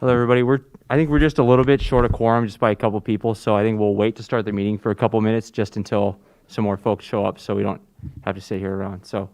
Hello, everybody. I think we're just a little bit short of quorum, just by a couple people, so I think we'll wait to start the meeting for a couple minutes, just until some more folks show up, so we don't have to sit here around. So,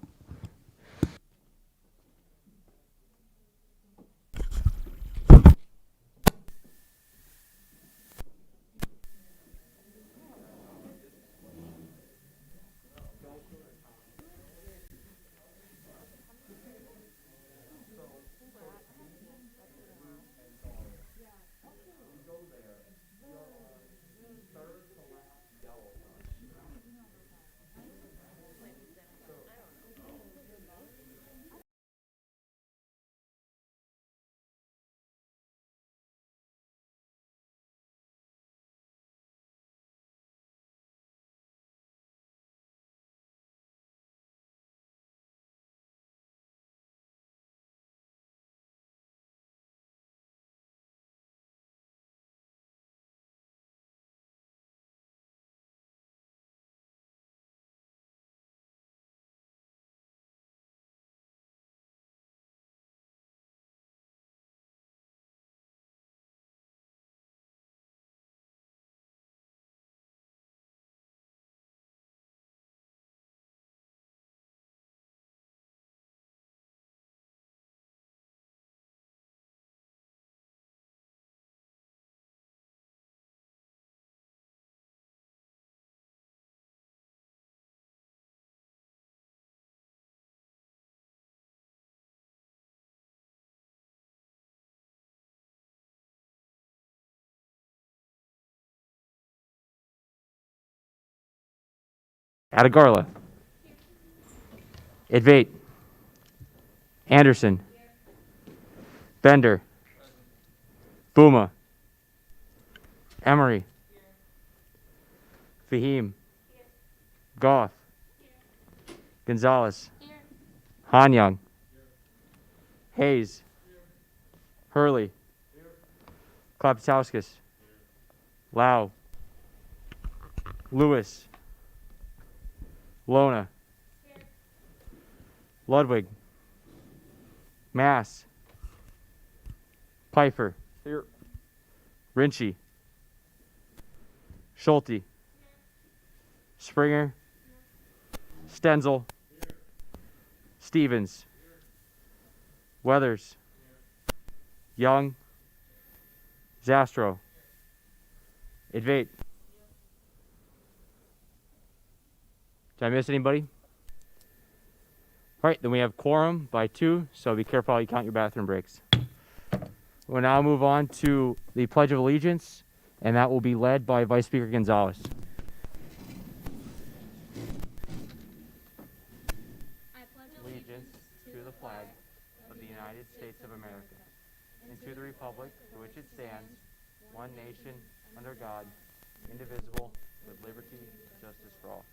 Atagarla, Idvate, Anderson, Bender, Buma, Emery, Fahim, Goff, Gonzalez, Hanyang, Hayes, Hurley, Klapatowskis, Lau, Lewis, Lona, Ludwig, Mass, Pfeiffer, Rinchie, Schulte, Springer, Stenzel, Stevens, Weathers, Young, Zastro, Idvate. Did I miss anybody? All right, then we have quorum by 2, so be careful how you count your bathroom breaks. We'll now move on to the Pledge of Allegiance, and that will be led by Vice Speaker Gonzalez. I pledge allegiance to the flag of the United States of America and to the republic for which it stands, one nation, under God, indivisible, with liberty and justice for all.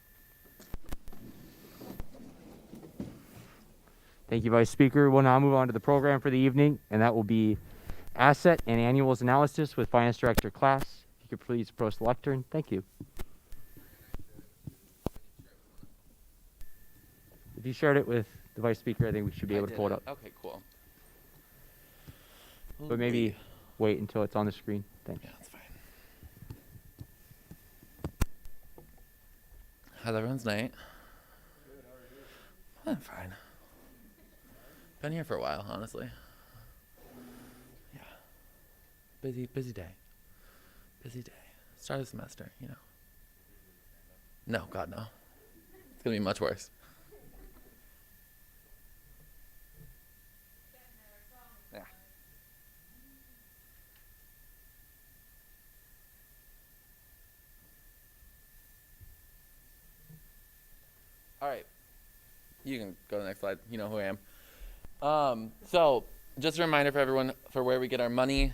Thank you, Vice Speaker. We'll now move on to the program for the evening, and that will be Asset and Annuals Analysis with Finance Director Class. If you could please approach the lectern. Thank you. If you shared it with the Vice Speaker, I think we should be able to pull it up. Okay, cool. But maybe wait until it's on the screen. Thanks. Yeah, that's fine. How's everyone's night? I'm fine. Been here for a while, honestly. Yeah. Busy day. Busy day. Start of the semester, you know. No, God, no. It's going to be much worse. Yeah. All right. You can go to the next slide. You know who I am. So just a reminder for everyone for where we get our money.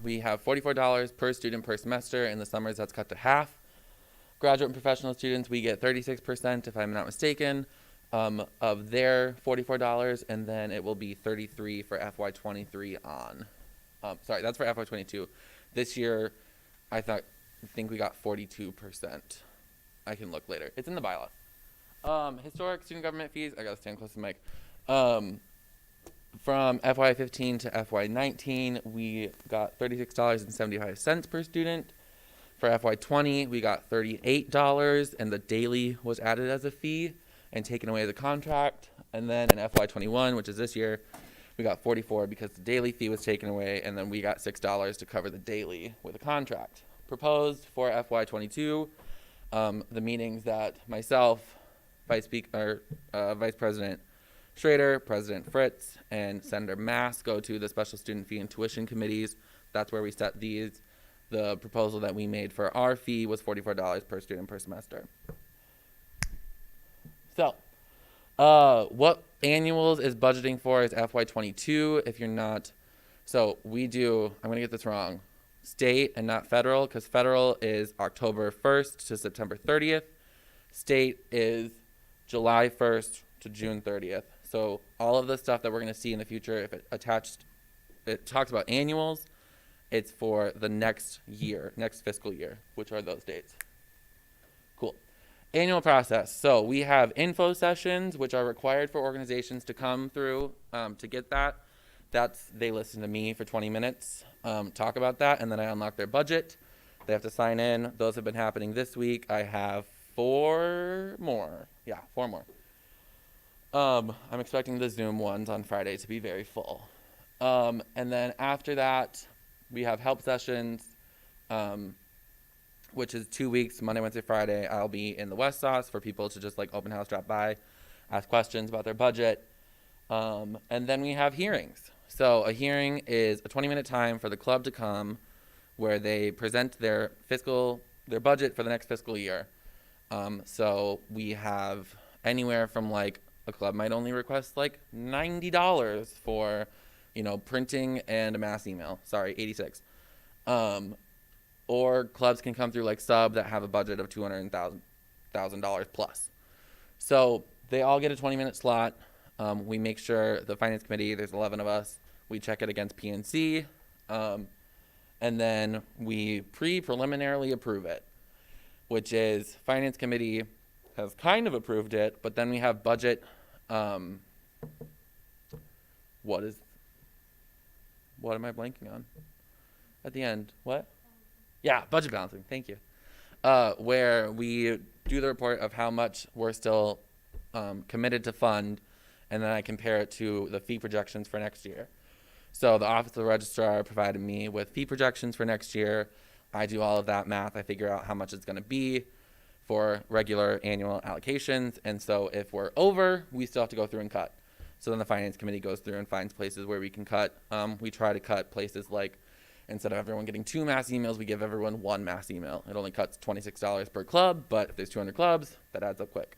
We have $44 per student per semester. In the summers, that's cut to half. Graduate and professional students, we get 36%, if I'm not mistaken, of their $44, and then it will be 33 for FY23 on. Sorry, that's for FY22. This year, I think we got 42%. I can look later. It's in the bylaw. Historic student government fees. I gotta stand close to the mic. from FY15 to FY19, we got $36.75 per student. For FY20, we got $38, and the daily was added as a fee and taken away as a contract. And then in FY21, which is this year, we got $44 because the daily fee was taken away, and then we got $6 to cover the daily with a contract. Proposed for FY22, the meetings that myself, Vice President Schrader, President Fritz, and Senator Mass go to the special student fee and tuition committees. That's where we set these. The proposal that we made for our fee was $44 per student per semester. So, what annuals is budgeting for is FY22. If you're not, so we do, I'm going to get this wrong, state and not federal, because federal is October 1st to September 30th. State is July 1st to June 30th. So all of the stuff that we're going to see in the future, if it talks about annuals, it's for the next year, next fiscal year, which are those dates. Cool. Annual process. So we have info sessions, which are required for organizations to come through to get that. They listen to me for 20 minutes, talk about that, and then I unlock their budget. They have to sign in. Those have been happening this week. I have 4 more. Yeah, 4 more. I'm expecting the Zoom ones on Friday to be very full. And then after that, we have help sessions, which is 2 weeks, Monday, Wednesday, Friday. I'll be in the West Sauce for people to just like open house, drop by, ask questions about their budget. And then we have hearings. So a hearing is a 20-minute time for the club to come where they present their budget for the next fiscal year. So we have anywhere from like, a club might only request like $90 for, printing and a mass email. Sorry, 86. Or clubs can come through like Sub that have a budget of $200,000 plus. So they all get a 20-minute slot. We make sure the finance committee, there's 11 of us, we check it against PNC, and then we preliminarily approve it, which is finance committee has kind of approved it, but then we have budget. What am I blanking on? At the end, what? Yeah, budget balancing, thank you. Where we do the report of how much we're still committed to fund, and then I compare it to the fee projections for next year. So the Office of the Registrar provided me with fee projections for next year. I do all of that math. I figure out how much it's going to be for regular annual allocations. And so if we're over, we still have to go through and cut. So then the finance committee goes through and finds places where we can cut. We try to cut places like, instead of everyone getting 2 mass emails, we give everyone 1 mass email. It only cuts $26 per club, but if there's 200 clubs, that adds up quick.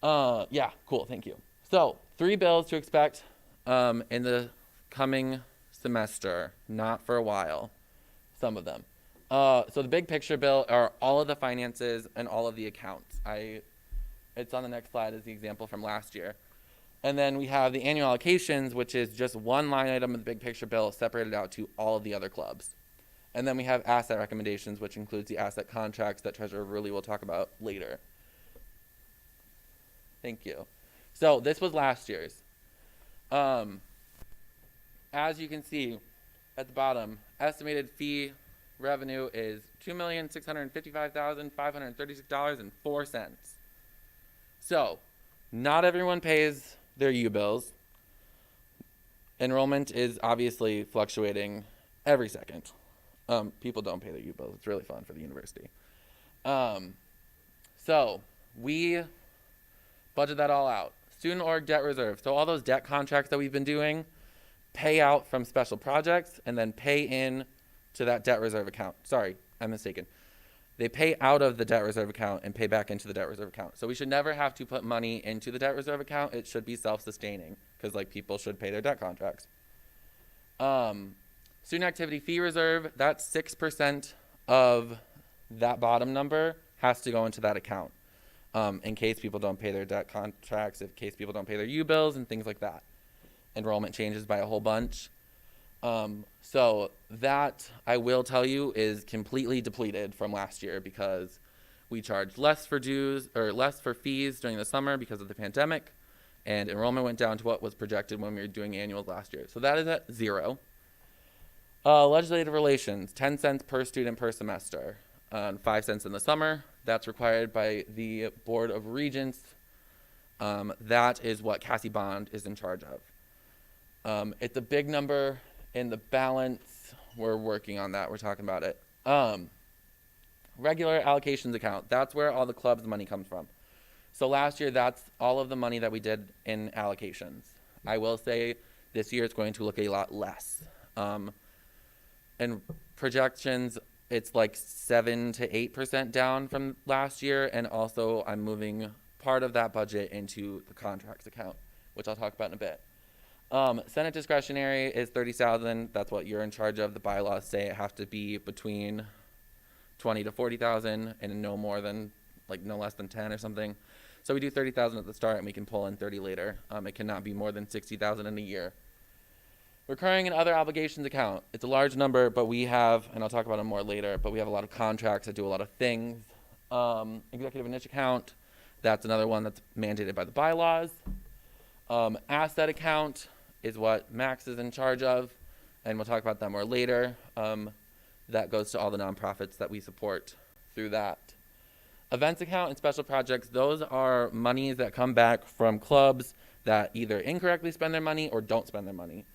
Yeah, cool, thank you. So 3 bills to expect in the coming semester, not for a while, some of them. So the big picture bill are all of the finances and all of the accounts. It's on the next slide as the example from last year. And then we have the annual allocations, which is just one line item in the big picture bill separated out to all of the other clubs. And then we have asset recommendations, which includes the asset contracts that Treasurer Rulli will talk about later. Thank you. So this was last year's. As you can see at the bottom, estimated fee revenue is $2,655,536.04. So not everyone pays their U-bills. Enrollment is obviously fluctuating every second. People don't pay their U-bills. It's really fun for the university. So we budget that all out. Student org debt reserve. So all those debt contracts that we've been doing pay out from special projects and then pay in to that debt reserve account. Sorry, I'm mistaken. They pay out of the debt reserve account and pay back into the debt reserve account. So we should never have to put money into the debt reserve account. It should be self-sustaining because like people should pay their debt contracts. Student activity fee reserve, that's 6% of that bottom number has to go into that account in case people don't pay their debt contracts, in case people don't pay their U-bills and things like that. Enrollment changes by a whole bunch. So that, I will tell you, is completely depleted from last year because we charged less for dues or less for fees during the summer because of the pandemic. and enrollment went down to what was projected when we were doing annuals last year. So that is at 0. Legislative relations, 10 cents per student per semester, 5 cents in the summer. That's required by the Board of Regents. That is what Cassie Bond is in charge of. It's a big number in the balance. We're working on that. We're talking about it. Regular allocations account. That's where all the club's money comes from. So last year, that's all of the money that we did in allocations. I will say this year it's going to look a lot less. And projections, it's like 7 to 8% down from last year. And also I'm moving part of that budget into the contracts account, which I'll talk about in a bit. Senate discretionary is $30,000. That's what you're in charge of. The bylaws say it have to be between 20 to 40,000 and no more than, like, no less than 10 or something. So we do 30,000 at the start and we can pull in 30 later. It cannot be more than 60,000 in a year. Recurring and other obligations account. It's a large number, but we have, and I'll talk about it more later, but we have a lot of contracts that do a lot of things. Executive and niche account. That's another one that's mandated by the bylaws. Asset account is what Max is in charge of, and we'll talk about that more later. That goes to all the nonprofits that we support through that. Events account and special projects, those are monies that come back from clubs that either incorrectly spend their money or don't spend their money.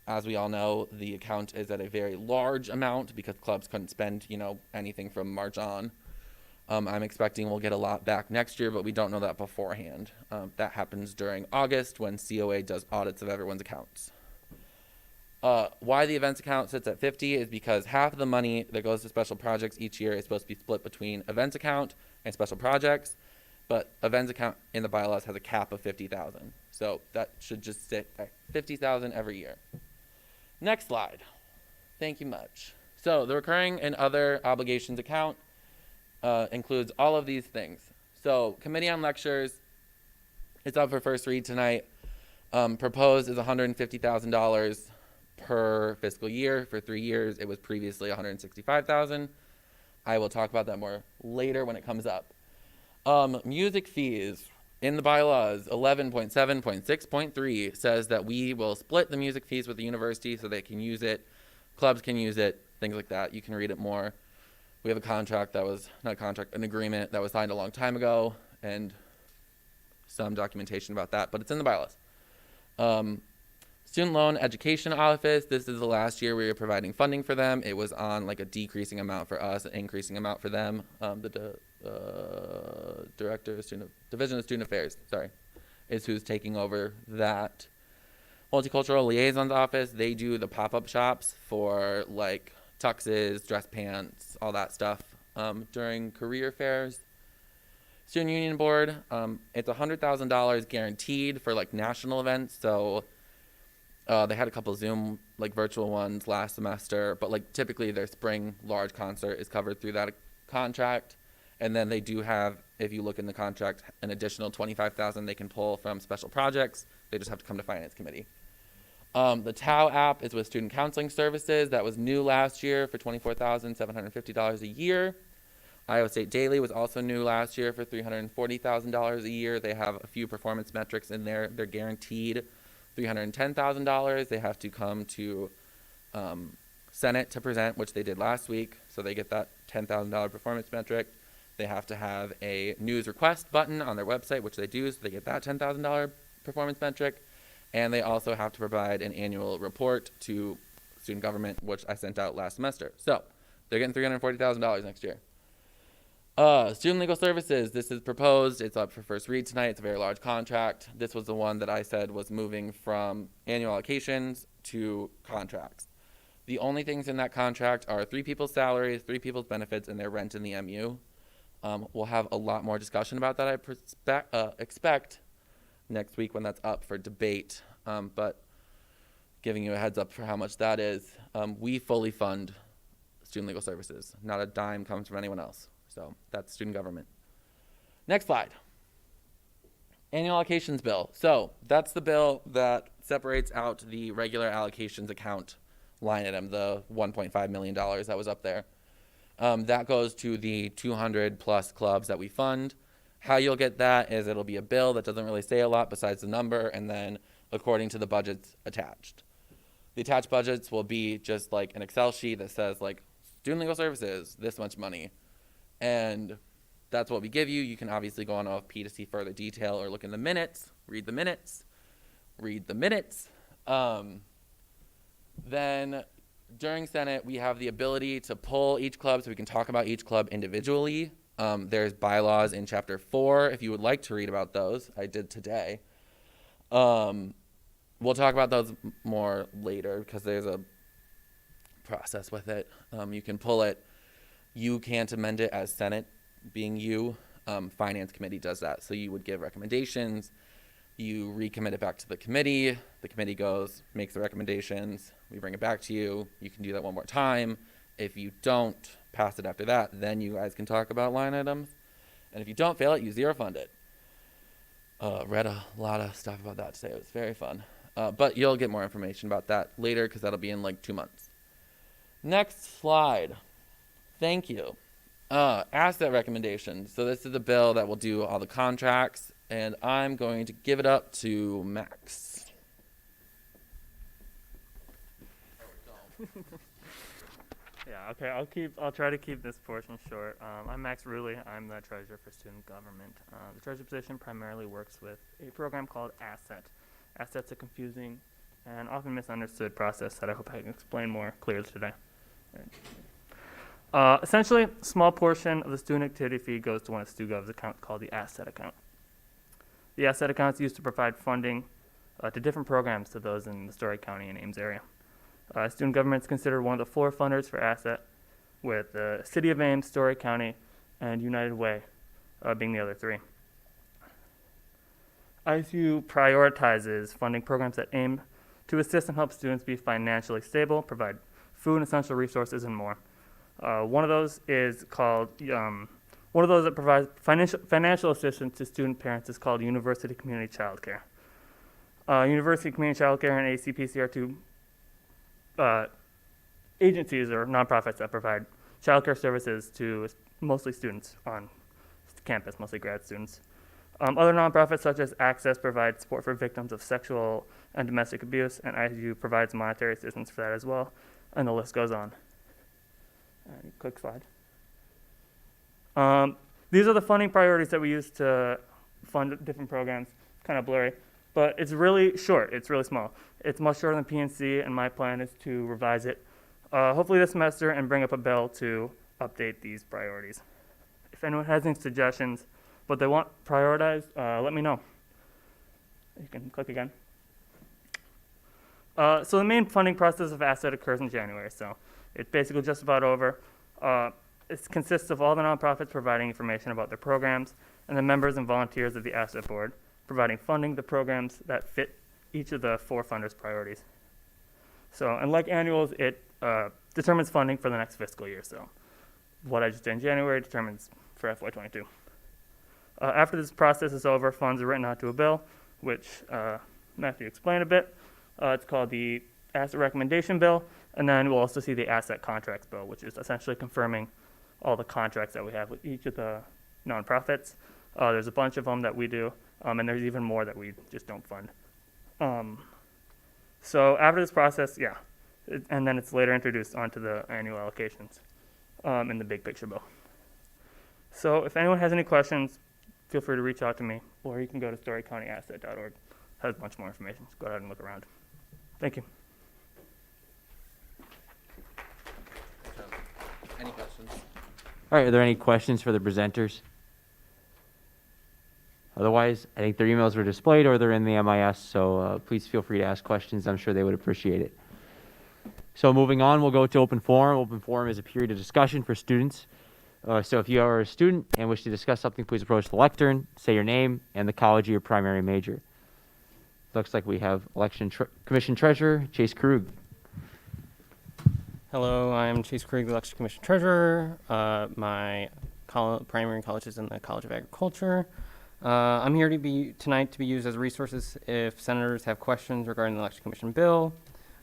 As we all know, the account is at a very large amount because clubs couldn't spend, anything from March on. I'm expecting we'll get a lot back next year, but we don't know that beforehand. That happens during August when COA does audits of everyone's accounts. Why the events account sits at 50 is because half of the money that goes to special projects each year is supposed to be split between events account and special projects, but events account in the bylaws has a cap of 50,000. So that should just sit at 50,000 every year. Next slide. Thank you much. So the recurring and other obligations account includes all of these things. So committee on lectures, it's up for first read tonight. Proposed is $150,000 per fiscal year for 3 years. It was previously $165,000. I will talk about that more later when it comes up. Music fees in the bylaws, 11.7.6.3 says that we will split the music fees with the university so they can use it. Clubs can use it, things like that. You can read it more. We have a contract that was, not a contract, an agreement that was signed a long time ago, and some documentation about that, but it's in the bylaws. Student loan education office, this is the last year we were providing funding for them. It was on like a decreasing amount for us, an increasing amount for them. The director of Division of Student Affairs, is who's taking over that. Multicultural Liaisons Office, they do the pop-up shops for like tuxes, dress pants, all that stuff during career fairs. Student Union Board, it's $100,000 guaranteed for like national events. So they had a couple Zoom like virtual ones last semester, but like typically their spring large concert is covered through that contract. And then they do have, if you look in the contract, an additional $25,000 they can pull from special projects. They just have to come to Finance Committee. The TAO app is with Student Counseling Services. That was new last year for $24,750 a year. Iowa State Daily was also new last year for $340,000 a year. They have a few performance metrics in there. They're guaranteed $310,000. They have to come to Senate to present, which they did last week. So they get that $10,000 performance metric. They have to have a news request button on their website, which they do, so they get that $10,000 performance metric. And they also have to provide an annual report to student government, which I sent out last semester. So they're getting $340,000 next year. Student legal services, this is proposed. It's up for first read tonight. It's a very large contract. This was the one that I said was moving from annual allocations to contracts. The only things in that contract are 3 people's salaries, 3 people's benefits, and their rent in the MU. We'll have a lot more discussion about that, I expect, next week when that's up for debate. But giving you a heads up for how much that is, we fully fund student legal services. Not a dime comes from anyone else. So that's student government. Next slide. Annual allocations bill. So that's the bill that separates out the regular allocations account line item, the $1.5 million that was up there. That goes to the 200 plus clubs that we fund. How you'll get that is it'll be a bill that doesn't really say a lot besides the number, and then according to the budgets attached. The attached budgets will be just like an Excel sheet that says like student legal services, this much money. And that's what we give you. You can obviously go on OFP to see further detail or look in the minutes, read the minutes. Then during Senate, we have the ability to pull each club so we can talk about each club individually. There's bylaws in Chapter 4 if you would like to read about those. I did today. We'll talk about those more later because there's a process with it. You can pull it. You can't amend it as Senate, being you. Finance Committee does that. So you would give recommendations. You recommit it back to the committee. The committee goes, makes the recommendations. We bring it back to you. You can do that one more time. If you don't pass it after that, then you guys can talk about line items. And if you don't fail it, you zero fund it. Read a lot of stuff about that today. It was very fun. But you'll get more information about that later because that'll be in like 2 months. Next slide. Thank you. Asset recommendations. So this is the bill that will do all the contracts, and I'm going to give it up to Max. Yeah, okay, I'll try to keep this portion short. I'm Max Ruley. I'm the treasurer for student government. The treasurer position primarily works with a program called Asset. Asset's a confusing and often misunderstood process that I hope I can explain more clearly today. Essentially, a small portion of the student activity fee goes to one of StuGov's accounts called the Asset account. The Asset account is used to provide funding to different programs to those in the Story County and Ames area. Student government is considered one of the 4 funders for Asset, with the City of Ames, Story County, and United Way being the other 3. ISU prioritizes funding programs that aim to assist and help students be financially stable, provide food and essential resources, and more. One of those is called, one of those that provides financial assistance to student parents is called University Community Childcare. University Community Childcare and ACPC are 2 agencies or nonprofits that provide childcare services to mostly students on campus, mostly grad students. Other nonprofits such as Access provide support for victims of sexual and domestic abuse, and ISU provides monetary assistance for that as well, and the list goes on. Quick slide. These are the funding priorities that we use to fund different programs. Kind of blurry, but it's really short. It's really small. It's much shorter than PNC, and my plan is to revise it hopefully this semester and bring up a bill to update these priorities. If anyone has any suggestions, but they want prioritized, let me know. You can click again. So the main funding process of Asset occurs in January, so it's basically just about over. It consists of all the nonprofits providing information about their programs, and the members and volunteers of the Asset Board providing funding to programs that fit each of the 4 funders' priorities. So, and like annuals, it determines funding for the next fiscal year. So what I just did in January determines for FY22. After this process is over, funds are written onto a bill, which Matthew explained a bit. It's called the Asset Recommendation Bill, and then we'll also see the Asset Contracts Bill, which is essentially confirming all the contracts that we have with each of the nonprofits. There's a bunch of them that we do, and there's even more that we just don't fund. So after this process, and then it's later introduced onto the annual allocations in the big picture bill. So if anyone has any questions, feel free to reach out to me, or you can go to storycountyasset.org. It has a bunch more information. So go ahead and look around. Thank you. Any questions? All right, are there any questions for the presenters? Otherwise, I think their emails were displayed or they're in the MIS, so please feel free to ask questions. I'm sure they would appreciate it. So moving on, we'll go to open forum. Open forum is a period of discussion for students. So if you are a student and wish to discuss something, please approach the lectern, say your name, and the college of your primary major. Looks like we have Election Commission Treasurer, Chase Krug. Hello, I'm Chase Krug, the Election Commission Treasurer. My primary college is in the College of Agriculture. I'm here tonight to be used as resources if senators have questions regarding the Election Commission bill.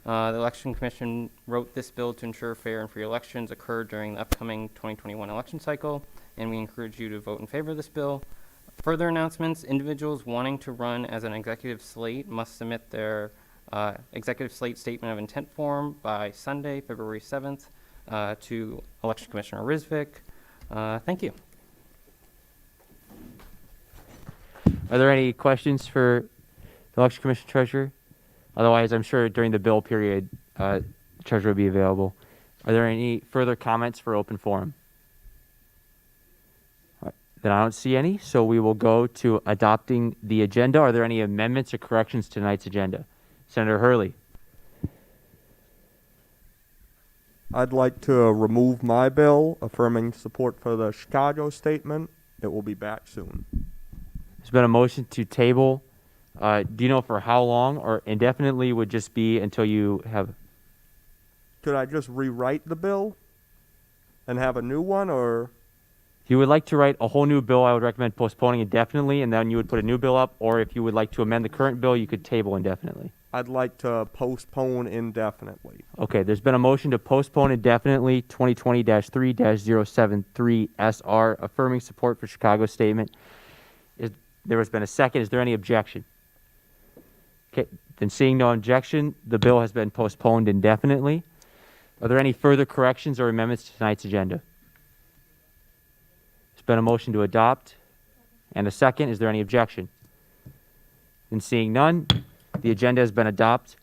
The Election Commission wrote this bill to ensure fair and free elections occur during the upcoming 2021 election cycle, and we encourage you to vote in favor of this bill. Further announcements, individuals wanting to run as an executive slate must submit their executive slate statement of intent form by Sunday, February 7th to Election Commissioner Rizvik. Thank you. Are there any questions for the Election Commission Treasurer? Otherwise, I'm sure during the bill period, the Treasurer will be available. Are there any further comments for open forum? All right, then I don't see any, so we will go to adopting the agenda. Are there any amendments or corrections to tonight's agenda? Senator Hurley. I'd like to remove my bill affirming support for the Chicago statement. It will be back soon. There's been a motion to table. Do you know for how long, or indefinitely would just be until you have? Could I just rewrite the bill and have a new one, or? If you would like to write a whole new bill, I would recommend postponing indefinitely, and then you would put a new bill up. Or if you would like to amend the current bill, you could table indefinitely. I'd like to postpone indefinitely. Okay, there's been a motion to postpone indefinitely 2020-3-073 SR affirming support for Chicago statement. There has been a second. Is there any objection? Okay, then seeing no objection, the bill has been postponed indefinitely. Are there any further corrections or amendments to tonight's agenda? There's been a motion to adopt and a second. Is there any objection? Then seeing none, the agenda has been adopted.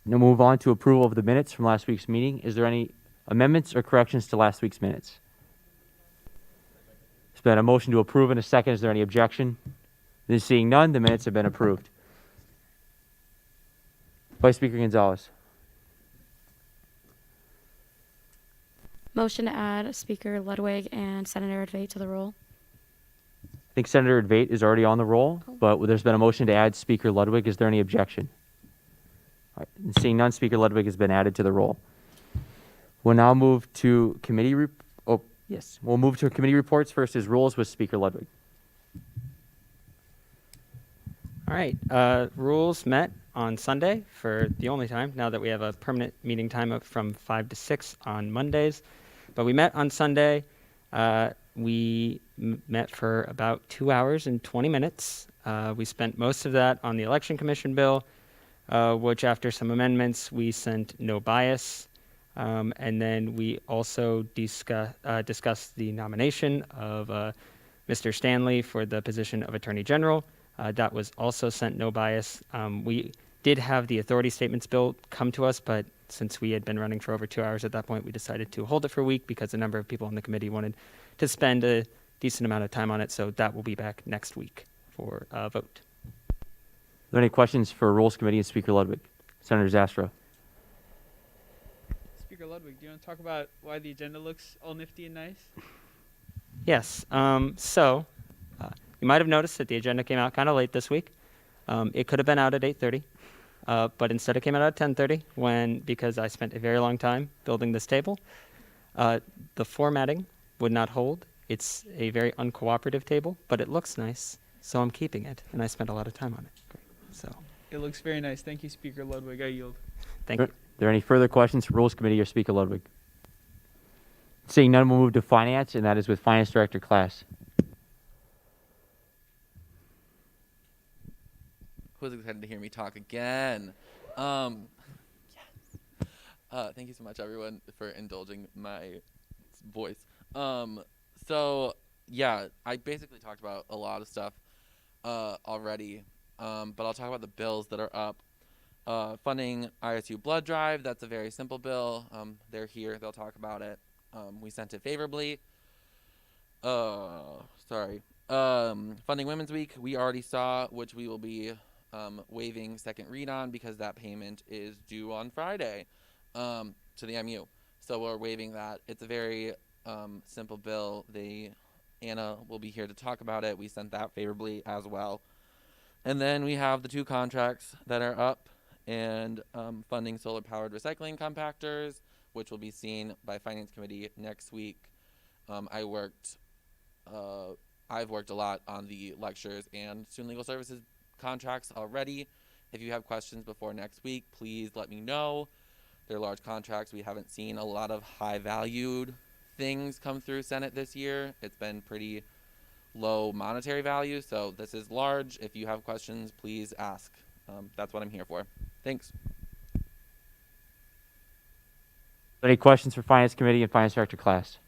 Now move on to approval of the minutes from last week's meeting. Is there any amendments or corrections to last week's minutes? There's been a motion to approve and a second. Is there any objection? Then seeing none, the minutes have been approved. Vice Speaker Gonzalez. Motion to add Speaker Ludwig and Senator Advait to the roll. I think Senator Advait is already on the roll, but there's been a motion to add Speaker Ludwig. Is there any objection? All right. And seeing none, Speaker Ludwig has been added to the roll. We'll now move to committee. We'll move to committee reports. First is rules with Speaker Ludwig. All right. Rules met on Sunday for the only time, now that we have a permanent meeting time from 5 to 6 on Mondays. But we met on Sunday. We met for about 2 hours and 20 minutes. We spent most of that on the Election Commission bill, which after some amendments, we sent no bias. And then we also discussed the nomination of Mr. Stanley for the position of Attorney General. That was also sent no bias. We did have the authority statements bill come to us, but since we had been running for over 2 hours at that point, we decided to hold it for a week because a number of people on the committee wanted to spend a decent amount of time on it. So that will be back next week for a vote. Are there any questions for Rules Committee and Speaker Ludwig? Senator Zastrow. Speaker Ludwig, do you want to talk about why the agenda looks all nifty and nice? Yes. So you might have noticed that the agenda came out kind of late this week. It could have been out at 8:30, but instead it came out at 10:30 because I spent a very long time building this table. The formatting would not hold. It's a very uncooperative table, but it looks nice, so I'm keeping it, and I spent a lot of time on it. So It looks very nice. Thank you, Speaker Ludwig. I yield. thank you. Are there any further questions for Rules Committee or Speaker Ludwig? Seeing none, we'll move to Finance, and that is with Finance Director Klass. Who's excited to hear me talk again? Yes. Thank you so much, everyone, for indulging my voice. So, yeah, I basically talked about a lot of stuff already, but I'll talk about the bills that are up. Funding ISU blood drive, that's a very simple bill. They're here. They'll talk about it. We sent it favorably. Funding Women's Week, we already saw, which we will be waiving second read on because that payment is due on Friday to the MU. So we're waiving that. It's a very simple bill. Anna will be here to talk about it. We sent that favorably as well. And then we have the two contracts that are up and funding solar-powered recycling compactors, which will be seen by Finance Committee next week. I've worked a lot on the lectures and student legal services contracts already. If you have questions before next week, please let me know. They're large contracts. We haven't seen a lot of high-valued things come through Senate this year. It's been pretty low monetary value. So this is large. If you have questions, please ask. That's what I'm here for. Thanks. Any questions for Finance Committee and Finance Director Class?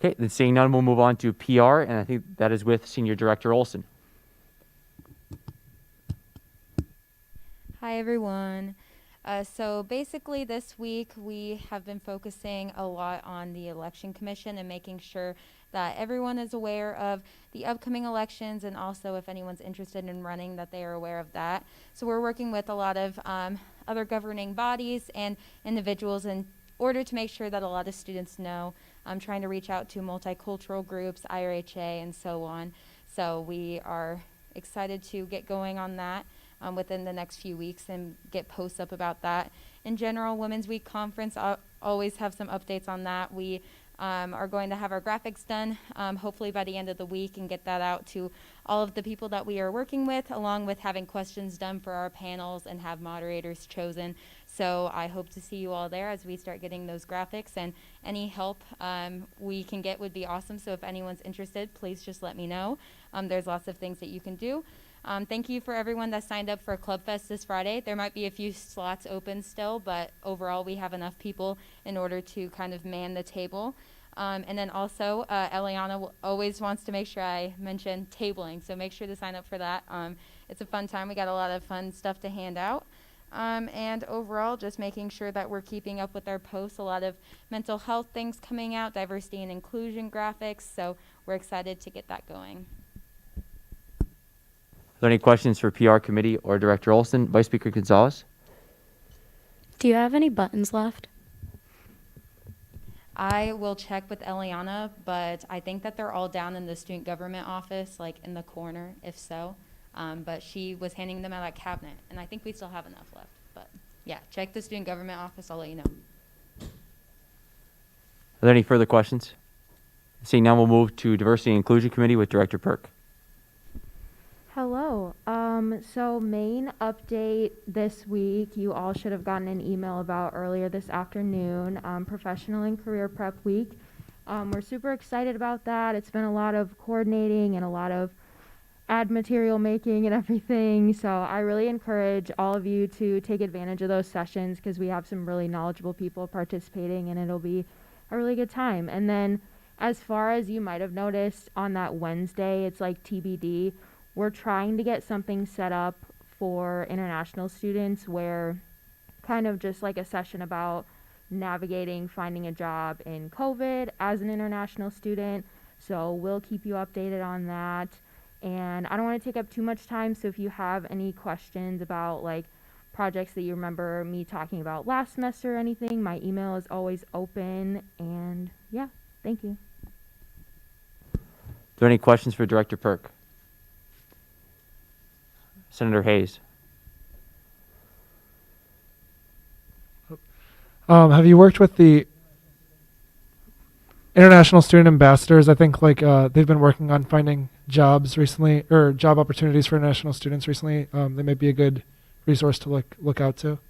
Okay, then seeing none, we'll move on to PR, and I think that is with Senior Director Olson. Hi, everyone. So basically this week we have been focusing a lot on the Election Commission and making sure that everyone is aware of the upcoming elections, and also if anyone's interested in running, that they are aware of that. So we're working with a lot of other governing bodies and individuals in order to make sure that a lot of students know. I'm trying to reach out to multicultural groups, IRHA, and so on. So we are excited to get going on that within the next few weeks and get posts up about that. In general, Women's Week Conference, I'll always have some updates on that. We are going to have our graphics done hopefully by the end of the week and get that out to all of the people that we are working with, along with having questions done for our panels and have moderators chosen. So I hope to see you all there as we start getting those graphics, and any help we can get would be awesome. So if anyone's interested, please just let me know. There's lots of things that you can do. Thank you for everyone that signed up for Club Fest this Friday. There might be a few slots open still, but overall we have enough people in order to kind of man the table. And then also, Eliana always wants to make sure I mention tabling, so make sure to sign up for that. It's a fun time. We got a lot of fun stuff to hand out. And overall, just making sure that we're keeping up with our posts. A lot of mental health things coming out, diversity and inclusion graphics, so we're excited to get that going. Are there any questions for PR Committee or Director Olson? Vice Speaker Gonzalez? Do you have any buttons left? I will check with Eliana, but I think that they're all down in the student government office, like in the corner, if so. But she was handing them out at cabinet, and I think we still have enough left. But yeah, check the student government office. I'll let you know. Are there any further questions? Seeing none, we'll move to Diversity and Inclusion Committee with Director Perk. Hello. So main update this week, you all should have gotten an email about earlier this afternoon, Professional and Career Prep Week. We're super excited about that. It's been a lot of coordinating and a lot of ad material making and everything. So I really encourage all of you to take advantage of those sessions, because we have some really knowledgeable people participating and it'll be a really good time. And then as far as you might have noticed on that Wednesday, it's like TBD. We're trying to get something set up for international students, where kind of just like a session about navigating finding a job in COVID as an international student. So we'll keep you updated on that. And I don't want to take up too much time, so if you have any questions about like projects that you remember me talking about last semester or anything, my email is always open. And yeah, thank you. Are there any questions for Director Perk? Senator Hayes. Have you worked with the international student ambassadors? I think like they've been working on finding jobs recently, or job opportunities for international students recently. They may be a good resource to look out to.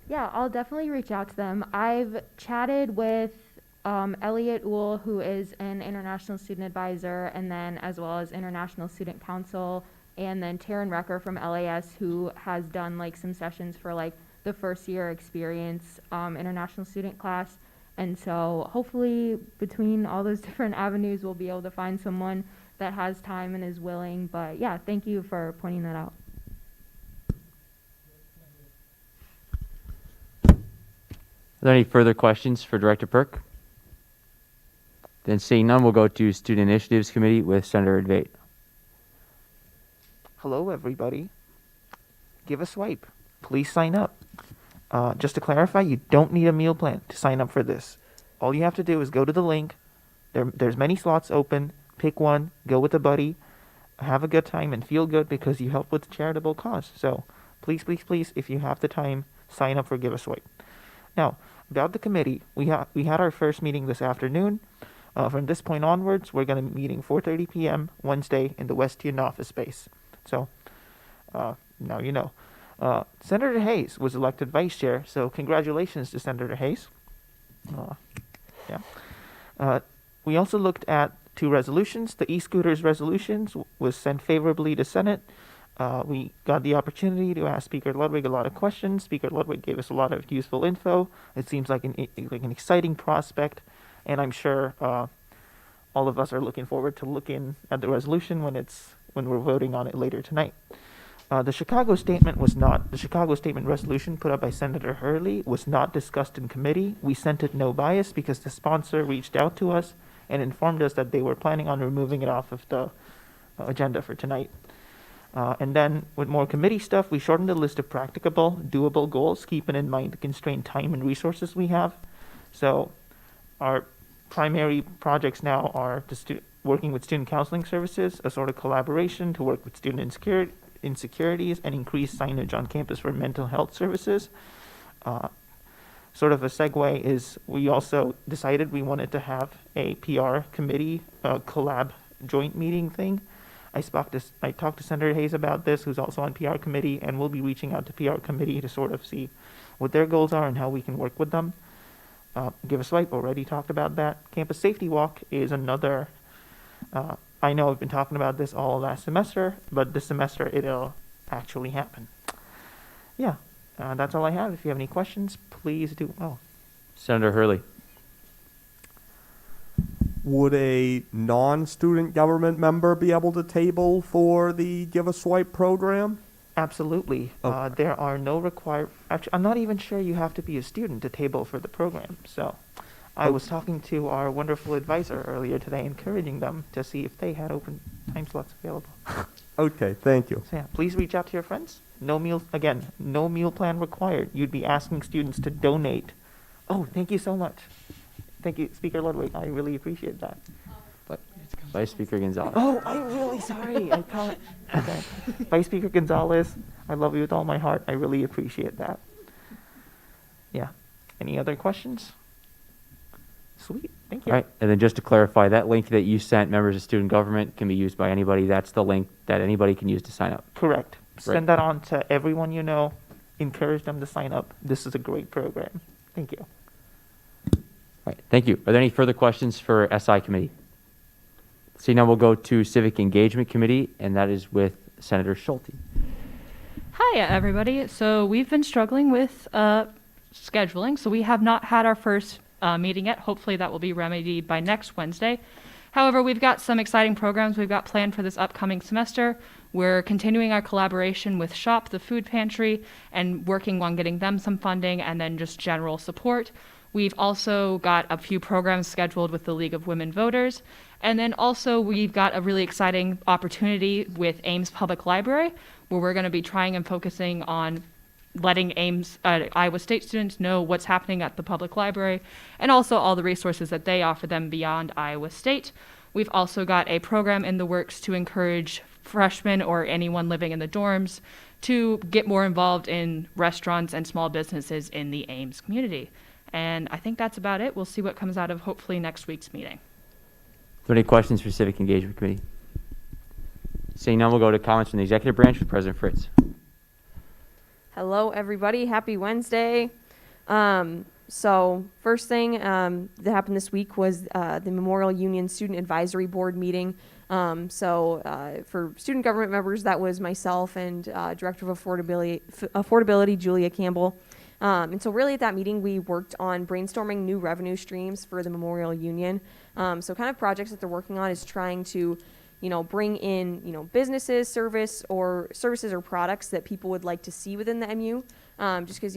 Yeah, I'll definitely reach out to them. I've chatted with Elliot Uhl, who is an international student advisor, and then as well as International Student Council, and then Taryn Recker from LAS, who has done like some sessions for like the first year experience international student class. And so hopefully between all those different avenues, we'll be able to find someone that has time and is willing. But yeah, thank you for pointing that out. Are there any further questions for Director Perk? Then seeing none, we'll go to Student Initiatives Committee with Senator Advait. Hello, everybody. Give a swipe. Please sign up. Just to clarify, you don't need a meal plan to sign up for this. All you have to do is go to the link. There's many slots open. Pick one. Go with a buddy. Have a good time and feel good because you help with the charitable cause. So please, please, please, if you have the time, sign up for Give a Swipe. Now, about the committee, we had our first meeting this afternoon. From this point onwards, we're going to be meeting 4:30 p.m. Wednesday in the West Houston office space. So now you know. Senator Hayes was elected vice chair, so congratulations to Senator Hayes. We also looked at 2 resolutions. The e-scooters resolutions was sent favorably to Senate. We got the opportunity to ask Speaker Ludwig a lot of questions. Speaker Ludwig gave us a lot of useful info. It seems like an exciting prospect, and I'm sure all of us are looking forward to looking at the resolution when we're voting on it later tonight. The Chicago statement resolution put up by Senator Hurley was not discussed in committee. We sent it no bias because the sponsor reached out to us and informed us that they were planning on removing it off of the agenda for tonight. And then with more committee stuff, we shortened the list of practicable, doable goals, keeping in mind the constrained time and resources we have. So our primary projects now are working with student counseling services, a sort of collaboration to work with student insecurities and increase signage on campus for mental health services. Sort of a segue is we also decided we wanted to have a PR committee collab joint meeting thing. I talked to Senator Hayes about this, who's also on PR committee, and we'll be reaching out to PR committee to sort of see what their goals are and how we can work with them. Give a swipe, already talked about that. Campus Safety Walk is another, I know I've been talking about this all last semester, but this semester it'll actually happen. Yeah, that's all I have. If you have any questions, please do. Oh, Senator Hurley. Would a non-student government member be able to table for the Give a Swipe program? absolutely. Okay. There are no actually, I'm not even sure you have to be a student to table for the program. So I was talking to our wonderful advisor earlier today, encouraging them to see if they had open time slots available. Okay, thank you. So yeah, please reach out to your friends. No meal plan required. You'd be asking students to donate. Oh, thank you so much. Thank you, Speaker Ludwig. I really appreciate that. Vice Speaker Gonzalez. Oh, I'm really sorry. Okay. Vice Speaker Gonzalez, I love you with all my heart. I really appreciate that. Yeah. Any other questions? Sweet. Thank you. All right, and then just to clarify, that link that you sent members of student government can be used by anybody. That's the link that anybody can use to sign up. Correct. Right. Send that on to everyone you know. Encourage them to sign up. This is a great program. Thank you. All right, thank you. Are there any further questions for SI committee? See, now we'll go to Civic Engagement Committee, and that is with Senator Schulte. Hi, everybody. So we've been struggling with scheduling, so we have not had our first meeting yet. Hopefully that will be remedied by next Wednesday. However, we've got some exciting programs we've got planned for this upcoming semester. We're continuing our collaboration with SHOP, the food pantry, and working on getting them some funding and then just general support. We've also got a few programs scheduled with the League of Women Voters. And then also we've got a really exciting opportunity with Ames Public Library, where we're going to be trying and focusing on letting Ames, Iowa State students know what's happening at the public library and also all the resources that they offer them beyond Iowa State. We've also got a program in the works to encourage freshmen or anyone living in the dorms to get more involved in restaurants and small businesses in the Ames community. And I think that's about it. We'll see what comes out of hopefully next week's meeting. Are there any questions for Civic Engagement Committee? Seeing none, we'll go to comments from the executive branch with President Fritz. Hello, everybody. Happy Wednesday. So first thing that happened this week was the Memorial Union Student Advisory Board meeting. For student government members, that was myself and Director of Affordability, Julia Campbell. And so really at that meeting, we worked on brainstorming new revenue streams for the Memorial Union. So kind of projects that they're working on is trying to, bring in, businesses, services or products that people would like to see within the MU. Just because,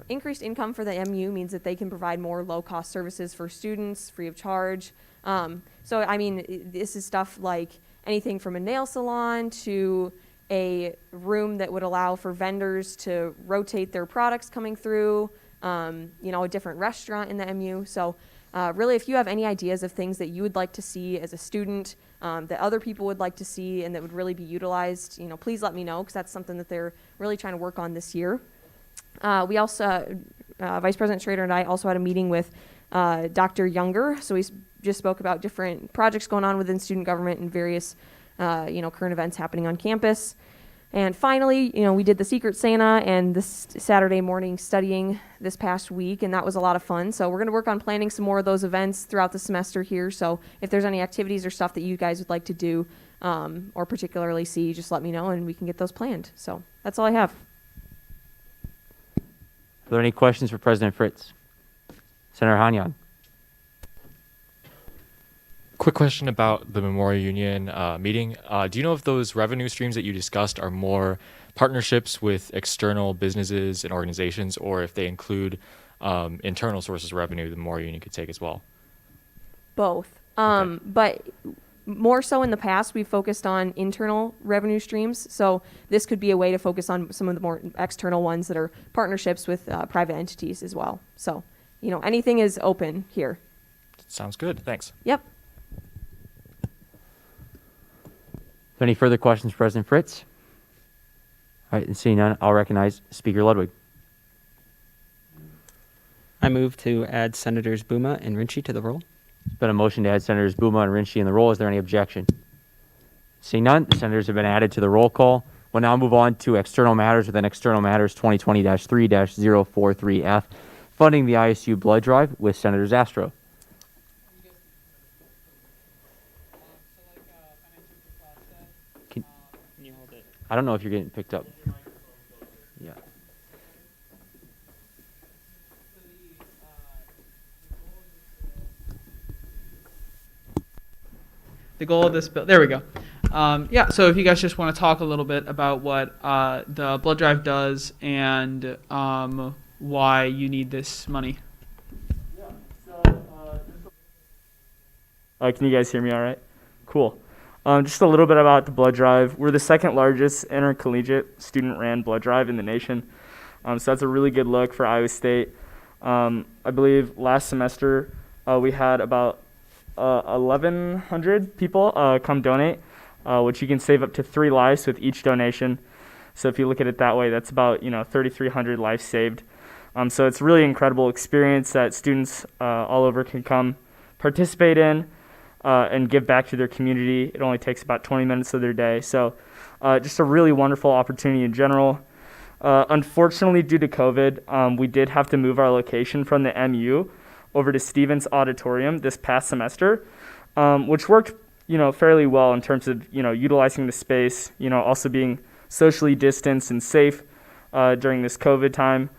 increased income for the MU means that they can provide more low-cost services for students free of charge. This is stuff like anything from a nail salon to a room that would allow for vendors to rotate their products coming through, a different restaurant in the MU. So really, if you have any ideas of things that you would like to see as a student, that other people would like to see and that would really be utilized, please let me know, because that's something that they're really trying to work on this year. We also, Vice President Schrader and I also had a meeting with Dr. Younger. So we just spoke about different projects going on within student government and various, current events happening on campus. And finally, we did the Secret Santa and this Saturday morning studying this past week, and that was a lot of fun. So we're going to work on planning some more of those events throughout the semester here. So if there's any activities or stuff that you guys would like to do or particularly see, just let me know and we can get those planned. So that's all I have. Are there any questions for President Fritz? Senator Hanyan. Quick question about the Memorial Union meeting. Do you know if those revenue streams that you discussed are more partnerships with external businesses and organizations, or if they include internal sources of revenue the Memorial Union could take as well? Both. Okay. But more so in the past, we've focused on internal revenue streams. So this could be a way to focus on some of the more external ones that are partnerships with private entities as well. So, anything is open here. Sounds good. Thanks. Yep. Any further questions for President Fritz? All right, and seeing none, I'll recognize Speaker Ludwig. I move to add Senators Buma and Rinchi to the roll. There's been a motion to add Senators Buma and Rinchi in the roll. Is there any objection? Seeing none, the senators have been added to the roll call. We'll now move on to external matters within External Matters 2020-3-043F, funding the ISU blood drive with Senator Zastro. I don't know if you're getting picked up. Yeah. The goal of this bill, there we go. So if you guys just want to talk a little bit about what the blood drive does and why you need this money. Can you guys hear me all right? Cool. Just a little bit about the blood drive. We're the second largest intercollegiate student-ran blood drive in the nation. So that's a really good look for Iowa State. I believe last semester we had about 1,100 people come donate, which you can save up to 3 lives with each donation. So if you look at it that way, that's about 3,300 lives saved. So it's a really incredible experience that students all over can come participate in. And give back to their community. It only takes about 20 minutes of their day. So just a really wonderful opportunity in general. Unfortunately, due to COVID, we did have to move our location from the MU over to Stevens Auditorium this past semester, which worked fairly well in terms of utilizing the space, also being socially distanced and safe during this COVID time.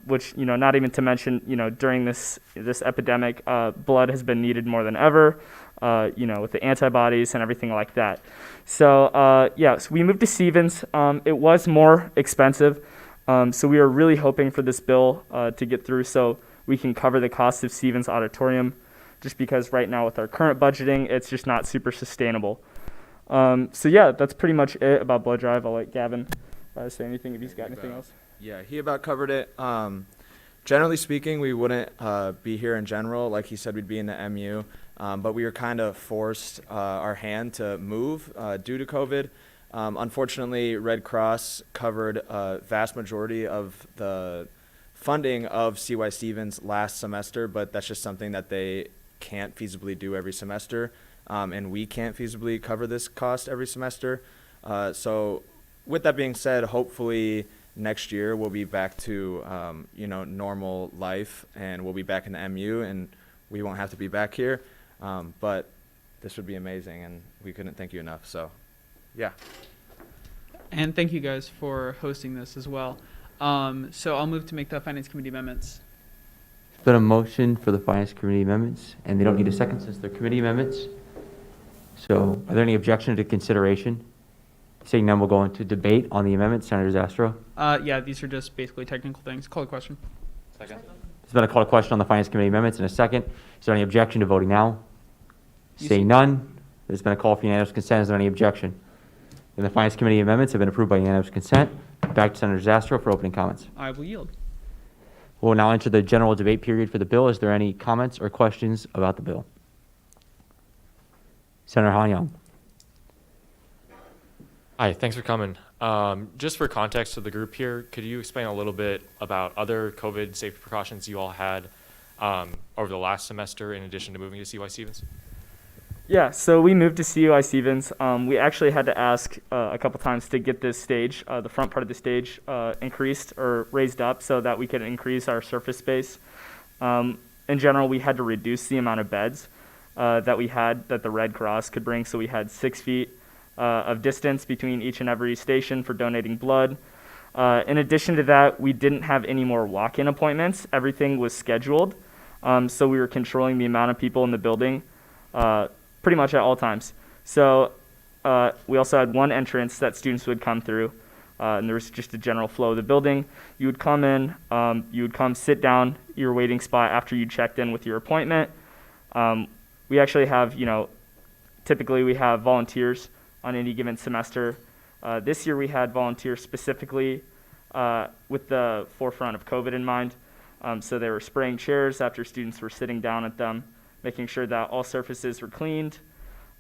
Which, not even to mention, during this epidemic, blood has been needed more than ever, with the antibodies and everything like that. So, so we moved to Stevens. It was more expensive, so we are really hoping for this bill to get through so we can cover the cost of Stevens Auditorium, just because right now with our current budgeting, it's just not super sustainable. That's pretty much it about blood drive. I'll let Gavin say anything if he's got anything else. Yeah, he about covered it. Generally speaking, we wouldn't be here in general. Like he said, we'd be in the MU, but we were kind of forced our hand to move due to COVID. Unfortunately, Red Cross covered a vast majority of the funding of CY Stevens last semester, but that's just something that they can't feasibly do every semester, and we can't feasibly cover this cost every semester. So with that being said, hopefully next year we'll be back to normal life, and we'll be back in the MU, and we won't have to be back here. But this would be amazing, and we couldn't thank you enough. So, yeah. And thank you guys for hosting this as well. So I'll move to make the Finance Committee amendments. There's been a motion for the Finance Committee amendments, and they don't need a second since they're committee amendments. So, are there any objection to consideration? Seeing none, we'll go into debate on the amendment. Senator Zastro. These are just basically technical things. Call the question. Second. There's been a call to question on the Finance Committee amendments in a second. Is there any objection to voting now? Seeing none, there's been a call for unanimous consent. Is there any objection? And the Finance Committee amendments have been approved by unanimous consent. Back to Senator Zastro for opening comments. I will yield. We'll now enter the general debate period for the bill. Is there any comments or questions about the bill? Senator Hanyoung. Hi, thanks for coming. Just for context to the group here, could you explain a little bit about other COVID safety precautions you all had over the last semester in addition to moving to CY Stevens? Yeah, so we moved to CUI Stevens. We actually had to ask a couple times to get this stage, the front part of the stage, increased or raised up so that we could increase our surface space. In general, we had to reduce the amount of beds that we had that the Red Cross could bring. So we had 6 feet of distance between each and every station for donating blood. In addition to that, we didn't have any more walk-in appointments. Everything was scheduled. So we were controlling the amount of people in the building pretty much at all times. So we also had one entrance that students would come through, and there was just a general flow of the building. You would come in, you would come sit down your waiting spot after you checked in with your appointment. We actually have, typically we have volunteers on any given semester. This year we had volunteers specifically with the forefront of COVID in mind. So they were spraying chairs after students were sitting down at them, making sure that all surfaces were cleaned,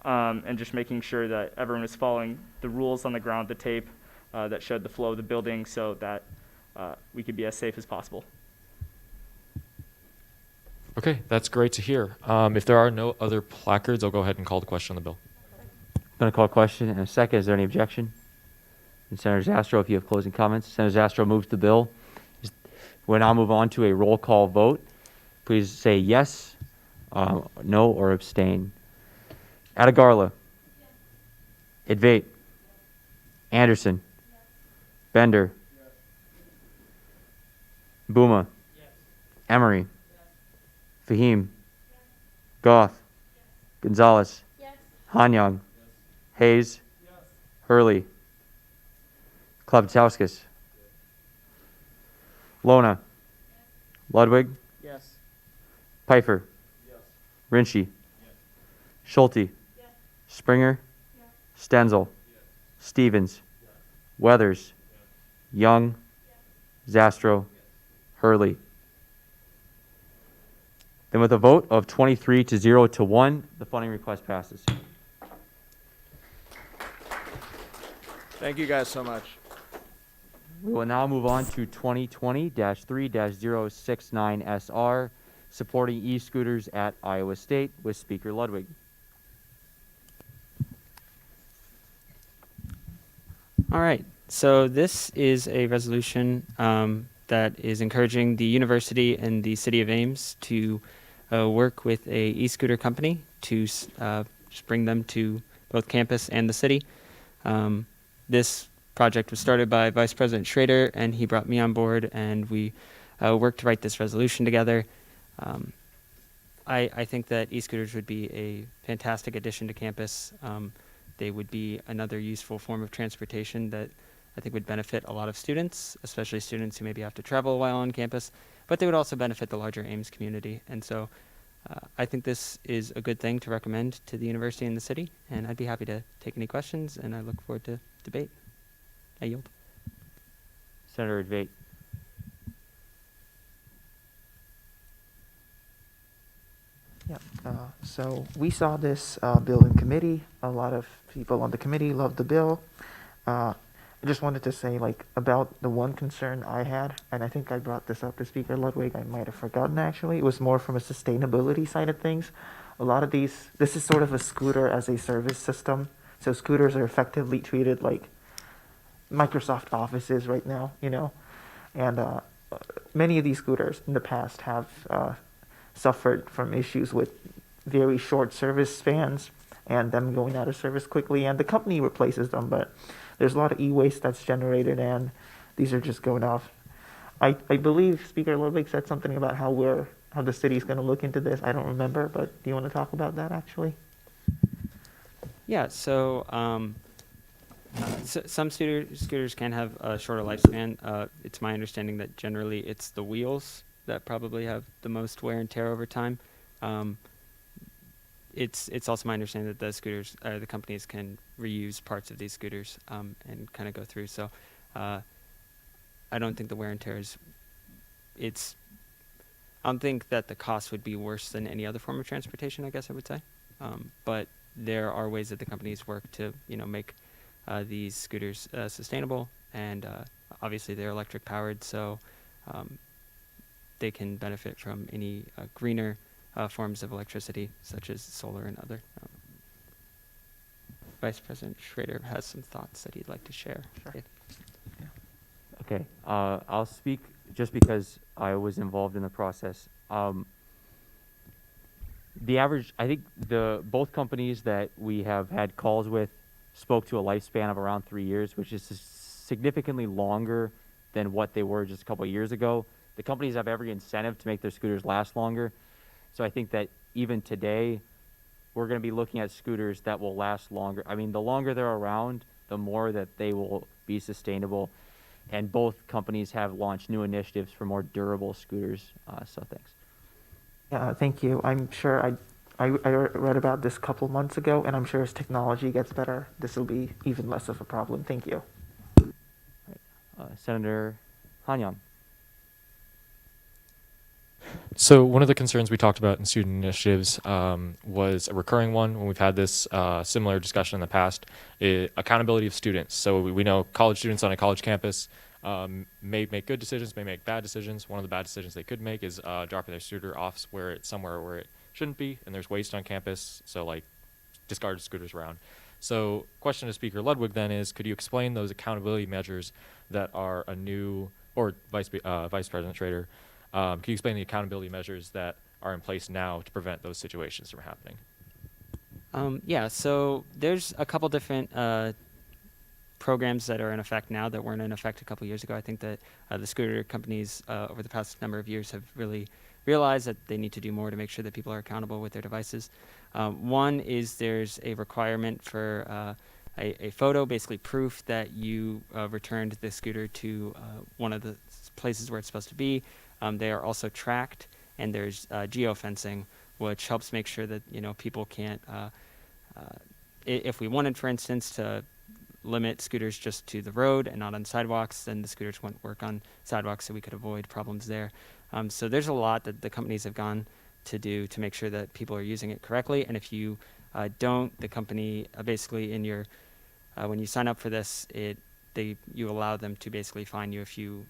and just making sure that everyone was following the rules on the ground, the tape that showed the flow of the building so that we could be as safe as possible. Okay, that's great to hear. If there are no other placards, I'll go ahead and call the question on the bill. I'm going to call a question in a second. Is there any objection? And Senator Zastro, if you have closing comments. Senator Zastro moves the bill. We'll now move on to a roll call vote. Please say yes, no, or abstain. Atagarla. Yes. Idvate. Yes. Anderson. Yes. Bender. Yes. Buma. Yes. Emery. Yes. Fahim. Yes. Goff. Yes. Gonzalez. Yes. Hanyang. Yes. Hayes. Yes. Hurley. Klebatauskas. Yes. Lona. Yes. Ludwig. Yes. Pfeiffer. Yes. Rinchie. Yes. Schulte. Yes. Springer. Yes. Stenzel. Yes. Stevens. Yes. Weathers. Yes. Young. Yes. Zastro. Yes. Hurley. Then with a vote of 23 to 0 to 1, the funding request passes. Thank you guys so much. We will now move on to 2020-3-069SR, supporting e-scooters at Iowa State with Speaker Ludwig. All right. So this is a resolution that is encouraging the university and the city of Ames to work with a e-scooter company to just bring them to both campus and the city. This project was started by Vice President Schrader, and he brought me on board, and we worked to write this resolution together. I think that e-scooters would be a fantastic addition to campus. They would be another useful form of transportation that I think would benefit a lot of students, especially students who maybe have to travel while on campus, but they would also benefit the larger Ames community. And so I think this is a good thing to recommend to the university and the city, and I'd be happy to take any questions, and I look forward to debate. I yield. Senator Idvate. Yeah, so we saw this bill in committee. A lot of people on the committee loved the bill. I just wanted to say, about the one concern I had, and I think I brought this up to Speaker Ludwig. I might have forgotten, actually. It was more from a sustainability side of things. A lot of this is sort of a scooter as a service system. So scooters are effectively treated like Microsoft Offices right now, and many of these scooters in the past have suffered from issues with very short service spans and them going out of service quickly, and the company replaces them, but there's a lot of e-waste that's generated, and these are just going off. I believe Speaker Ludwig said something about how the city's going to look into this. I don't remember, but do you want to talk about that, actually? Yeah, so some scooters can have a shorter lifespan. It's my understanding that generally it's the wheels that probably have the most wear and tear over time. It's also my understanding that the companies can reuse parts of these scooters and kind of go through. So I don't think the wear and tear I don't think that the cost would be worse than any other form of transportation, I guess I would say. But there are ways that the companies work to, make these scooters sustainable, and obviously they're electric powered, so they can benefit from any greener forms of electricity, such as solar and other Vice President Schrader has some thoughts that he'd like to share. Sure. Okay, I'll speak just because I was involved in the process. The average, I think both companies that we have had calls with spoke to a lifespan of around 3 years, which is significantly longer than what they were just a couple of years ago. The companies have every incentive to make their scooters last longer. So I think that even today, we're going to be looking at scooters that will last longer. I mean, the longer they're around, the more that they will be sustainable. And both companies have launched new initiatives for more durable scooters. So thanks. Yeah, thank you. I'm sure I read about this a couple months ago, and I'm sure as technology gets better, this will be even less of a problem. Thank you. Senator Hanyan. So one of the concerns we talked about in student initiatives was a recurring one when we've had this similar discussion in the past, accountability of students. So we know college students on a college campus may make good decisions, may make bad decisions. One of the bad decisions they could make is dropping their scooter off somewhere where it shouldn't be, and there's waste on campus, so like discarded scooters around. So question to Speaker Ludwig then is, could you explain those accountability measures that are a new, or Vice President Schrader, can you explain the accountability measures that are in place now to prevent those situations from happening? Yeah, so there's a couple different programs that are in effect now that weren't in effect a couple years ago. I think that the scooter companies over the past number of years have really realized that they need to do more to make sure that people are accountable with their devices. One is there's a requirement for a photo, basically proof that you returned the scooter to one of the places where it's supposed to be. They are also tracked, and there's geofencing, which helps make sure that people can't. If we wanted, for instance, to limit scooters just to the road and not on sidewalks, then the scooters wouldn't work on sidewalks, so we could avoid problems there. So there's a lot that the companies have gone to do to make sure that people are using it correctly. And if you don't, the company basically in your when you sign up for this, you allow them to basically fine you if you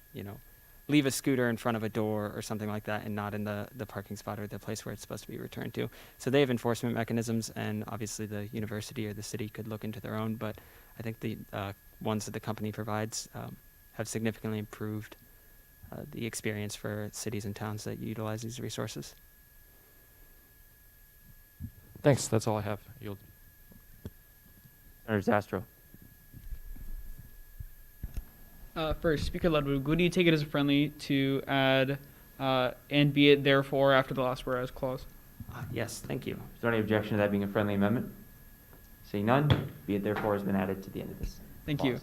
leave a scooter in front of a door or something like that and not in the parking spot or the place where it's supposed to be returned to. So they have enforcement mechanisms, and obviously the university or the city could look into their own, but I think the ones that the company provides have significantly improved the experience for cities and towns that utilize these resources. Thanks, that's all I have. Yield. Senator Zastro. First, Speaker Ludwig, would you take it as a friendly to add and be it therefore after the last whereas clause? Yes, thank you. Is there any objection to that being a friendly amendment? Seeing none, be it therefore has been added to the end of this. Thank clause.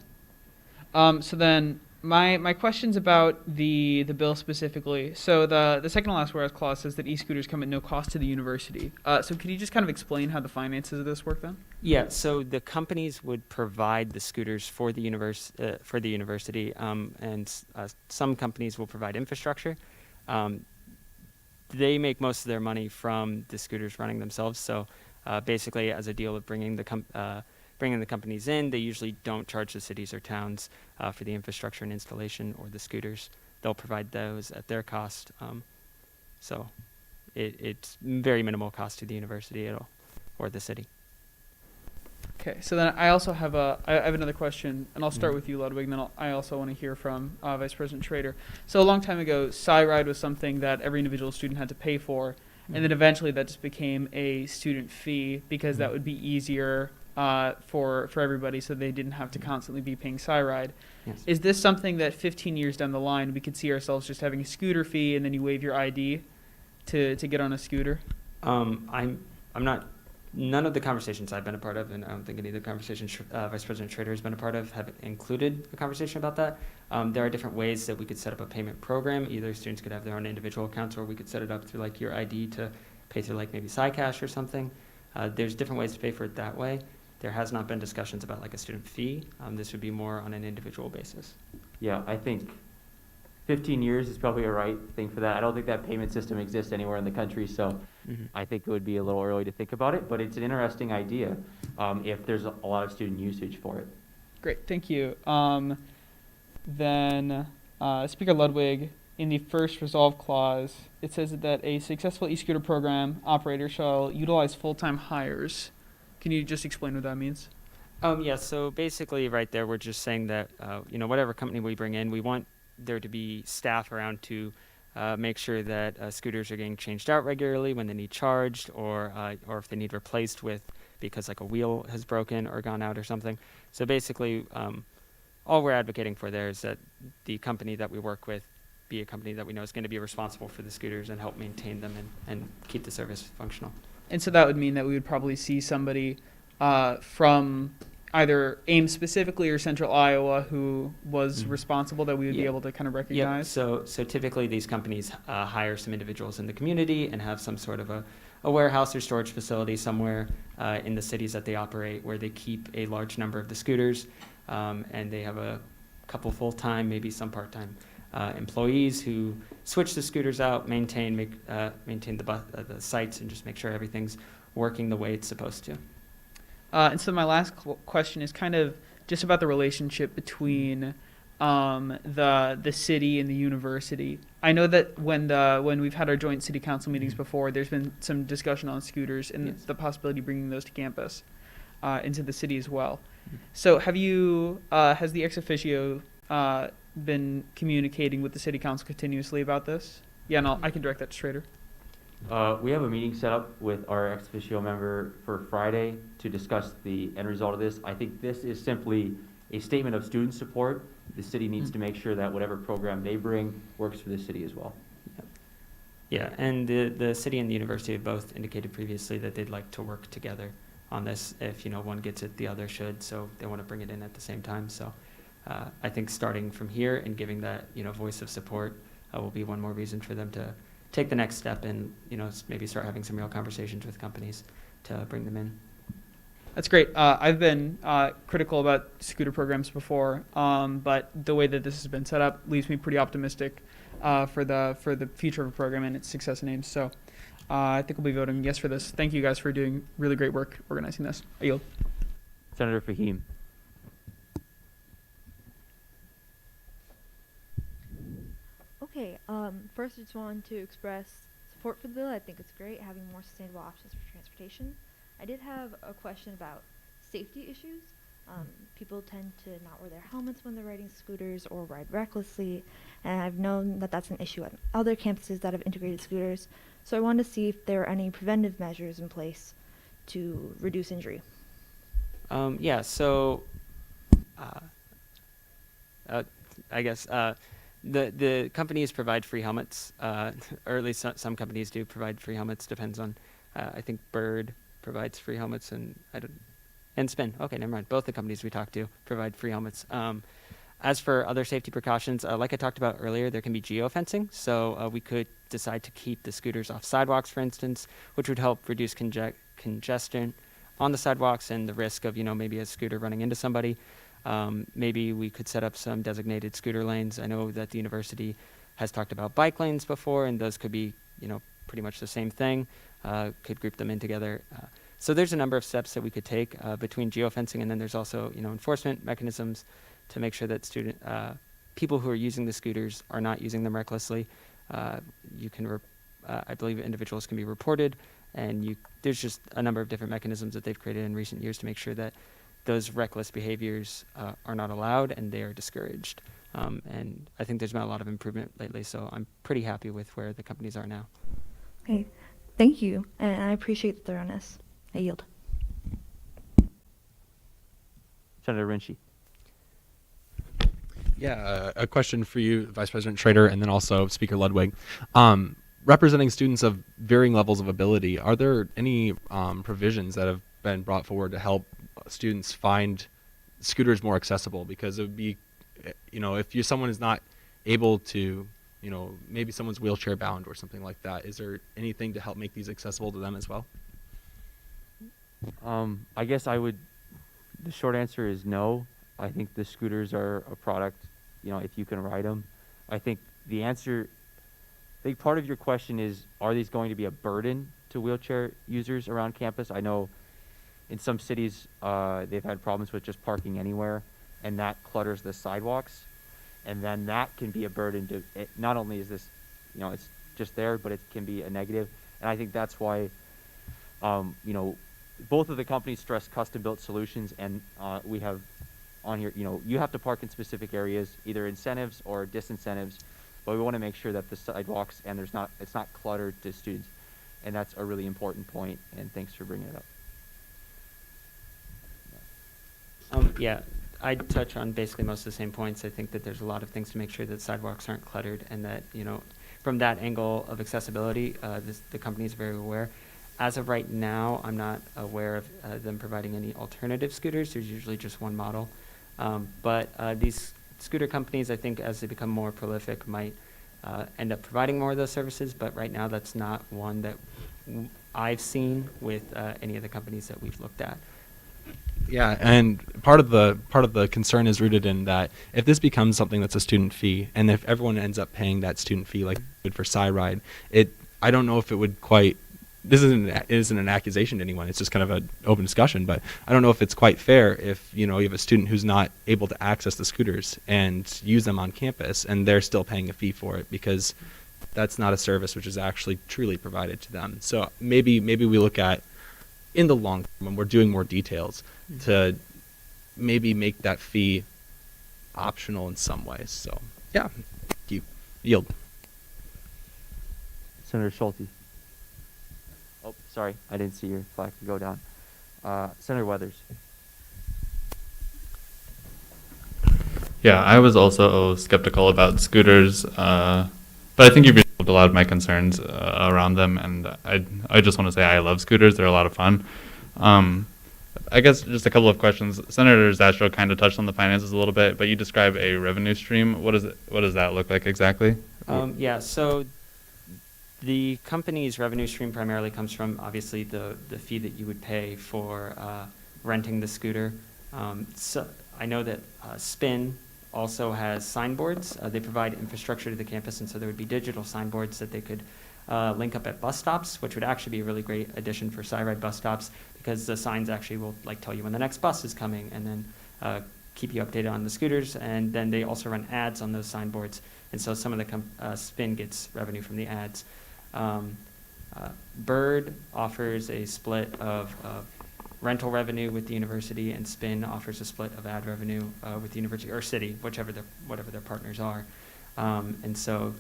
you. So then my question's about the bill specifically. So the second to last whereas clause says that e-scooters come at no cost to the university. So could you just kind of explain how the finances of this work then? Yeah, so the companies would provide the scooters for the university, and some companies will provide infrastructure. They make most of their money from the scooters running themselves. So basically, as a deal of bringing the companies in, they usually don't charge the cities or towns for the infrastructure and installation or the scooters. They'll provide those at their cost. So it's very minimal cost to the university at all, or the city. Okay, so then I also have I have another question, and I'll start with you, Ludwig, and then I also want to hear from Vice President Schrader. So a long time ago, SciRide was something that every individual student had to pay for, and then eventually that just became a student fee because that would be easier for everybody, so they didn't have to constantly be paying SciRide. Yes. Is this something that 15 years down the line we could see ourselves just having a scooter fee, and then you waive your ID to get on a scooter? I'm not. None of the conversations I've been a part of, and I don't think any of the conversations Vice President Schrader has been a part of, have included a conversation about that. There are different ways that we could set up a payment program. Either students could have their own individual accounts, or we could set it up through like your ID to pay through like maybe SciCash or something. There's different ways to pay for it that way. There has not been discussions about like a student fee. This would be more on an individual basis. Yeah, I think 15 years is probably a right thing for that. I don't think that payment system exists anywhere in the country, so I think it would be a little early to think about it, but it's an interesting idea if there's a lot of student usage for it. Great, thank you. Then Speaker Ludwig, in the first resolve clause, it says that a successful e-scooter program operator shall utilize full-time hires. Can you just explain what that means? Yeah, so basically right there, we're just saying that, whatever company we bring in, we want there to be staff around to make sure that scooters are getting changed out regularly when they need charged, or if they need replaced with because like a wheel has broken or gone out or something. So basically, all we're advocating for there is that the company that we work with be a company that we know is going to be responsible for the scooters and help maintain them and keep the service functional. And so that would mean that we would probably see somebody from either Ames specifically or Central Iowa who was responsible that we would be able to kind of recognize. Yeah. So typically these companies hire some individuals in the community and have some sort of a warehouse or storage facility somewhere in the cities that they operate where they keep a large number of the scooters, and they have a couple full-time, maybe some part-time employees who switch the scooters out, maintain the sites, and just make sure everything's working the way it's supposed to. And so my last question is kind of just about the relationship between the city and the university. I know that when we've had our joint city council meetings before, there's been some discussion on scooters and the possibility of bringing those to campus, into the city as well. So has the ex officio been communicating with the city council continuously about this? Yeah, and I can direct that to Schrader. We have a meeting set up with our ex officio member for Friday to discuss the end result of this. I think this is simply a statement of student support. The city needs to make sure that whatever program they bring works for the city as well. Yeah, and the city and the university have both indicated previously that they'd like to work together on this. If one gets it, the other should, so they want to bring it in at the same time. So I think starting from here and giving that voice of support will be one more reason for them to take the next step and maybe start having some real conversations with companies to bring them in. That's great. I've been critical about scooter programs before, but the way that this has been set up leaves me pretty optimistic for the future of the program and its success in Ames. So I think we'll be voting yes for this. Thank you guys for doing really great work organizing this. I yield. Senator Fahim. Okay, first I just wanted to express support for the bill. I think it's great having more sustainable options for transportation. I did have a question about safety issues. People tend to not wear their helmets when they're riding scooters or ride recklessly, and I've known that that's an issue at other campuses that have integrated scooters. So I wanted to see if there are any preventive measures in place to reduce injury. So I guess the companies provide free helmets, or at least some companies do provide free helmets. Depends on, I think Bird provides free helmets, and Spin. Okay, never mind. Both the companies we talked to provide free helmets. As for other safety precautions, like I talked about earlier, there can be geofencing. So we could decide to keep the scooters off sidewalks, for instance, which would help reduce congestion on the sidewalks and the risk of, maybe a scooter running into somebody. Maybe we could set up some designated scooter lanes. I know that the university has talked about bike lanes before, and those could be, pretty much the same thing. Could group them in together. So there's a number of steps that we could take between geofencing, and then there's also, enforcement mechanisms to make sure that people who are using the scooters are not using them recklessly. You can, I believe, individuals can be reported, and there's just a number of different mechanisms that they've created in recent years to make sure that those reckless behaviors are not allowed and they are discouraged. And I think there's been a lot of improvement lately, so I'm pretty happy with where the companies are now. Okay, thank you, and I appreciate the thoroughness. I yield. Senator Rinchie. Yeah, a question for you, Vice President Schrader, and then also Speaker Ludwig. Representing students of varying levels of ability, are there any provisions that have been brought forward to help students find scooters more accessible? Because it would be, if someone is not able to, maybe someone's wheelchair bound or something like that, is there anything to help make these accessible to them as well? I guess the short answer is no. I think the scooters are a product, if you can ride them. I think part of your question is, are these going to be a burden to wheelchair users around campus? I know in some cities, they've had problems with just parking anywhere, and that clutters the sidewalks. And then that can be a burden to, not only is this, it's just there, but it can be a negative. And I think that's why, both of the companies stress custom-built solutions, and we have on here, you have to park in specific areas, either incentives or disincentives, but we want to make sure that the sidewalks and it's not cluttered to students, and that's a really important point. And thanks for bringing it up. Yeah, I'd touch on basically most of the same points. I think that there's a lot of things to make sure that sidewalks aren't cluttered, and that, from that angle of accessibility, the company is very aware. As of right now, I'm not aware of them providing any alternative scooters. There's usually just one model. But these scooter companies, I think, as they become more prolific, might end up providing more of those services. But right now, that's not one that I've seen with any of the companies that we've looked at. Yeah, and part of the concern is rooted in that if this becomes something that's a student fee, and if everyone ends up paying that student fee like for SciRide, I don't know if it would quite. This isn't an accusation to anyone. It's just kind of an open discussion. But I don't know if it's quite fair if you have a student who's not able to access the scooters and use them on campus, and they're still paying a fee for it, because that's not a service which is actually truly provided to them. So maybe we look at, in the long term, when we're doing more details, to maybe make that fee optional in some ways. So yeah, thank you. Yield. Senator Schulte. Oh, sorry, I didn't see your flag go down. Senator Weathers. Yeah, I was also skeptical about scooters, but I think you've resolved a lot of my concerns around them, and I just want to say I love scooters. They're a lot of fun. I guess just a couple of questions. Senator Zastro kind of touched on the finances a little bit, but you describe a revenue stream. What does that look like exactly? Yeah, so the company's revenue stream primarily comes from, obviously, the fee that you would pay for renting the scooter. So I know that Spin also has signboards. They provide infrastructure to the campus, and so there would be digital signboards that they could link up at bus stops, which would actually be a really great addition for SciRide bus stops, because the signs actually will tell you when the next bus is coming, and then keep you updated on the scooters. And then they also run ads on those signboards, and so some of the Spin gets revenue from the ads. Bird offers a split of rental revenue with the university, and Spin offers a split of ad revenue with the university or city, whatever their partners are. And so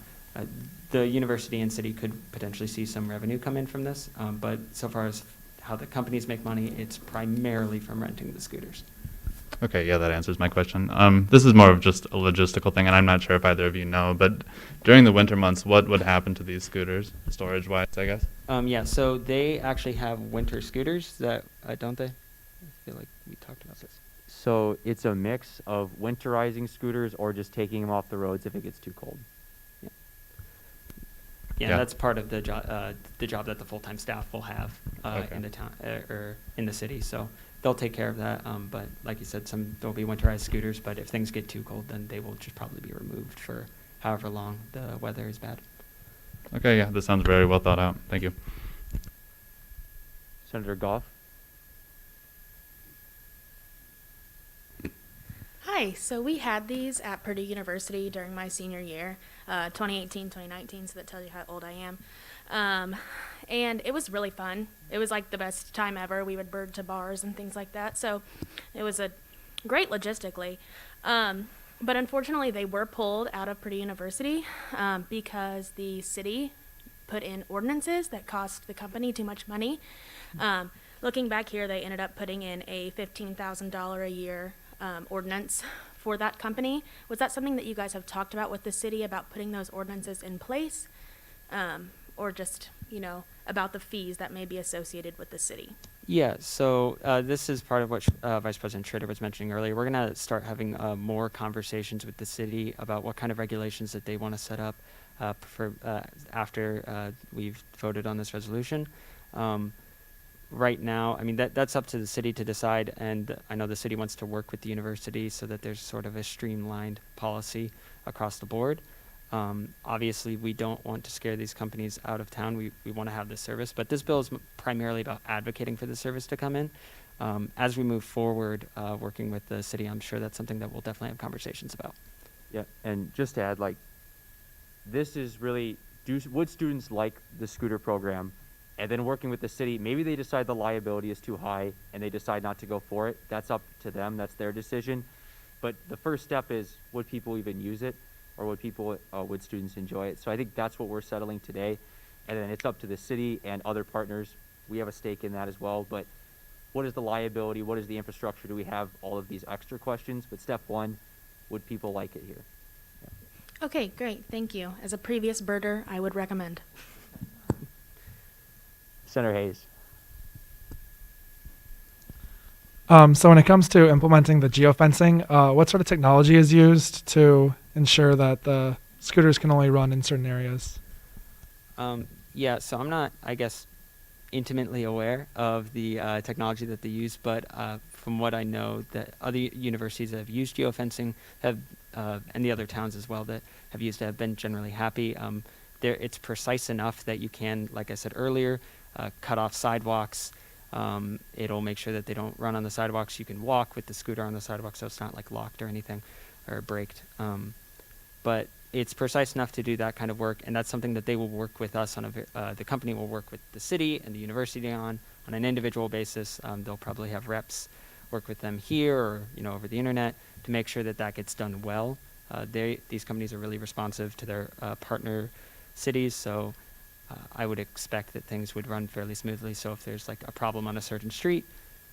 the university and city could potentially see some revenue come in from this, but so far as how the companies make money, it's primarily from renting the scooters. Okay, yeah, that answers my question. This is more of just a logistical thing, and I'm not sure if either of you know, but during the winter months, what would happen to these scooters, storage-wise, I guess? Yeah, so they actually have winter scooters that, don't they? I feel like we talked about this. So it's a mix of winterizing scooters or just taking them off the roads if it gets too cold. Yeah, that's part of the job that the full-time staff will have in the town or in the city. So they'll take care of that. But like you said, there'll be winterized scooters. But if things get too cold, then they will just probably be removed for however long the weather is bad. Okay, yeah, this sounds very well thought out. Thank you. Senator Goff. Hi, so we had these at Purdue University during my senior year, 2018, 2019, so that tells you how old I am. And it was really fun. It was like the best time ever. We would bird to bars and things like that, so it was a great logistically. But unfortunately, they were pulled out of Purdue University because the city put in ordinances that cost the company too much money. Looking back here, they ended up putting in a $15,000 a year ordinance for that company. Was that something that you guys have talked about with the city about putting those ordinances in place, or just about the fees that may be associated with the city? Yeah, so this is part of what Vice President Schrader was mentioning earlier. We're going to start having more conversations with the city about what kind of regulations that they want to set up after we've voted on this resolution. Right now, I mean, that's up to the city to decide, and I know the city wants to work with the university so that there's sort of a streamlined policy across the board. Obviously, we don't want to scare these companies out of town. We want to have this service, but this bill is primarily about advocating for the service to come in. As we move forward, working with the city, I'm sure that's something that we'll definitely have conversations about. Yeah, and just to add, this is really, would students like the scooter program? and then working with the city. Maybe they decide the liability is too high and they decide not to go for it. That's up to them. That's their decision. But the first step is, would people even use it, or would students enjoy it? So I think that's what we're settling today, and then it's up to the city and other partners. We have a stake in that as well. But what is the liability? What is the infrastructure? Do we have all of these extra questions? But step one, would people like it here? Okay, great. Thank you. As a previous birder, I would recommend. Senator Hayes. So when it comes to implementing the geofencing, what sort of technology is used to ensure that the scooters can only run in certain areas? Yeah, so I'm not, I guess, intimately aware of the technology that they use, but from what I know, that other universities that have used geofencing have, and the other towns as well that have used it, have been generally happy. It's precise enough that you can, like I said earlier, cut off sidewalks. It'll make sure that they don't run on the sidewalks. You can walk with the scooter on the sidewalk, so it's not like locked or anything, or braked. But it's precise enough to do that kind of work, and that's something that they will work with us on. The company will work with the city and the university on an individual basis. They'll probably have reps work with them here or over the internet to make sure that that gets done well. These companies are really responsive to their partner cities, so I would expect that things would run fairly smoothly. So if there's like a problem on a certain street,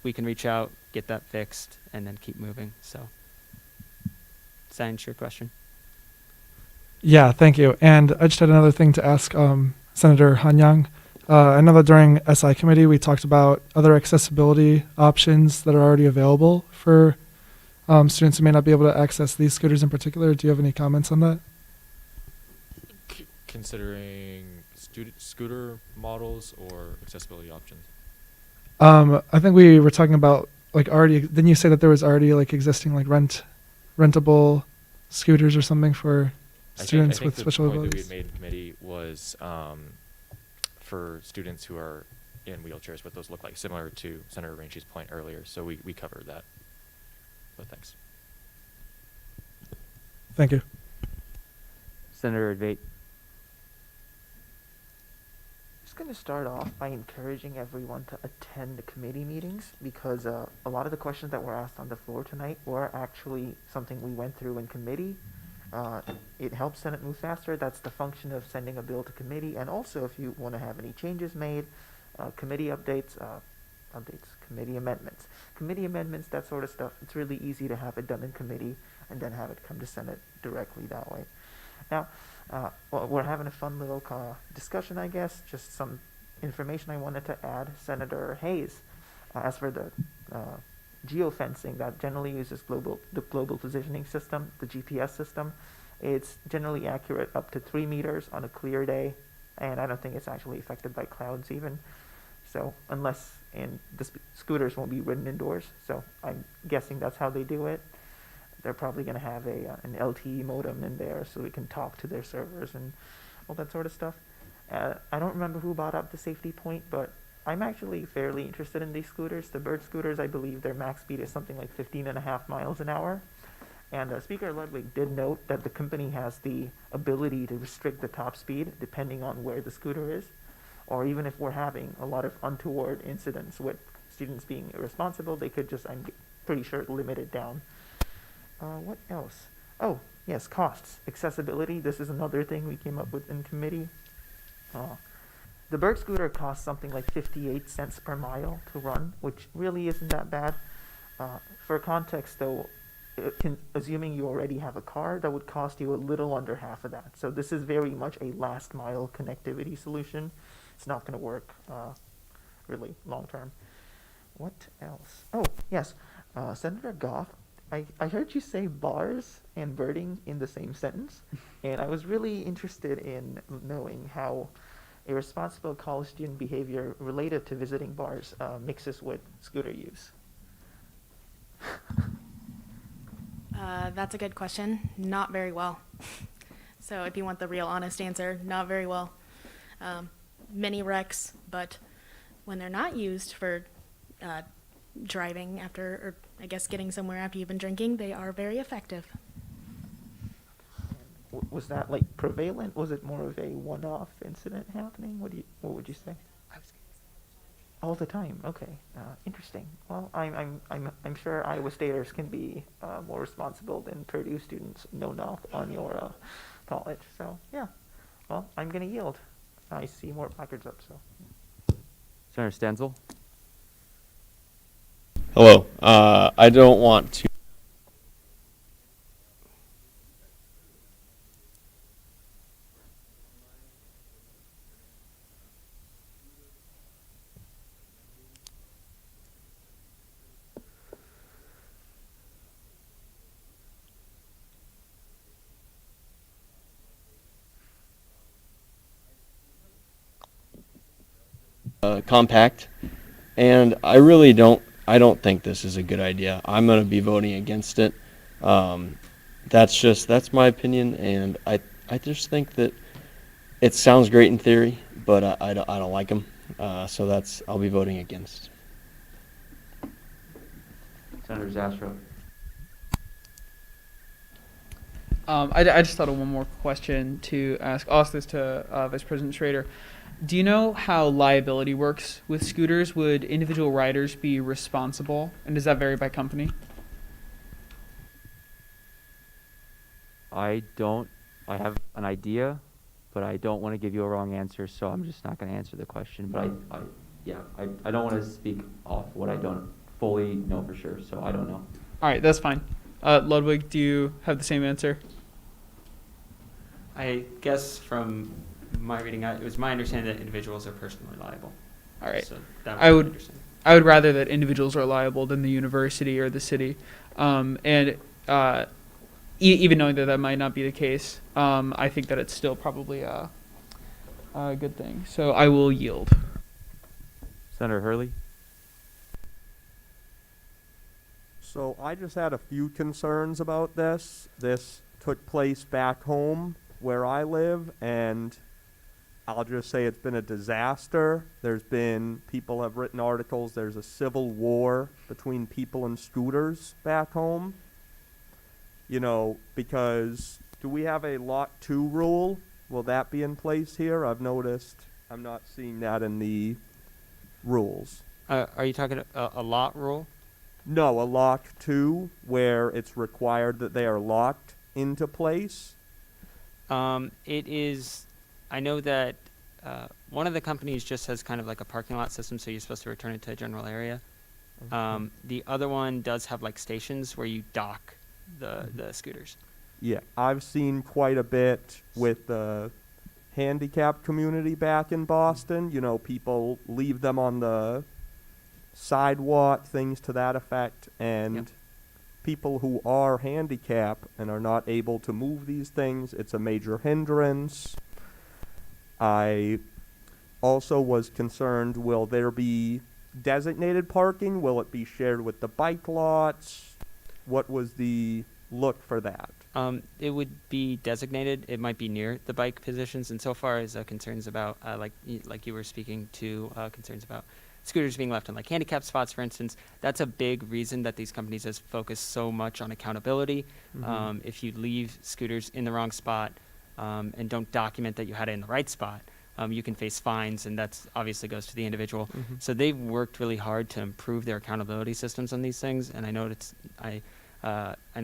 we can reach out, get that fixed, and then keep moving. So does that answer your question? Yeah, thank you. And I just had another thing to ask Senator Hanyang. I know that during SI committee we talked about other accessibility options that are already available for students who may not be able to access these scooters in particular. Do you have any comments on that? Considering scooter models or accessibility options? I think we were talking about like already. Didn't you say that there was already like existing like rentable scooters or something for students with special abilities? The point that we had made in committee was for students who are in wheelchairs, what those look like, similar to Senator Ranchi's point earlier. So we covered that. But thanks. Thank you. Senator Advait. Just going to start off by encouraging everyone to attend the committee meetings, because a lot of the questions that were asked on the floor tonight were actually something we went through in committee. It helps Senate move faster. That's the function of sending a bill to committee. And also, if you want to have any changes made, committee updates, committee amendments, that sort of stuff. It's really easy to have it done in committee and then have it come to Senate directly that way. Now, well, we're having a fun little discussion, I guess. Just some information I wanted to add. Senator Hayes, as for the geofencing that generally uses the global positioning system, the GPS system, it's generally accurate up to 3 meters on a clear day, and I don't think it's actually affected by clouds even. So unless, and the scooters won't be ridden indoors, so I'm guessing that's how they do it. They're probably going to have an LTE modem in there so we can talk to their servers and all that sort of stuff. I don't remember who brought up the safety point, but I'm actually fairly interested in these scooters. The Bird scooters, I believe their max speed is something like 15.5 miles an hour. And Speaker Ludwig did note that the company has the ability to restrict the top speed depending on where the scooter is. Or even if we're having a lot of untoward incidents with students being irresponsible, they could just, I'm pretty sure, limit it down. What else? Oh, yes, costs. Accessibility, this is another thing we came up with in committee. The Bird scooter costs something like 58 cents per mile to run, which really isn't that bad. For context, though, assuming you already have a car, that would cost you a little under half of that. So this is very much a last mile connectivity solution. It's not going to work really long term. What else? Oh, yes, Senator Goff, I heard you say bars and birding in the same sentence, and I was really interested in knowing how irresponsible college student behavior related to visiting bars mixes with scooter use. That's a good question. Not very well. So if you want the real honest answer, not very well. Many wrecks, but when they're not used for driving after, or I guess getting somewhere after you've been drinking, they are very effective. Was that like prevalent? Was it more of a one-off incident happening? What would you say? I was All the time. Okay. Interesting. Well, I'm sure Iowa Staters can be more responsible than Purdue students. No knock on your college. So yeah. Well, I'm gonna yield. I see more placards up. So. Senator Stenzel. Hello. I don't want to. Compact, and I really don't. I don't think this is a good idea. I'm going to be voting against it. That's my opinion, and I just think that it sounds great in theory, but I don't like them. So I'll be voting against. Senator Zastro. I just thought of one more question to ask. I'll ask this to Vice President Schrader. Do you know how liability works with scooters? Would individual riders be responsible, and does that vary by company? I don't. I have an idea, but I don't want to give you a wrong answer, so I'm just not going to answer the question. But I don't want to speak off what I don't fully know for sure, so I don't know. All right, that's fine. Ludwig, do you have the same answer? I guess from my reading, it was my understanding that individuals are personally liable. All right. So that was my understanding. I would rather that individuals are liable than the university or the city. Even knowing that that might not be the case, I think that it's still probably a good thing. So I will yield. Senator Hurley. So I just had a few concerns about this. This took place back home where I live, and I'll just say it's been a disaster. People have written articles, there's a civil war between people and scooters back home. You know, because do we have a lot 2 rule? Will that be in place here? I've noticed I'm not seeing that in the rules. Are you talking a lot rule? No, a lock 2, where it's required that they are locked into place. It is, I know that one of the companies just has kind of like a parking lot system, so you're supposed to return it to a general area. Okay. The other one does have like stations where you dock the scooters. Yeah, I've seen quite a bit with the handicap community back in Boston. You know, people leave them on the sidewalk, things to that effect, and people who are handicapped and are not able to move these things, it's a major hindrance. I also was concerned, will there be designated parking? Will it be shared with the bike lots? What was the look for that? It would be designated. It might be near the bike positions. And so far as concerns about, like you were speaking to, concerns about scooters being left in like handicap spots, for instance, that's a big reason that these companies has focused so much on accountability. Mhm. If you leave scooters in the wrong spot and don't document that you had it in the right spot, you can face fines, and that's obviously goes to the individual. Mhm. So they've worked really hard to improve their accountability systems on these things, and I know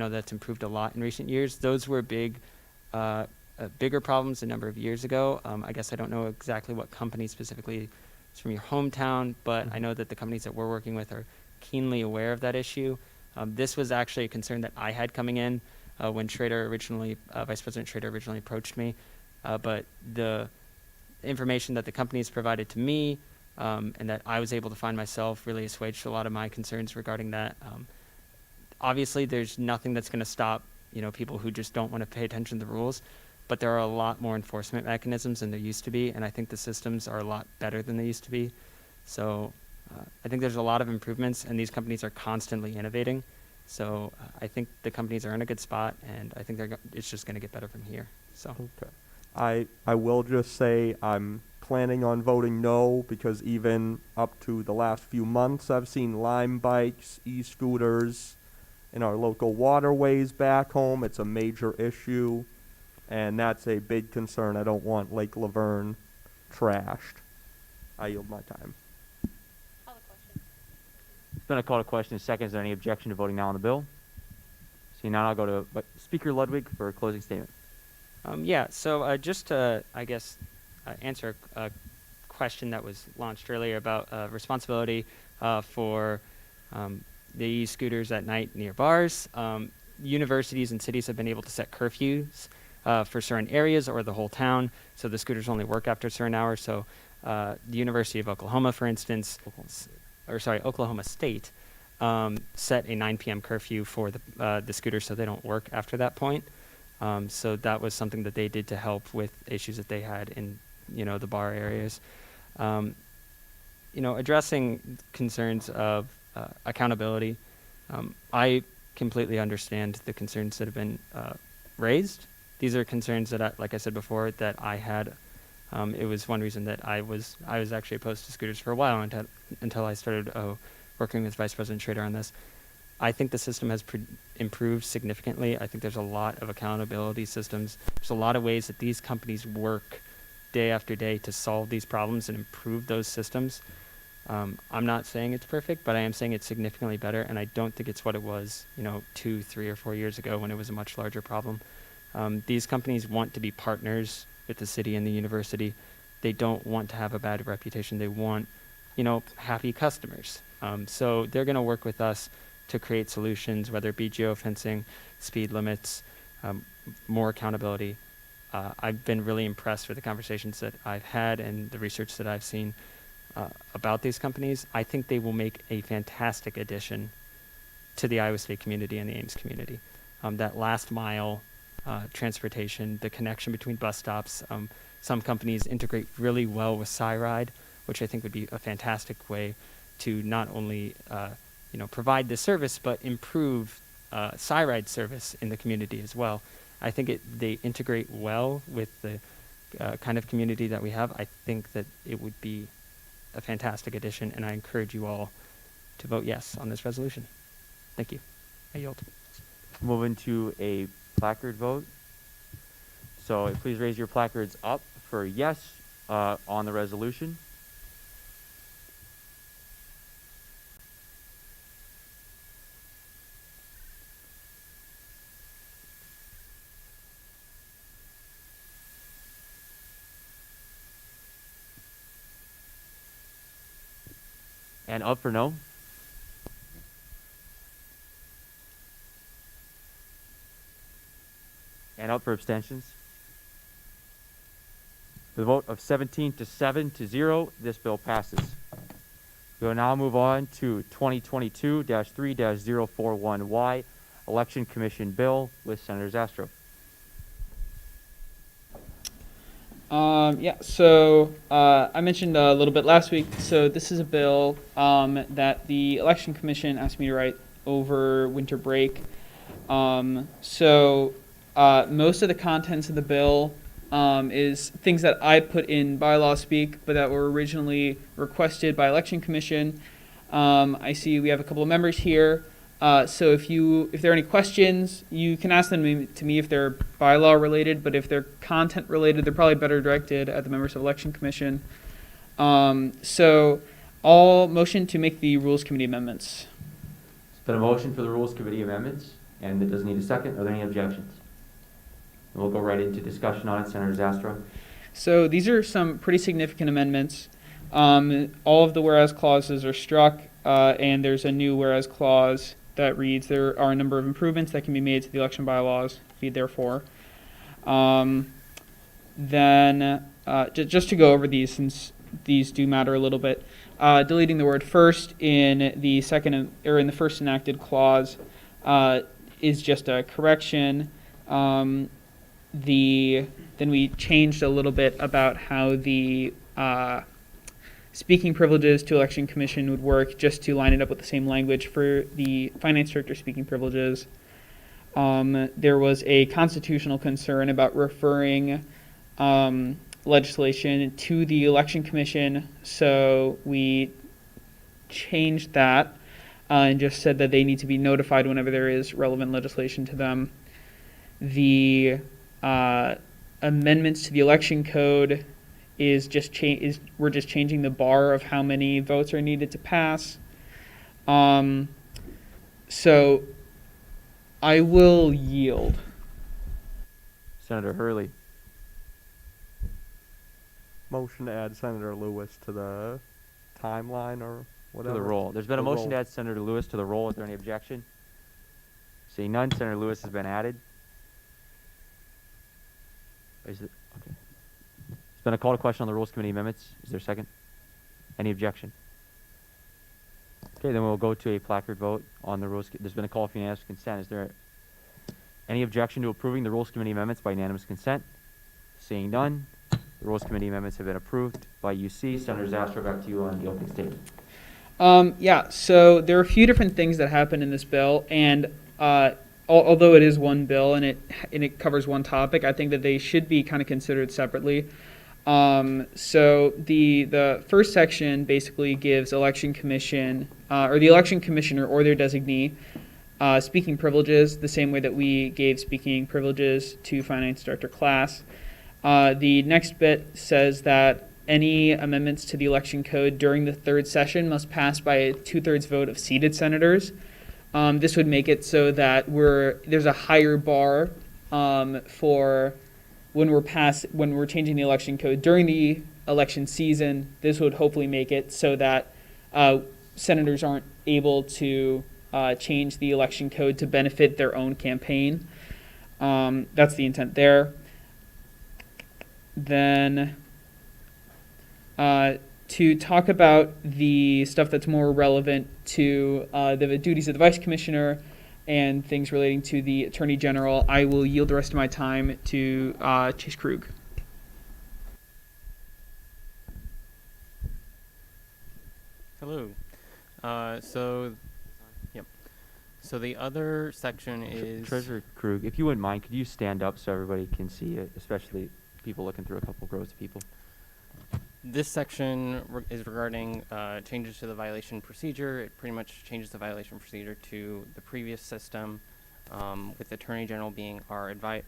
that's improved a lot in recent years. Those were bigger problems a number of years ago. I guess I don't know exactly what company specifically is from your hometown, but I know that the companies that we're working with are keenly aware of that issue. This was actually a concern that I had coming in when Vice President Schrader originally approached me. But the information that the companies provided to me and that I was able to find myself really assuaged a lot of my concerns regarding that. Obviously, there's nothing that's going to stop, people who just don't want to pay attention to the rules, but there are a lot more enforcement mechanisms than there used to be, and I think the systems are a lot better than they used to be. So I think there's a lot of improvements, and these companies are constantly innovating. So I think the companies are in a good spot, and I think it's just going to get better from here. So. Okay. I will just say I'm planning on voting no, because even up to the last few months I've seen Lime bikes, e-scooters in our local waterways back home. It's a major issue, and that's a big concern. I don't want Lake Laverne trashed. I yield my time. It's been a call to question. Second, is there any objection to voting now on the bill? Seeing none, I'll go to Speaker Ludwig for a closing statement. Yeah, so just to, I guess, answer a question that was launched earlier about responsibility for the e-scooters at night near bars. Universities and cities have been able to set curfews for certain areas or the whole town, so the scooters only work after certain hours. So the University of Oklahoma, for instance, Oklahoma State, set a 9 p.m. curfew for the scooters so they don't work after that point. So that was something that they did to help with issues that they had in, the bar areas. Addressing concerns of accountability, I completely understand the concerns that have been raised. These are concerns that, like I said before, that I had. It was one reason that I was actually opposed to scooters for a while until I started working with Vice President Schrader on this. I think the system has improved significantly. I think there's a lot of accountability systems. There's a lot of ways that these companies work day after day to solve these problems and improve those systems. I'm not saying it's perfect, but I am saying it's significantly better, and I don't think it's what it was, 2, 3, or 4 years ago when it was a much larger problem. These companies want to be partners with the city and the university. They don't want to have a bad reputation. They want, happy customers. So they're going to work with us to create solutions, whether it be geofencing, speed limits, more accountability. I've been really impressed with the conversations that I've had and the research that I've seen about these companies. I think they will make a fantastic addition to the Iowa State community and the Ames community. That last mile transportation, the connection between bus stops. Some companies integrate really well with SciRide, which I think would be a fantastic way to not only provide the service, but improve SciRide service in the community as well. I think they integrate well with the kind of community that we have. I think that it would be a fantastic addition, and I encourage you all to vote yes on this resolution. Thank you. I yield. Moving to a placard vote. So please raise your placards up for yes on the resolution. And up for no. And up for abstentions. With a vote of 17 to 7 to 0, this bill passes. We will now move on to 2022-3-041Y, Election Commission Bill with Senator Zastro. So I mentioned a little bit last week. So this is a bill that the Election Commission asked me to write over winter break. Most of the contents of the bill is things that I put in bylaw speak, but that were originally requested by Election Commission. I see we have a couple of members here. So if there are any questions, you can ask them to me if they're bylaw related, but if they're content related, they're probably better directed at the members of Election Commission. So I'll motion to make the Rules Committee amendments. It's been a motion for the Rules Committee amendments, and it doesn't need a second. Are there any objections? And we'll go right into discussion on it. Senator Zastro. So these are some pretty significant amendments. All of the whereas clauses are struck, and there's a new whereas clause that reads, there are a number of improvements that can be made to the election bylaws, be therefore. Just to go over these, since these do matter a little bit, deleting the word first in the first enacted clause is just a correction. Then we changed a little bit about how the speaking privileges to Election Commission would work, just to line it up with the same language for the finance director speaking privileges. There was a constitutional concern about referring legislation to the Election Commission, so we changed that and just said that they need to be notified whenever there is relevant legislation to them. The amendments to the election code we're just changing the bar of how many votes are needed to pass. So I will yield. Senator Hurley. Motion to add Senator Lewis to the timeline or To whatever. the roll. There's been a The motion roll. to add Senator Lewis to the roll. Is there any objection? Seeing none, Senator Lewis has been added. Is it okay? It's been a call to question on the Rules Committee amendments. Is there a second? Any objection? Okay, then we'll go to a placard vote on the rules. There's been a call for unanimous consent. Is there any objection to approving the Rules Committee amendments by unanimous consent? Seeing none, the Rules Committee amendments have been approved by UC. Senator Zastro, back to you on the opening statement. Yeah, so there are a few different things that happen in this bill, and although it is one bill and it covers one topic, I think that they should be kind of considered separately. So the first section basically gives election commission or the election commissioner or their designee speaking privileges, the same way that we gave speaking privileges to Finance Director Class. The next bit says that any amendments to the election code during the third session must pass by a 2/3 vote of seated senators. This would make it so that there's a higher bar for when we're changing the election code during the election season. This would hopefully make it so that senators aren't able to change the election code to benefit their own campaign. That's the intent there. Then to talk about the stuff that's more relevant to the duties of the Vice Commissioner and things relating to the Attorney General, I will yield the rest of my time to Chase Krug. Hello. So the other section is Treasurer Krug, if you wouldn't mind, could you stand up so everybody can see it, especially people looking through a couple rows of people? This section is regarding changes to the violation procedure. It pretty much changes the violation procedure to the previous system, with the Attorney General being an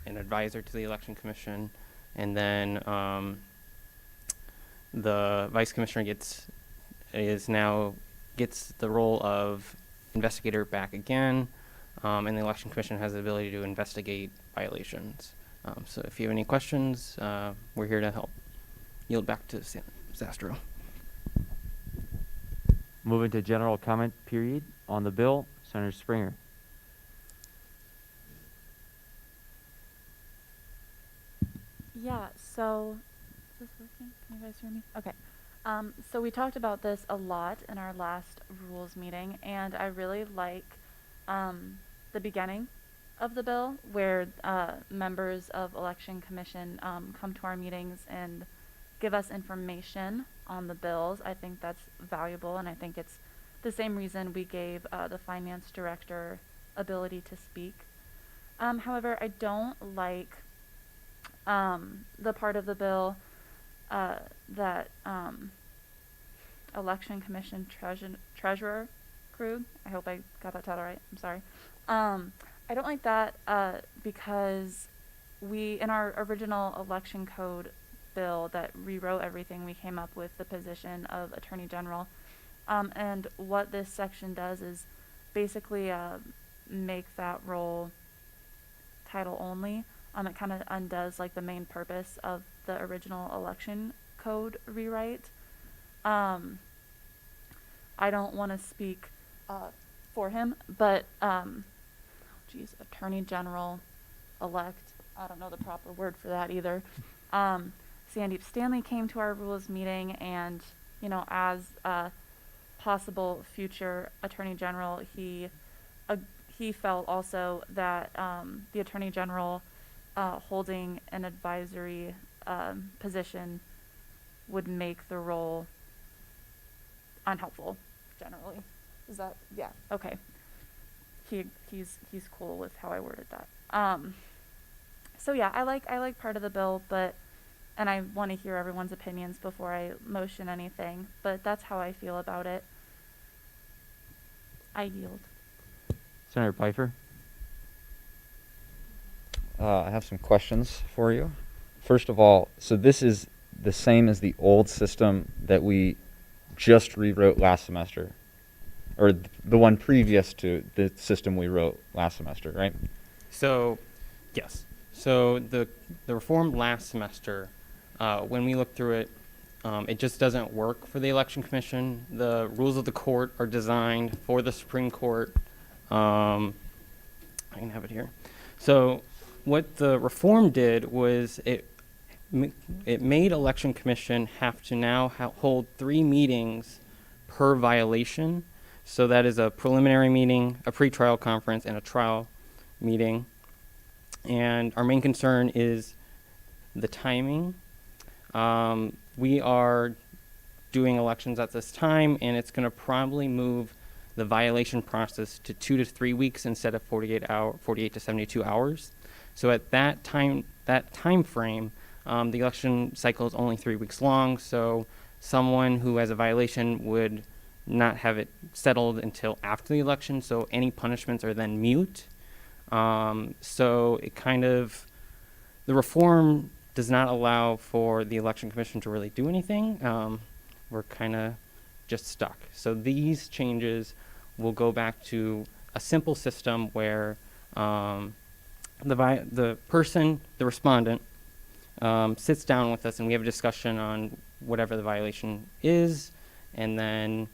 advisor to the Election Commission, and then the Vice Commissioner gets the role of investigator back again, and the Election Commission has the ability to investigate violations. So if you have any questions, we're here to help. Yield back to Zastro. Moving to general comment period on the bill, Senator Springer. Yeah, so is this working? Can you guys hear me? Okay. So we talked about this a lot in our last rules meeting, and I really like the beginning of the bill where members of Election Commission come to our meetings and give us information on the bills. I think that's valuable, and I think it's the same reason we gave the Finance Director ability to speak. However, I don't like the part of the bill that Election Commission Treasurer Krug, I hope I got that title right, I'm sorry. I don't like that because in our original election code bill that rewrote everything, we came up with the position of Attorney General. And what this section does is basically make that role title only. It kind of undoes like the main purpose of the original election code rewrite. I don't want to speak for him, but Attorney General elect, I don't know the proper word for that either. Sandeep Stanley came to our rules meeting, and as a possible future Attorney General, he felt also that the Attorney General holding an advisory position would make the role unhelpful generally. Is that, yeah, okay. He's cool with how I worded that. So yeah, I like part of the bill, and I want to hear everyone's opinions before I motion anything, but that's how I feel about it. I yield. Senator Pfeiffer. I have some questions for you. First of all, so this is the same as the old system that we just rewrote last semester. or the one previous to the system we wrote last semester, right? So, yes. So the reform last semester, when we looked through it, it just doesn't work for the election commission. The rules of the court are designed for the Supreme Court. I can have it here. So what the reform did was it made election commission have to now hold 3 meetings per violation. So that is a preliminary meeting, a pretrial conference, and a trial meeting. And our main concern is the timing. We are doing elections at this time, and it's going to probably move the violation process to 2 to 3 weeks instead of 48 to 72 hours. So at that time frame, the election cycle is only 3 weeks long. So someone who has a violation would not have it settled until after the election. So any punishments are then mute. So it the reform does not allow for the election commission to really do anything. We're kind of just stuck. So these changes will go back to a simple system where the respondent, sits down with us and we have a discussion on whatever the violation is, and then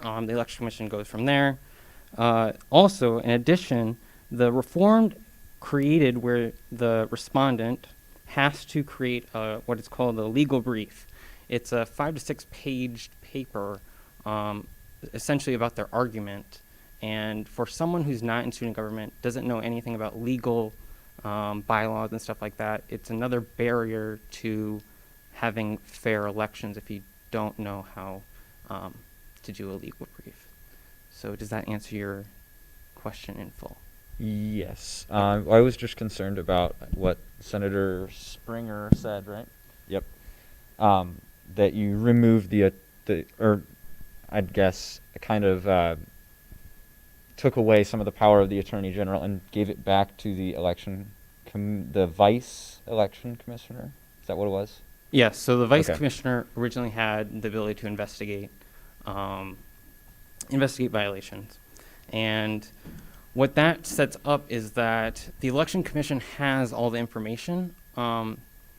the election commission goes from there. Also, in addition, the reform created where the respondent has to create what is called a legal brief. It's a 5 to 6 page paper, essentially about their argument. And for someone who's not in student government, doesn't know anything about legal bylaws and stuff like that, it's another barrier to having fair elections if you don't know how to do a legal brief. So does that answer your question in full? Yes. I was just concerned about what Senator Springer said, right? Yep. That you removed or I'd guess kind of took away some of the power of the Attorney General and gave it back to the the vice election commissioner. Is that what it was? Yes. So the vice Okay. commissioner originally had the ability to investigate violations, and what that sets up is that the election commission has all the information.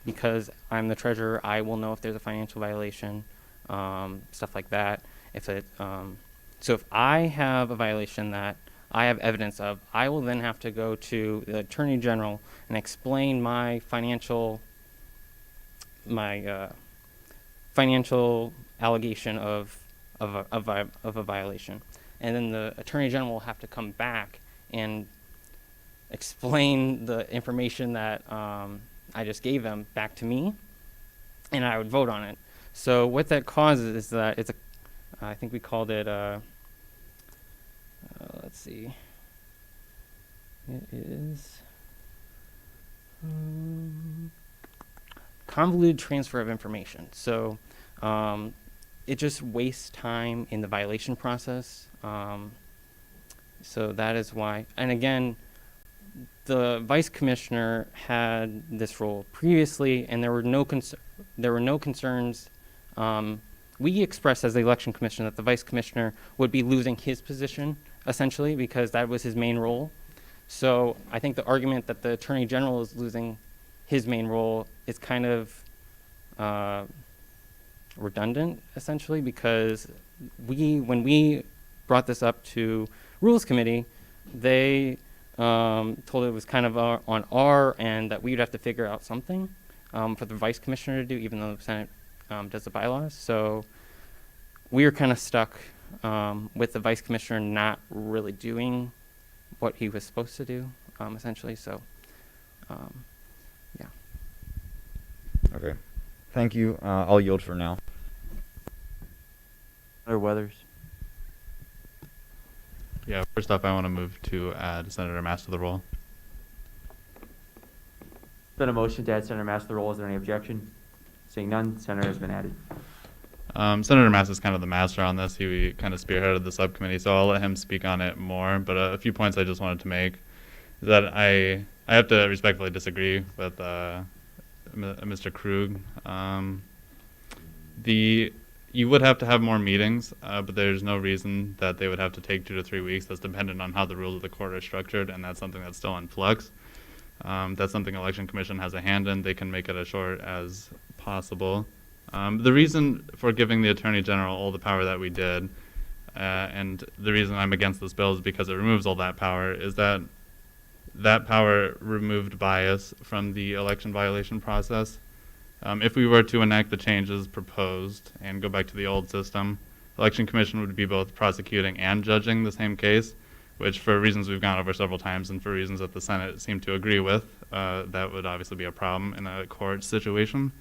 Because I'm the treasurer, I will know if there's a financial violation, stuff like that. So if I have a violation that I have evidence of, I will then have to go to the Attorney General and explain my financial allegation of a violation, and then the Attorney General will have to come back and explain the information that I just gave them back to me, and I would vote on it. So what that causes is that I think we called it, let's see, it is convoluted transfer of information. So it just wastes time in the violation process. So that is why, and again, the vice commissioner had this role previously, and there were no concerns. We expressed as the election commissioner that the vice commissioner would be losing his position, essentially, because that was his main role. So I think the argument that the Attorney General is losing his main role is kind of redundant, essentially, because when we brought this up to Rules Committee, they told it was kind of on our end that we would have to figure out something for the vice commissioner to do, even though the Senate does the bylaws. So we are kind of stuck with the vice commissioner not really doing what he was supposed to do, essentially. So, yeah. Okay. Thank you. I'll yield for now. Senator Weathers. Yeah, first off, I want to move to add Senator Mass to the roll. Been a motion to add Senator Mass to the roll. Is there any objection? Seeing none, Senator has been added. Senator Mass is kind of the master on this. He kind of spearheaded the subcommittee, so I'll let him speak on it more. But a few points I just wanted to make is that I have to respectfully disagree with Mr. Krug. you would have to have more meetings, but there's no reason that they would have to take 2 to 3 weeks. That's dependent on how the rules of the court are structured, and that's something that's still in flux. That's something Election Commission has a hand in. They can make it as short as possible. The reason for giving the Attorney General all the power that we did, and the reason I'm against this bill is because it removes all that power, is that that power removed bias from the election violation process. If we were to enact the changes proposed and go back to the old system, Election Commission would be both prosecuting and judging the same case, which for reasons we've gone over several times and for reasons that the Senate seemed to agree with, that would obviously be a problem in a court situation.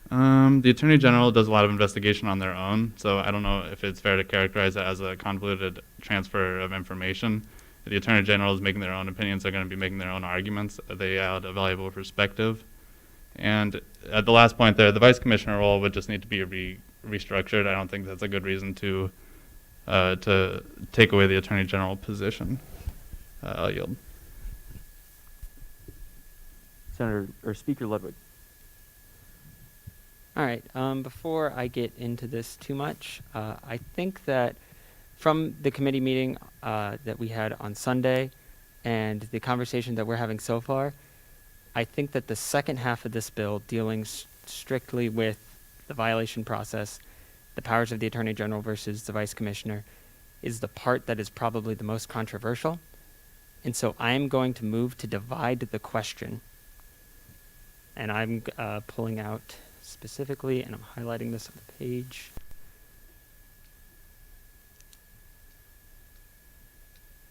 The Attorney General does a lot of investigation on their own, so I don't know if it's fair to characterize it as a convoluted transfer of information. The Attorney General is making their own opinions, they're going to be making their own arguments. They add a valuable perspective. And at the last point there, the Vice Commissioner role would just need to be restructured. I don't think that's a good reason to take away the Attorney General position. I'll yield. Senator or Speaker Ludwig. All right. Before I get into this too much, I think that from the committee meeting that we had on Sunday and the conversation that we're having so far, I think that the second half of this bill, dealing strictly with the violation process, the powers of the Attorney General versus the Vice Commissioner, is the part that is probably the most controversial. And so I am going to move to divide the question. And I'm pulling out specifically, and I'm highlighting this on the page.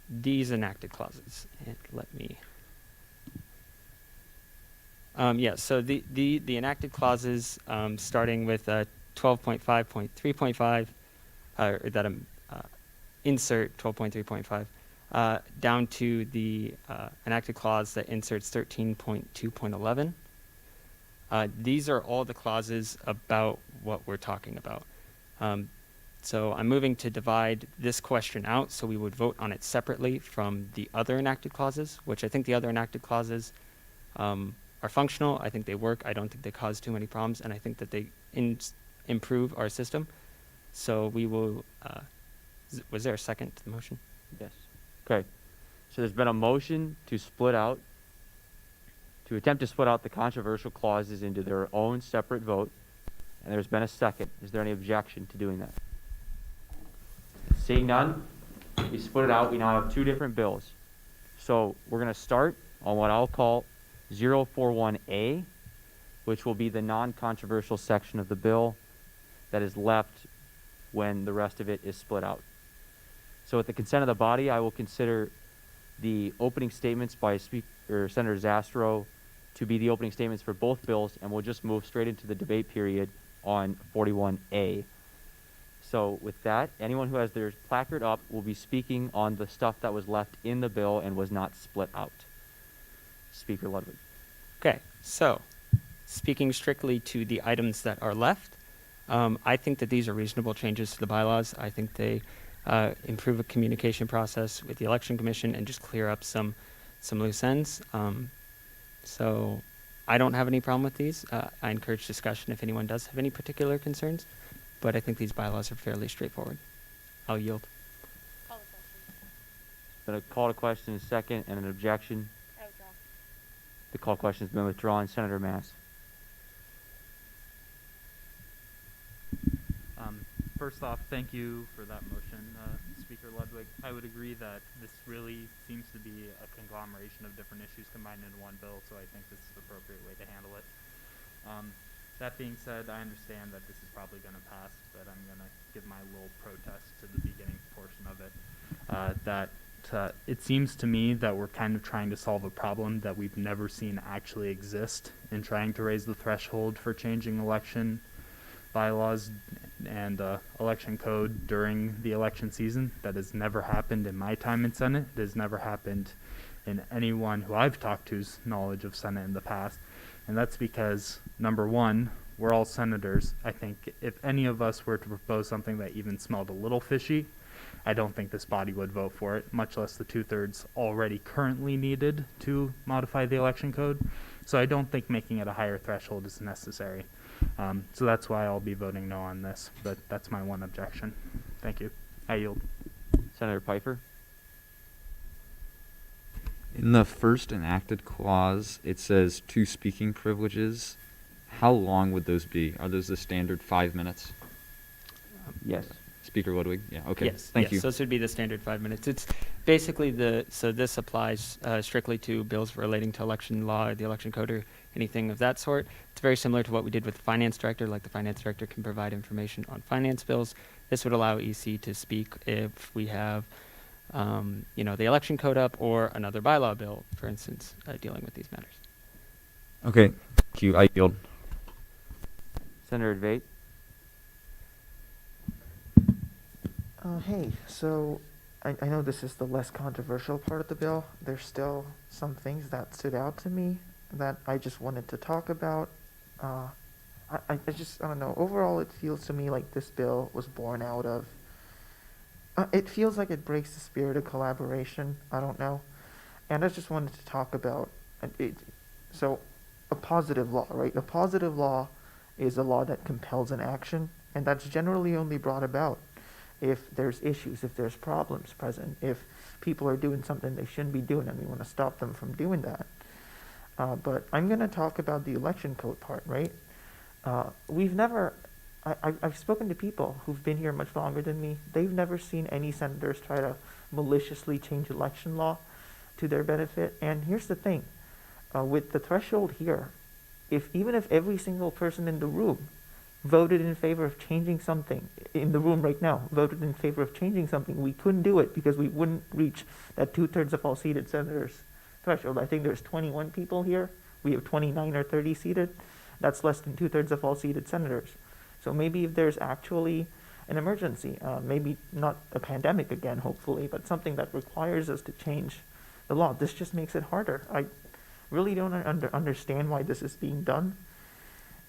These enacted clauses. And let me... so the enacted clauses, starting with 12.5.3.5, insert 12.3.5, down to the enacted clause that inserts 13.2.11. These are all the clauses about what we're talking about. So I'm moving to divide this question out so we would vote on it separately from the other enacted clauses, which I think the other enacted clauses are functional. I think they work. I don't think they cause too many problems, and I think that they improve our system. So we will, was there a second to the motion? Yes. Okay. So there's been a motion to split out, to attempt to split out the controversial clauses into their own separate vote, and there's been a second. Is there any objection to doing that? Seeing none, we split it out. We now have two different bills. So we're going to start on what I'll call 041A, which will be the non-controversial section of the bill that is left when the rest of it is split out. So with the consent of the body, I will consider the opening statements by Senator Zastro to be the opening statements for both bills, and we'll just move straight into the debate period on 41A. So with that, anyone who has their placard up will be speaking on the stuff that was left in the bill and was not split out. Speaker Ludwig. Okay, so speaking strictly to the items that are left, I think that these are reasonable changes to the bylaws. I think they improve a communication process with the Election Commission and just clear up some loose ends. So I don't have any problem with these. I encourage discussion if anyone does have any particular concerns, but I think these bylaws are fairly straightforward. I'll yield. Been a call to question, a second, and an objection. The call to question has been withdrawn. Senator Mass. First off, thank you for that motion, Speaker Ludwig. I would agree that this really seems to be a conglomeration of different issues combined into one bill, so I think this is the appropriate way to handle it. That being said, I understand that this is probably going to pass, but I'm going to give my little protest to the beginning portion of it. It seems to me that we're kind of trying to solve a problem that we've never seen actually exist in trying to raise the threshold for changing election bylaws and election code during the election season. That has never happened in my time in Senate. It has never happened in anyone who I've talked to's knowledge of Senate in the past. And that's because, number one, we're all senators. I think if any of us were to propose something that even smelled a little fishy, I don't think this body would vote for it, much less the 2/3 already currently needed to modify the election code. So I don't think making it a higher threshold is necessary. So that's why I'll be voting no on this, but that's my one objection. Thank you. I yield. Senator Pfeiffer. In the first enacted clause, it says 2 speaking privileges. How long would those be? Are those the standard 5 minutes? Yes. Speaker Ludwig? Yeah, okay. Yes. Thank yes. you. So this would be the standard 5 minutes. It's basically so this applies strictly to bills relating to election law or the election code or anything of that sort. It's very similar to what we did with the finance director. Like the finance director can provide information on finance bills. This would allow EC to speak if we have, the election code up or another bylaw bill, for instance, dealing with these matters. Okay, thank you. I yield. Senator Vate. Hey, so I know this is the less controversial part of the bill. There's still some things that stood out to me that I just wanted to talk about. I don't know. Overall, it feels to me like this bill was born out of. It feels like it breaks the spirit of collaboration. I don't know. And I just wanted to talk about it. So, a positive law, right? A positive law is a law that compels an action, and that's generally only brought about if there's issues, if there's problems present, if people are doing something they shouldn't be doing and we want to stop them from doing that. But I'm going to talk about the election code part, right? I've spoken to people who've been here much longer than me. They've never seen any senators try to maliciously change election law to their benefit. And here's the thing, with the threshold here, even if every single person in the room voted in favor of changing something, in the room right now, voted in favor of changing something, we couldn't do it because we wouldn't reach that 2/3 of all seated senators threshold. I think there's 21 people here. We have 29 or 30 seated. That's less than 2/3 of all seated senators. So maybe if there's actually an emergency, maybe not a pandemic again, hopefully, but something that requires us to change the law, this just makes it harder. I really don't understand why this is being done.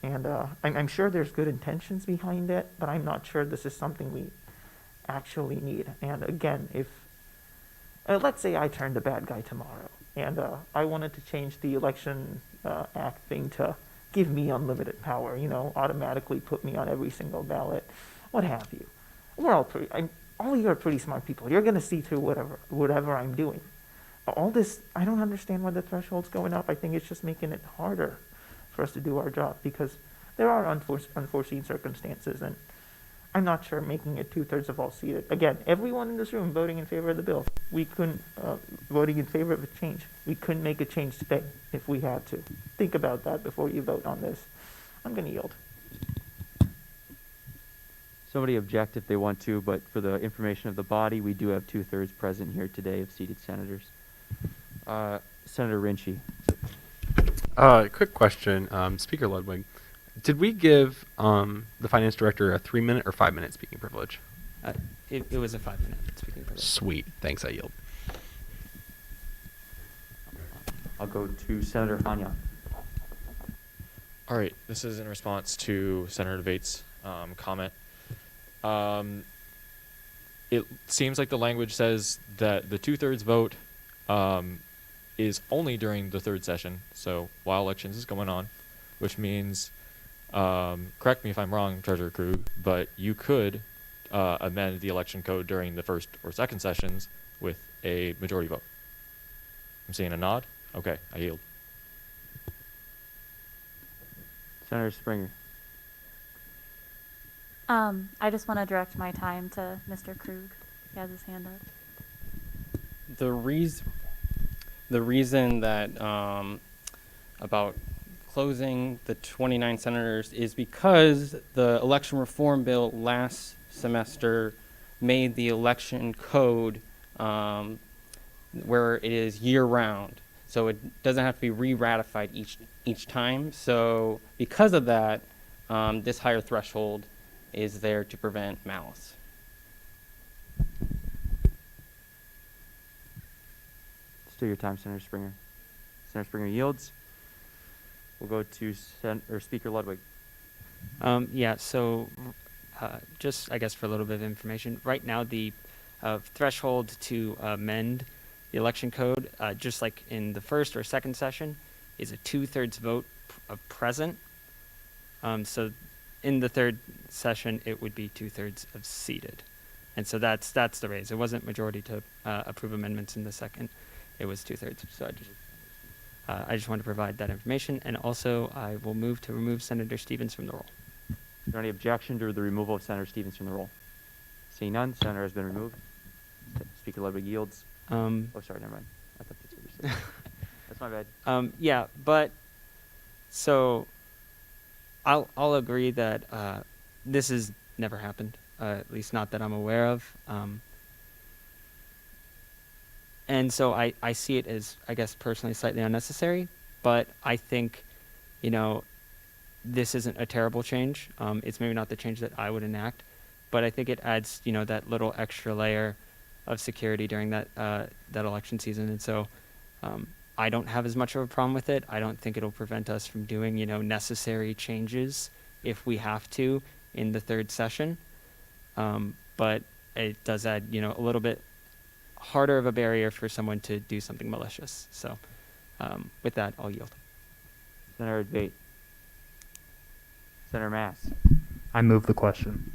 And I'm sure there's good intentions behind it, but I'm not sure this is something we actually need. And again, if, let's say I turned the bad guy tomorrow, and I wanted to change the Election Act thing to give me unlimited power, automatically put me on every single ballot, what have you. We're all all of you are pretty smart people. You're going to see through whatever I'm doing. All this, I don't understand why the threshold's going up. I think it's just making it harder for us to do our job because there are unforeseen circumstances, and I'm not sure making it 2/3 of all seated. Again, everyone in this room voting in favor of the bill. We couldn't, voting in favor of a change. We couldn't make a change today if we had to. Think about that before you vote on this. I'm going to yield. Somebody object if they want to, but for the information of the body, we do have 2/3 present here today of seated senators. Senator Rinchie. Quick question, Speaker Ludwig. Did we give the finance director a 3-minute or 5-minute speaking privilege? It was a 5-minute speaking privilege. Sweet. Thanks, I yield. I'll go to Senator Hanyan. All right, this is in response to Senator Vate's comment. It seems like the language says that the 2/3 vote is only during the third session, so while elections is going on, which means, correct me if I'm wrong, Treasurer Krug, but you could amend the election code during the first or second sessions with a majority vote. I'm seeing a nod. Okay, I yield. Senator Springer. I just want to direct my time to Mr. Krug. He has his hand up. The reason that about closing the 29 senators is because the election reform bill last semester made the election code where it is year-round. So it doesn't have to be re-ratified each time. So because of that, this higher threshold is there to prevent malice. Still your time, Senator Springer. Senator Springer yields. We'll go to Speaker Ludwig. Yeah, so just, I guess, for a little bit of information, right now the threshold to amend the election code, just like in the first or second session, is a 2/3 vote of present. So in the third session, it would be 2/3 of seated. And so that's the raise. It wasn't majority to approve amendments in the second. It was 2/3. So I just wanted to provide that information. And also, I will move to remove Senator Stevens from the roll. Is there any objection to the removal of Senator Stevens from the roll? Seeing none, Senator has been removed. Speaker Ludwig yields. Oh, sorry, never mind. I thought that's what you said. That's my bad. Yeah, but so I'll agree that this has never happened, at least not that I'm aware of. And so I see it as, I guess, personally slightly unnecessary, but I think, this isn't a terrible change. It's maybe not the change that I would enact, but I think it adds, that little extra layer of security during that election season. And so I don't have as much of a problem with it. I don't think it'll prevent us from doing, necessary changes if we have to in the third session. But it does add, a little bit harder of a barrier for someone to do something malicious. So with that, I'll yield. Senator Bate. Senator Mass. I move the question.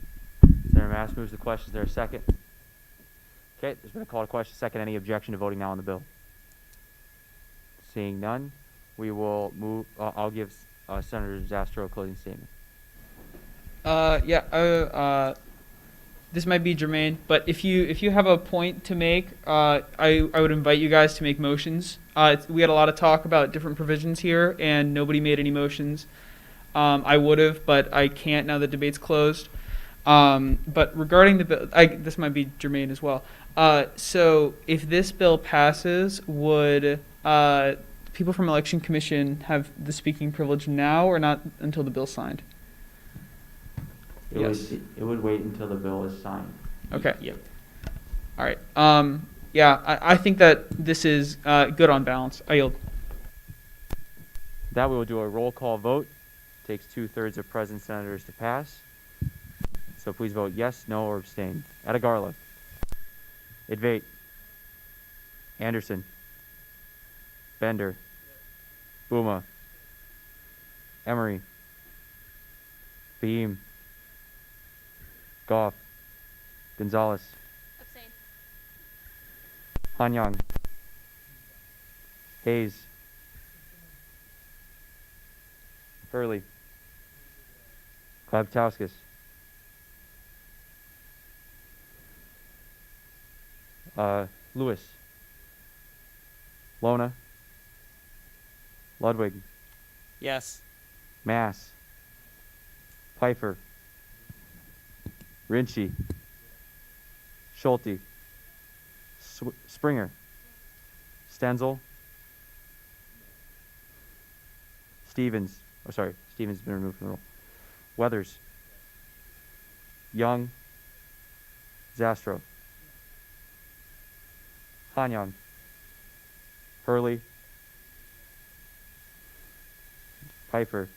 Senator Mass moves the question. Is there a second? Okay, there's been a call to question. Second, any objection to voting now on the bill? Seeing none, we will move. I'll give Senator Zastro a closing statement. This might be germane, but if you have a point to make, I would invite you guys to make motions. We had a lot of talk about different provisions here, and nobody made any motions. I would have, but I can't now that debate's closed. But regarding the bill, this might be germane as well. So if this bill passes, would people from Election Commission have the speaking privilege now or not until the bill's signed? It would wait until the bill is signed. Okay. Yep. All right. I think that this is good on balance. I yield. That we will do a roll call vote. Takes 2/3 of present senators to pass. So please vote yes, no, or abstain. Atagarla. Idvate. Anderson. Bender. Buma. Emery. Fahim. Goff. Gonzalez. Abstain. Hanyang. Hayes. Hurley. Klabtauskas. Lewis. Lona. Ludwig. Yes. Mass. Pfeiffer. Rinchi. Schulte. Springer. Stenzel. Stevens. Oh, sorry. Stevens has been removed from the roll. Weathers. Young. Zastro. Hanyang. Hurley. Pfeiffer.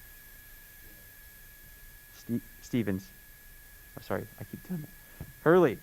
Stevens. Oh, sorry, I keep doing that. Hurley.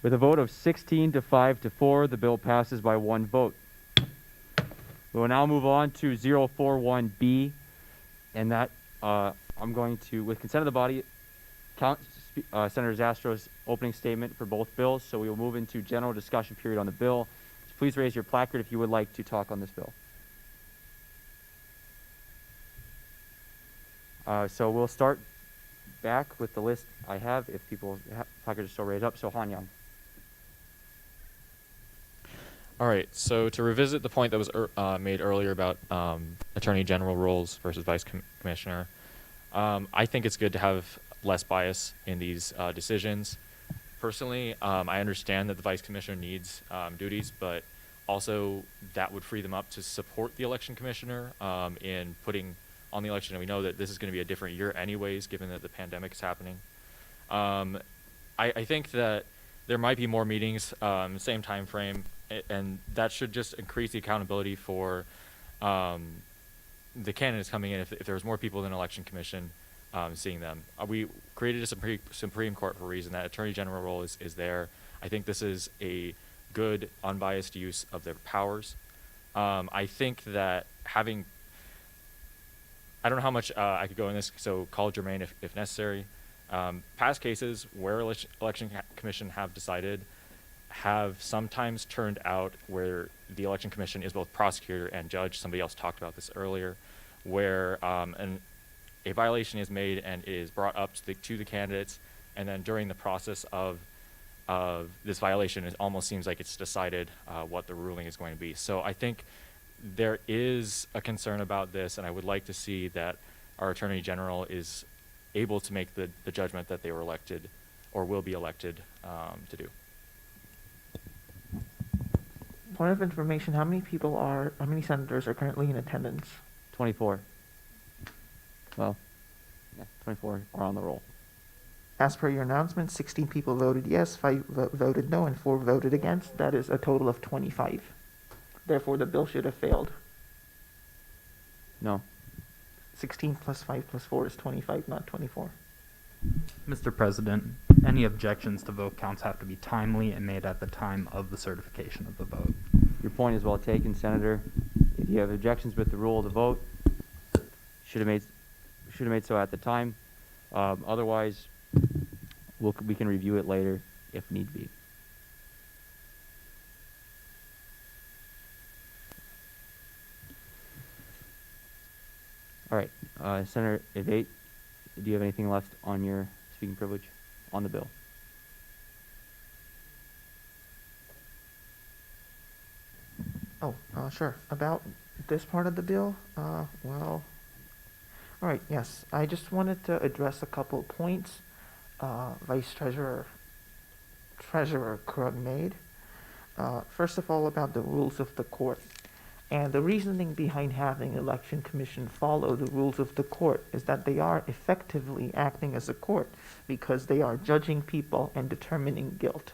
With a vote of 16 to 5 to 4, the bill passes by 1 vote. We will now move on to 041B, and that I'm going to, with consent of the body, count Senator Zastro's opening statement for both bills. So we will move into general discussion period on the bill. So please raise your placard if you would like to talk on this bill. So we'll start back with the list I have, if people's placards are still raised up. So Hanyang. All right, so to revisit the point that was made earlier about Attorney General roles versus Vice Commissioner, I think it's good to have less bias in these decisions. personally, I understand that the vice commissioner needs duties, but also that would free them up to support the election commissioner in putting on the election. And we know that this is going to be a different year anyways, given that the pandemic is happening. I think that there might be more meetings, same time frame, and that should just increase the accountability for the candidates coming in. If there's more people than election commission seeing them, we created a Supreme Court for a reason. That Attorney General role is there. I think this is a good, unbiased use of their powers. I think that having, I don't know how much I could go in this, so call it germane if necessary. Past cases where election commission have decided have sometimes turned out where the election commission is both prosecutor and judge. Somebody else talked about this earlier, where a violation is made and is brought up to the candidates, and then during the process of this violation, it almost seems like it's decided what the ruling is going to be. So I think there is a concern about this, and I would like to see that our Attorney General is able to make the judgment that they were elected or will be elected to do. Point of information, how many senators are currently in attendance? 24. Well, yeah, 24 are on the roll. As per your announcement, 16 people voted yes, 5 voted no, and 4 voted against. That is a total of 25. Therefore, the bill should have failed. No. 16 plus 5 plus 4 is 25, not 24. Mr. President, any objections to vote counts have to be timely and made at the time of the certification of the vote. Your point is well taken, Senator. If you have objections with the rule of the vote, should have made so at the time. Otherwise, we can review it later if need be. All right, Senator Evate, do you have anything left on your speaking privilege on the bill? Sure. About this part of the bill, well, all right, yes. I just wanted to address a couple of points Vice Treasurer Krug made. First of all, about the rules of the court. And the reasoning behind having election commission follow the rules of the court is that they are effectively acting as a court because they are judging people and determining guilt.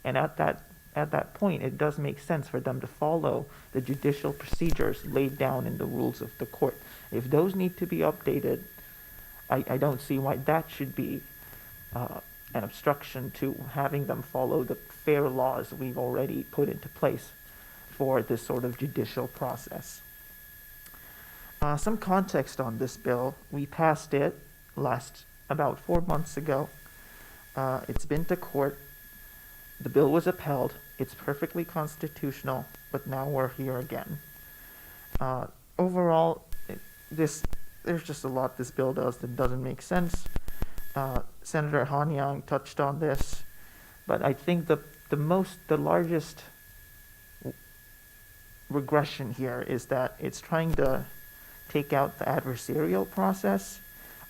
And at that point, it does make sense for them to follow the judicial procedures laid down in the rules of the court. If those need to be updated, I don't see why that should be an obstruction to having them follow the fair laws we've already put into place for this sort of judicial process. Some context on this bill. We passed it about 4 months ago. It's been to court. The bill was upheld. It's perfectly constitutional, but now we're here again. Overall, there's just a lot this bill does that doesn't make sense. Senator Han Yang touched on this, but I think the largest regression here is that it's trying to take out the adversarial process.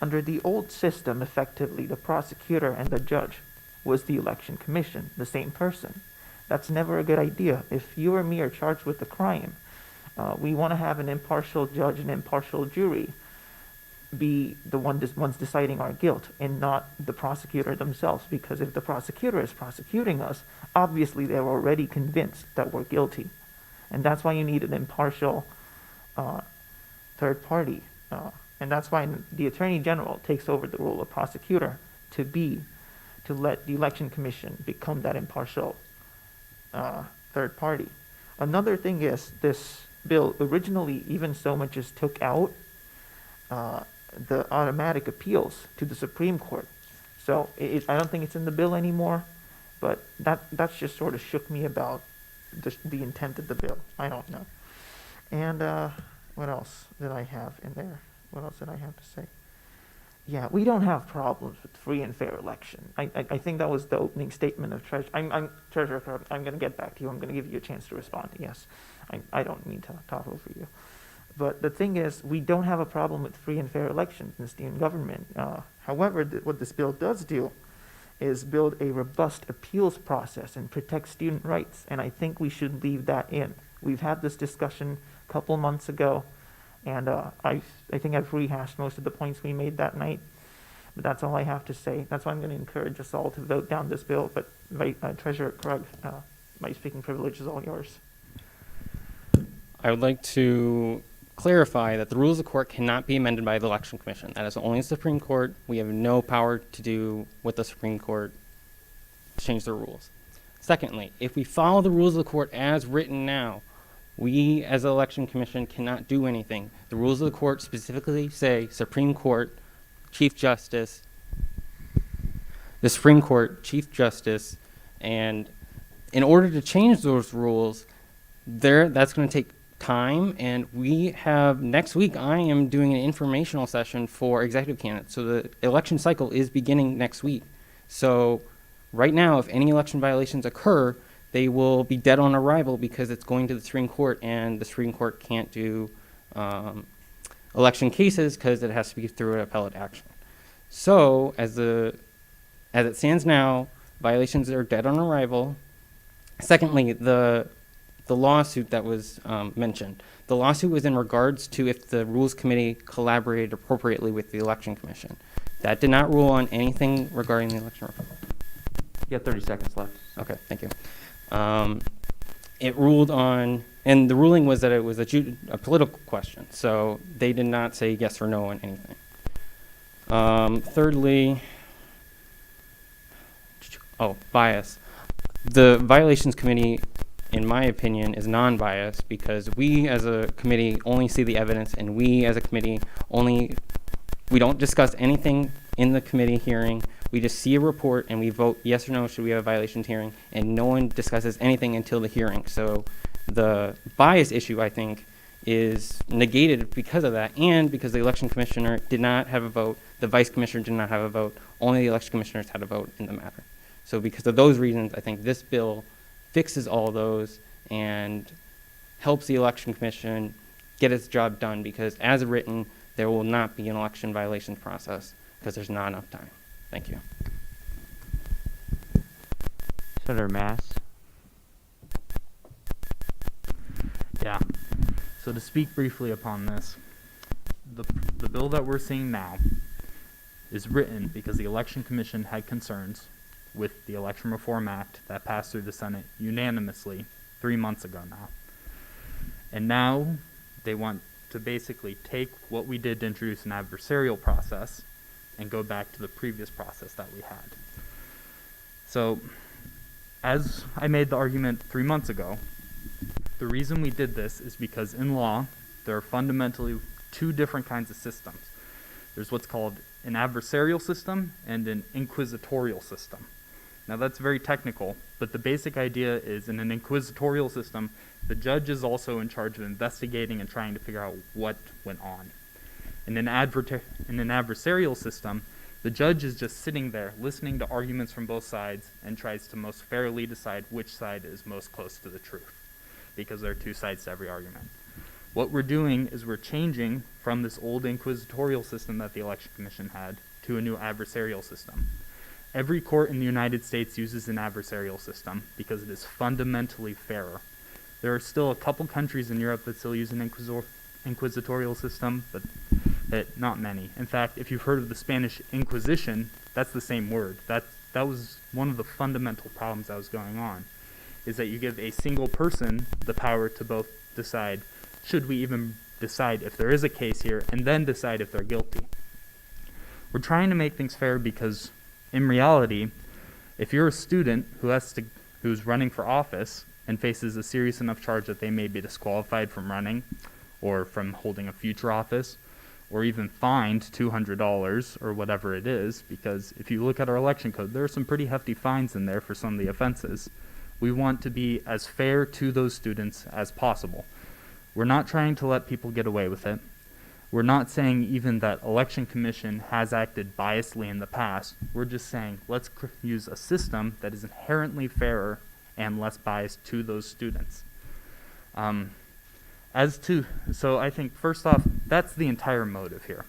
Under the old system, effectively, the prosecutor and the judge was the election commission, the same person. That's never a good idea. If you or me are charged with a crime, we want to have an impartial judge and impartial jury be the ones deciding our guilt and not the prosecutor themselves, because if the prosecutor is prosecuting us, obviously they're already convinced that we're guilty. And that's why you need an impartial third party. And that's why the Attorney General takes over the role of prosecutor to let the Election Commission become that impartial third party. Another thing is this bill originally even so much as took out the automatic appeals to the Supreme Court. So I don't think it's in the bill anymore, but that's just sort of shook me about the intent of the bill. I don't know. And what else did I have in there? What else did I have to say? Yeah, we don't have problems with free and fair election. I think that was the opening statement of Treasurer. Treasurer, I'm going to get back to you. I'm going to give you a chance to respond. Yes, I don't mean to talk over you. But the thing is, we don't have a problem with free and fair elections in the student government. However, what this bill does do is build a robust appeals process and protect student rights, and I think we should leave that in. We've had this discussion a couple months ago, and I think I've rehashed most of the points we made that night, but that's all I have to say. That's why I'm going to encourage us all to vote down this bill, but Treasurer Krug, my speaking privilege is all yours. I would like to clarify that the rules of the court cannot be amended by the Election Commission. That is only the Supreme Court. We have no power to do with the Supreme Court to change the rules. Secondly, if we follow the rules of the court as written now, we as the Election Commission cannot do anything. The rules of the court specifically say Supreme Court, Chief Justice, the Supreme Court, Chief Justice, and in order to change those rules, that's going to take time, and we have next week I am doing an informational session for executive candidates. So the election cycle is beginning next week. So right now, if any election violations occur, they will be dead on arrival because it's going to the Supreme Court, and the Supreme Court can't do election cases because it has to be through an appellate action. So as it stands now, violations are dead on arrival. Secondly, the lawsuit that was mentioned. The lawsuit was in regards to if the Rules Committee collaborated appropriately with the Election Commission. That did not rule on anything regarding the election reform. You have 30 seconds left. Okay, thank you. It ruled on, and the ruling was that it was a political question, so they did not say yes or no on anything. Thirdly, bias. The Violations Committee, in my opinion, is non-biased because we as a committee only see the evidence, and we as a committee we don't discuss anything in the committee hearing. We just see a report and we vote yes or no, should we have a violations hearing, and no one discusses anything until the hearing. So the bias issue, I think, is negated because of that, and because the election commissioner did not have a vote, the vice commissioner did not have a vote, only the election commissioners had a vote in the matter. So because of those reasons, I think this bill fixes all those and helps the election commission get its job done, because as written, there will not be an election violations process because there's not enough time. Thank you. Senator Mass. Yeah. So to speak briefly upon this, the bill that we're seeing now is written because the Election Commission had concerns with the Election Reform Act that passed through the Senate unanimously 3 months ago now. And now they want to basically take what we did to introduce an adversarial process and go back to the previous process that we had. So, as I made the argument 3 months ago, the reason we did this is because in law, there are fundamentally two different kinds of systems. There's what's called an adversarial system and an inquisitorial system. Now that's very technical, but the basic idea is in an inquisitorial system, the judge is also in charge of investigating and trying to figure out what went on. In an adversarial system, the judge is just sitting there listening to arguments from both sides and tries to most fairly decide which side is most close to the truth, because there are two sides to every argument. What we're doing is we're changing from this old inquisitorial system that the Election Commission had to a new adversarial system. Every court in the United States uses an adversarial system because it is fundamentally fairer. There are still a couple countries in Europe that still use an inquisitorial system, but not many. In fact, if you've heard of the Spanish Inquisition, that's the same word. That was one of the fundamental problems that was going on, is that you give a single person the power to both decide, should we even decide if there is a case here, and then decide if they're guilty. We're trying to make things fair because, in reality, if you're a student who's running for office and faces a serious enough charge that they may be disqualified from running or from holding a future office, or even fined $200 or whatever it is, because if you look at our election code, there are some pretty hefty fines in there for some of the offenses. We want to be as fair to those students as possible. We're not trying to let people get away with it. We're not saying even that Election Commission has acted biasedly in the past. We're just saying let's use a system that is inherently fairer and less biased to those students. So I think first off, that's the entire motive here.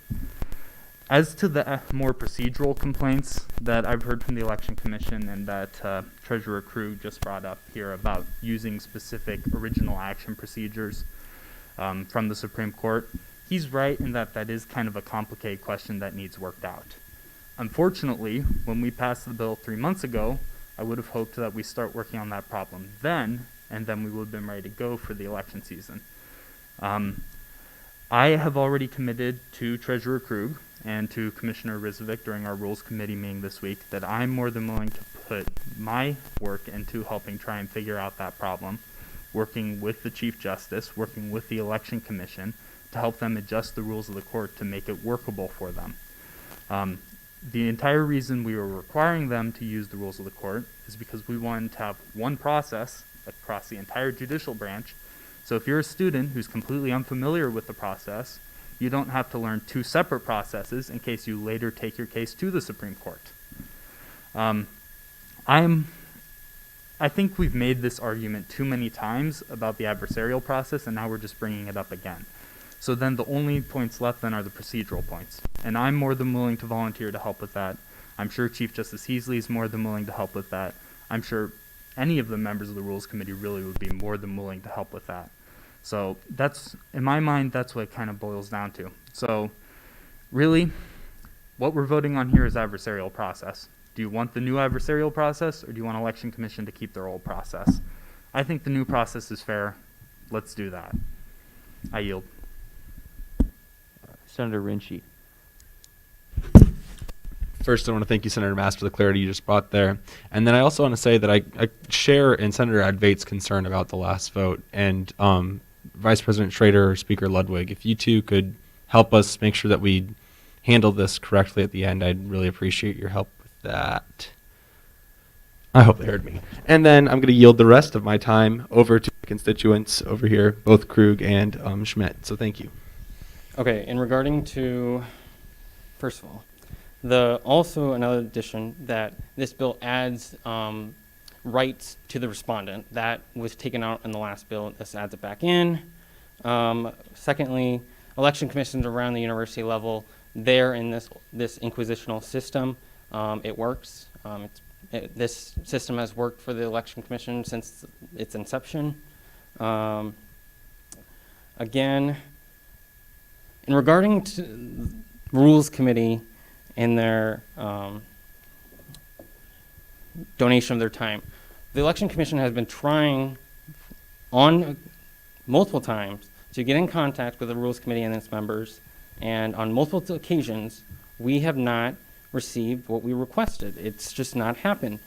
As to the more procedural complaints that I've heard from the Election Commission and that Treasurer Krug just brought up here about using specific original action procedures from the Supreme Court, he's right in that that is kind of a complicated question that needs worked out. Unfortunately, when we passed the bill 3 months ago, I would have hoped that we start working on that problem then, and then we would have been ready to go for the election season. I have already committed to Treasurer Krug and to Commissioner Rizovic during our Rules Committee meeting this week that I'm more than willing to put my work into helping try and figure out that problem, working with the Chief Justice, working with the Election Commission to help them adjust the rules of the court to make it workable for them. The entire reason we were requiring them to use the rules of the court is because we wanted to have one process across the entire judicial branch. So if you're a student who's completely unfamiliar with the process, you don't have to learn two separate processes in case you later take your case to the Supreme Court. I think we've made this argument too many times about the adversarial process, and now we're just bringing it up again. So then the only points left then are the procedural points. And I'm more than willing to volunteer to help with that. I'm sure Chief Justice Heasley is more than willing to help with that. I'm sure any of the members of the Rules Committee really would be more than willing to help with that. So that's, in my mind, that's what it kind of boils down to. So really, what we're voting on here is adversarial process. Do you want the new adversarial process, or do you want Election Commission to keep their old process? I think the new process is fair. Let's do that. I yield. Senator Rinchie. First, I want to thank you, Senator Mass, for the clarity you just brought there. And then I also want to say that I share in Senator Advait's concern about the last vote. And Vice President Schrader or Speaker Ludwig, if you two could help us make sure that we handle this correctly at the end, I'd really appreciate your help with that. I hope they heard me. And then I'm going to yield the rest of my time over to constituents over here, both Krug and Schmidt. So thank you. Okay, in regarding to, first of all, also another addition that this bill adds rights to the respondent. That was taken out in the last bill. This adds it back in. Secondly, election commissions around the university level, they're in this inquisitional system. It works. This system has worked for the election commission since its inception. Again, in regarding to Rules Committee and their donation of their time, the Election Commission has been trying on multiple times to get in contact with the Rules Committee and its members, and on multiple occasions, we have not received what we requested. It's just not happened.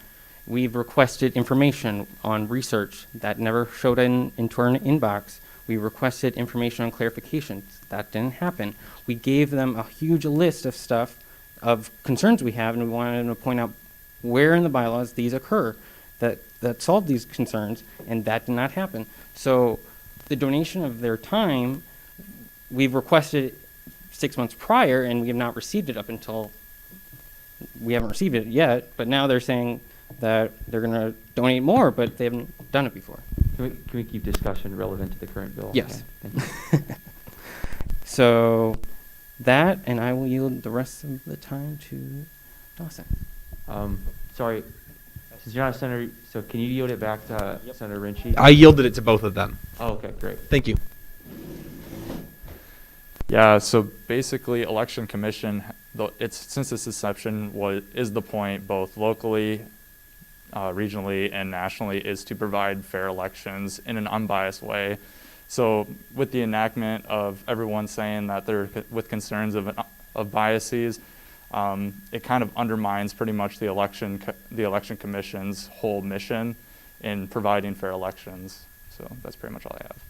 We've requested information on research that never showed into our inbox. We requested information on clarifications. That didn't happen. We gave them a huge list of stuff, of concerns we have, and we wanted them to point out where in the bylaws these occur that solve these concerns, and that did not happen. So the donation of their time, we've requested 6 months prior, and we have not received it up until, we haven't received it yet, but now they're saying that they're going to donate more, but they haven't done it before. Can we keep discussion relevant to the current bill? Yes. Okay, thank you. So that, and I will yield the rest of the time to Dawson. Sorry, since you're not a senator, so can you yield it back to Senator Rinchie? I yielded it to both of them. Oh, okay, great. Thank you. Yeah, so basically, Election Commission, since its inception, is the point both locally, regionally, and nationally, is to provide fair elections in an unbiased way. So with the enactment of everyone saying that they're with concerns of biases, it kind of undermines pretty much the election commission's whole mission in providing fair elections. So that's pretty much all I have.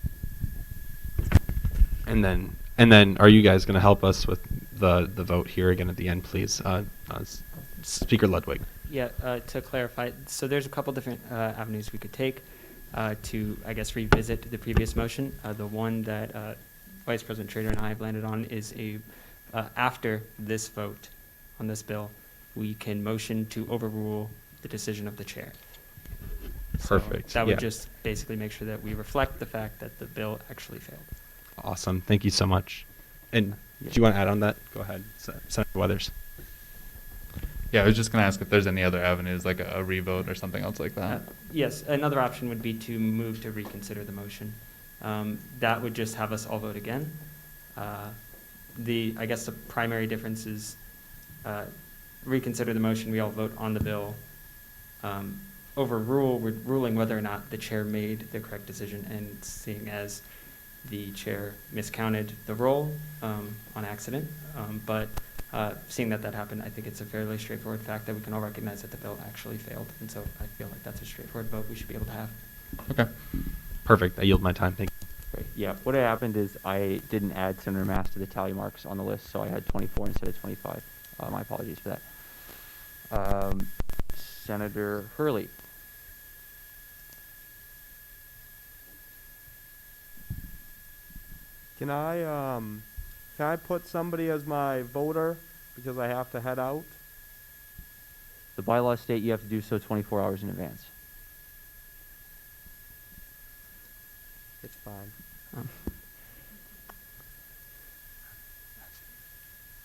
And then are you guys going to help us with the vote here again at the end, please? Speaker Ludwig. Yeah, to clarify, so there's a couple different avenues we could take to, I guess, revisit the previous motion. The one that Vice President Schrader and I have landed on is after this vote on this bill, we can motion to overrule the decision of the chair. Perfect. So that would just basically make sure that we reflect the fact that the bill actually failed. Awesome. Thank you so much. And Do you want to add on that? Go ahead, Senator Weathers. Yeah, I was just going to ask if there's any other avenues, like a revote or something else like that. Yes, another option would be to move to reconsider the motion. That would just have us all vote again. I guess the primary difference is reconsider the motion, we all vote on the bill. Overrule, we're ruling whether or not the chair made the correct decision, and seeing as the chair miscounted the roll on accident, but seeing that happened, I think it's a fairly straightforward fact that we can all recognize that the bill actually failed, and so I feel like that's a straightforward vote we should be able to have. Okay. Perfect. I yield my time. Thank you. Great. Yeah, what had happened is I didn't add Senator Mass to the tally marks on the list, so I had 24 instead of 25. My apologies for that. Senator Hurley. Can I put somebody as my voter because I have to head out? The bylaws state you have to do so 24 hours in advance. It's fine.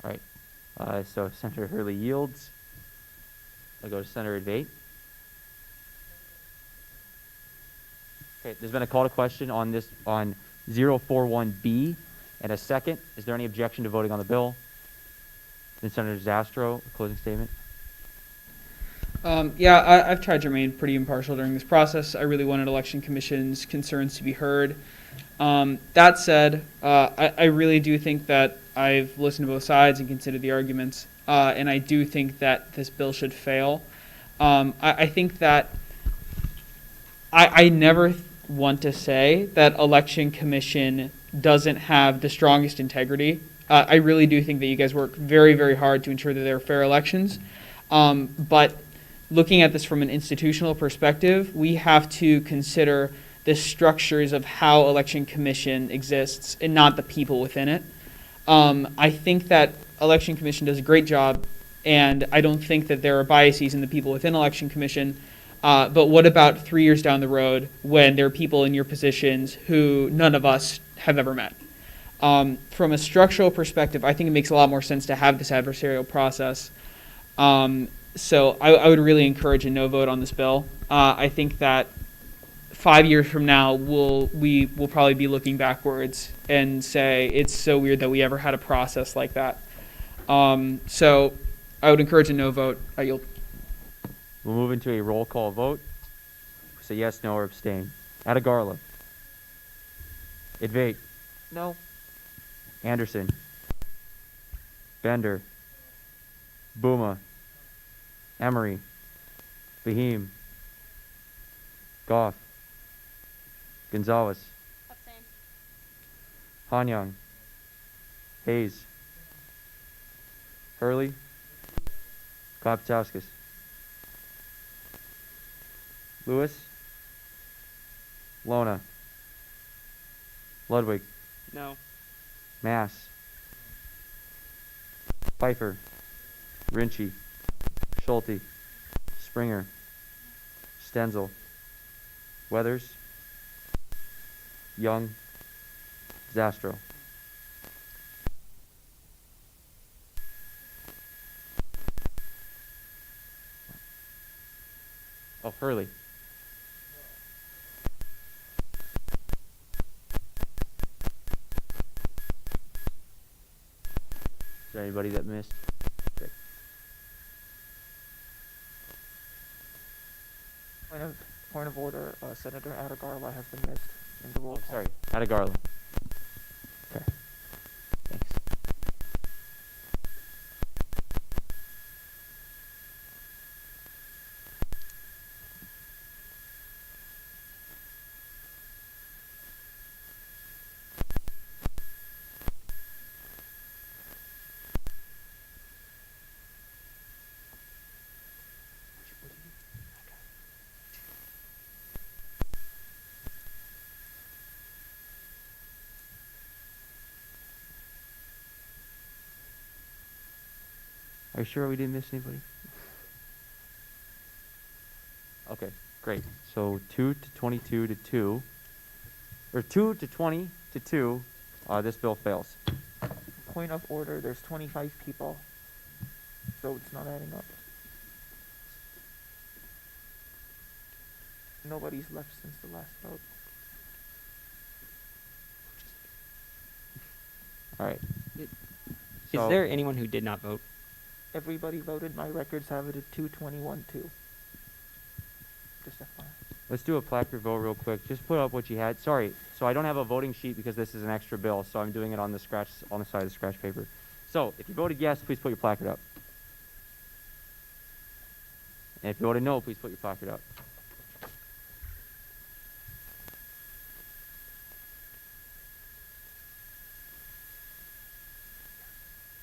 All right. So if Senator Hurley yields, I'll go to Senator Debate. Okay, there's been a call to question on this on 041B and a second. Is there any objection to voting on the bill? Then Senator Zastro, closing statement. I've tried to remain pretty impartial during this process. I really wanted Election Commission's concerns to be heard. That said, I really do think that I've listened to both sides and considered the arguments, and I do think that this bill should fail. I think that I never want to say that Election Commission doesn't have the strongest integrity. I really do think that you guys work very, very hard to ensure that there are fair elections. But looking at this from an institutional perspective, we have to consider the structures of how Election Commission exists and not the people within it. I think that Election Commission does a great job, and I don't think that there are biases in the people within Election Commission. But what about 3 years down the road when there are people in your positions who none of us have ever met? From a structural perspective, I think it makes a lot more sense to have this adversarial process. So I would really encourage a no vote on this bill. I think that 5 years from now, we will probably be looking backwards and say it's so weird that we ever had a process like that. So I would encourage a no vote. I yield. We'll move into a roll call vote. Say yes, no, or abstain. Atagarla. Idvate. No. Anderson. Bender. Booma. Emery. Bahim. Goff. Gonzalez. Abstain. Hanyang. Hayes. Hurley. Klaptauskas. Lewis. Lona. Ludwig. No. Mass. Pfeiffer. Rinchie. Schulte. Springer. Stenzel. Weathers. Young. Zastro. Oh, Hurley. Is there anybody that missed? Okay. Point of order, Senator Atagarla has been missed in the roll call. Sorry, Atagarla. Okay. Thanks. Are you sure we didn't miss anybody? Okay, great. So 2 to 22 to 2, or 2 to 20 to 2, this bill fails. point of order. There's 25 people, so it's not adding up. Nobody's left since the last vote. All right. Is So- there anyone who did not vote? Everybody voted. My records have it at 221-2. Just FYI. Let's do a placard vote real quick. Just put up what you had. Sorry, so I don't have a voting sheet because this is an extra bill, so I'm doing it on the side of the scratch paper. So if you voted yes, please put your placard up. And if you voted no, please put your placard up.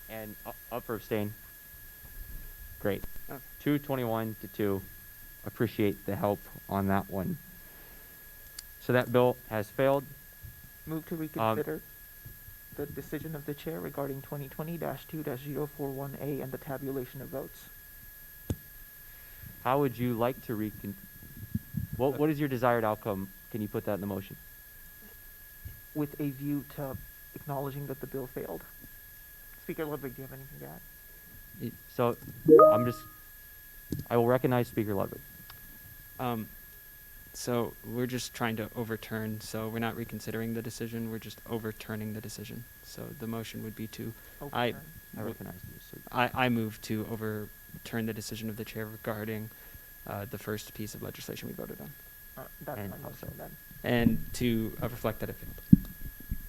And up for abstain. Great. 221-2. Appreciate the help on that one. So that bill has failed. Move to reconsider the decision of the chair regarding 2020-2-041A and the tabulation of votes. How would you like to what is your desired outcome? Can you put that in the motion? With a view to acknowledging that the bill failed. Speaker Ludwig, do you have anything to add? So I will recognize Speaker Ludwig. So we're just trying to overturn, so we're not reconsidering the decision, we're just overturning the decision. So the motion would be to, I recognize the decision. I move to overturn the decision of the chair regarding the first piece of legislation we voted on. That's And my motion then. And to reflect that it failed.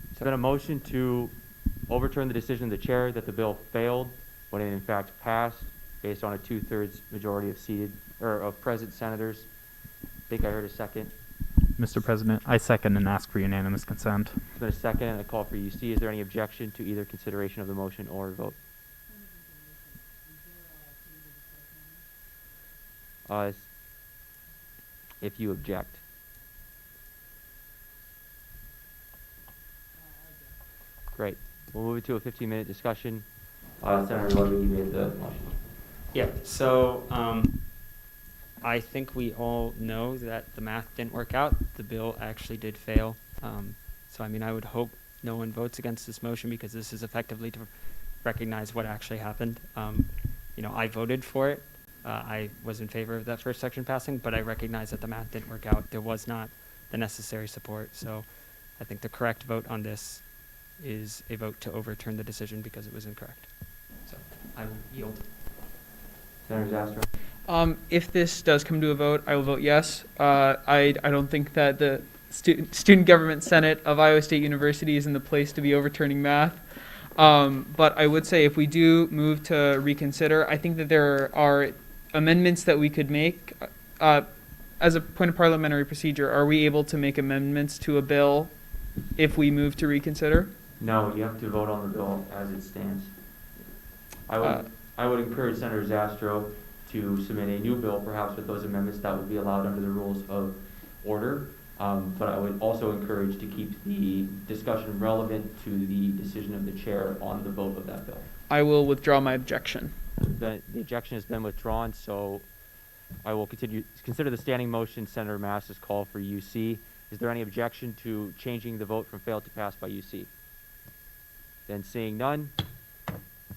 It's been a motion to overturn the decision of the chair that the bill failed when it in fact passed based on a 2/3 majority of present senators. I think I heard a second. Mr. President, I second and ask for unanimous consent. It's been a second and a call for UC. Is there any objection to either consideration of the motion or vote? If you object. Great. We'll move it to a 15-minute discussion. Senator Ludwig, you made the motion. Yeah, so I think we all know that the math didn't work out. The bill actually did fail. So I mean, I would hope no one votes against this motion because this is effectively to recognize what actually happened. I voted for it. I was in favor of that first section passing, but I recognize that the math didn't work out. There was not the necessary support. So I think the correct vote on this is a vote to overturn the decision because it was incorrect. So I will yield. Senator Zastro? If this does come to a vote, I will vote yes. I don't think that the Student Government Senate of Iowa State University is in the place to be overturning math. But I would say if we do move to reconsider, I think that there are amendments that we could make. As a point of parliamentary procedure, are we able to make amendments to a bill if we move to reconsider? No, you have to vote on the bill as it stands. I would encourage Senator Zastro to submit a new bill, perhaps with those amendments that would be allowed under the rules of order. But I would also encourage to keep the discussion relevant to the decision of the chair on the vote of that bill. I will withdraw my objection. The objection has been withdrawn, so I will consider the standing motion Senator Mass's call for UC. Is there any objection to changing the vote from failed to pass by UC? Then seeing none,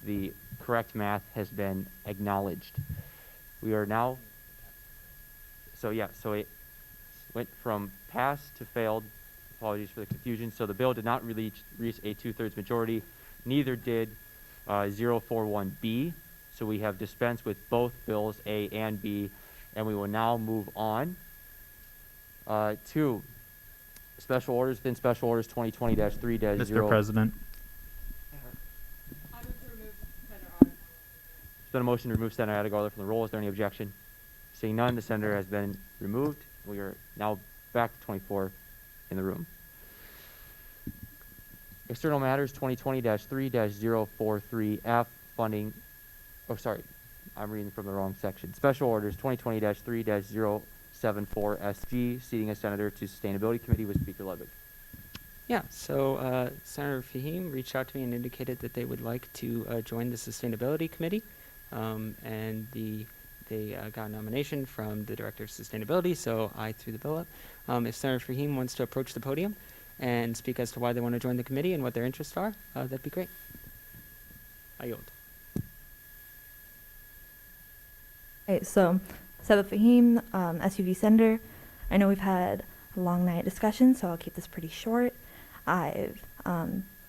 the correct math has been acknowledged. We are now, so it went from pass to failed. Apologies for the confusion. So the bill did not reach a 2/3 majority. Neither did 041B. So we have dispensed with both bills A and B, and we will now move on to special orders. Within special orders 2020-3-0. Mr. President. There's been a motion to remove Senator Adegarler from the roll. Is there any objection? Seeing none, the senator has been removed. We are now back to 24 in the room. External matters 2020-3-043F funding. Oh, sorry. I'm reading from the wrong section. Special orders 2020-3-074SG, seating a senator to Sustainability Committee with Speaker Ludwig. Yeah, so Senator Fahim reached out to me and indicated that they would like to join the Sustainability Committee, and they got a nomination from the Director of Sustainability, so I threw the bill up. If Senator Fahim wants to approach the podium and speak as to why they want to join the committee and what their interests are, that'd be great. I yield. Okay, so Sabah Fahim, SUV Senator. I know we've had a long night discussion, so I'll keep this pretty short. I've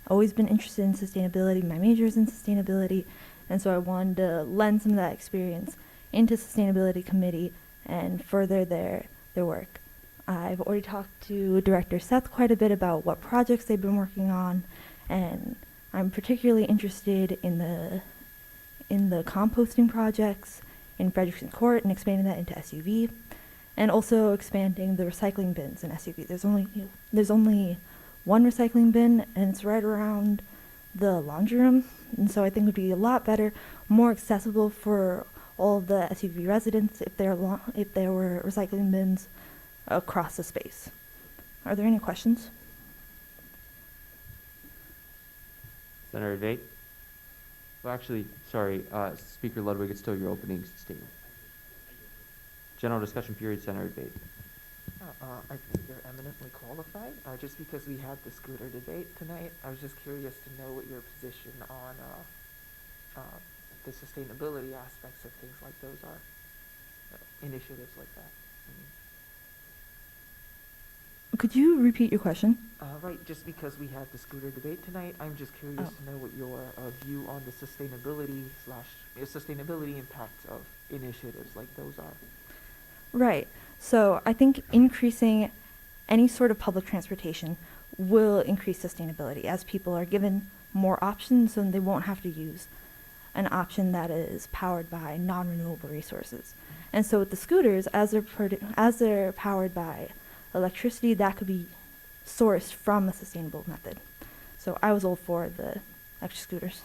always been interested in sustainability. My major is in sustainability, and so I wanted to lend some of that experience into Sustainability Committee and further their work. I've already talked to Director Seth quite a bit about what projects they've been working on, and I'm particularly interested in the composting projects in Frederickson Court and expanding that into SUV, and also expanding the recycling bins in SUV. There's only one recycling bin, and it's right around the laundry room, and so I think it would be a lot better, more accessible for all of the SUV residents if there were recycling bins across the space. Are there any questions? Senator Vate? Well, actually, sorry, Speaker Ludwig, it's still your opening statement. General discussion period, Senator Vate. I think you're eminently qualified. Just because we had the scooter debate tonight, I was just curious to know what your position on the sustainability aspects of things like those are, initiatives like that. Could you repeat your question? Right, just because we had the scooter debate tonight, I'm just curious to know what your view on the sustainability impacts of initiatives like those are. Right. So I think increasing any sort of public transportation will increase sustainability as people are given more options and they won't have to use an option that is powered by non-renewable resources. And so with the scooters, as they're powered by electricity, that could be sourced from a sustainable method. So I was all for the electric scooters.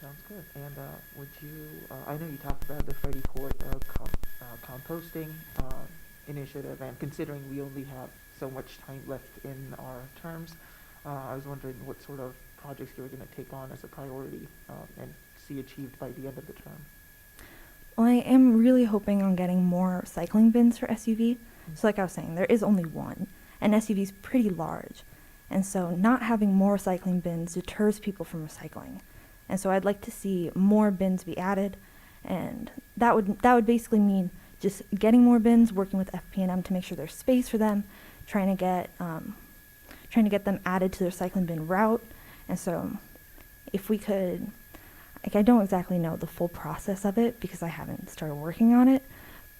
Sounds good. And would you, I know you talked about the Freddie Court composting initiative, and considering we only have so much time left in our terms, I was wondering what sort of projects you were going to take on as a priority and see achieved by the end of the term. Well, I am really hoping on getting more recycling bins for SUV. So like I was saying, there is only one, and SUV is pretty large. And so not having more recycling bins deters people from recycling. And so I'd like to see more bins be added, and that would basically mean just getting more bins, working with FP&M to make sure there's space for them, trying to get them added to the recycling bin route. And so if we could, like, I don't exactly know the full process of it because I haven't started working on it,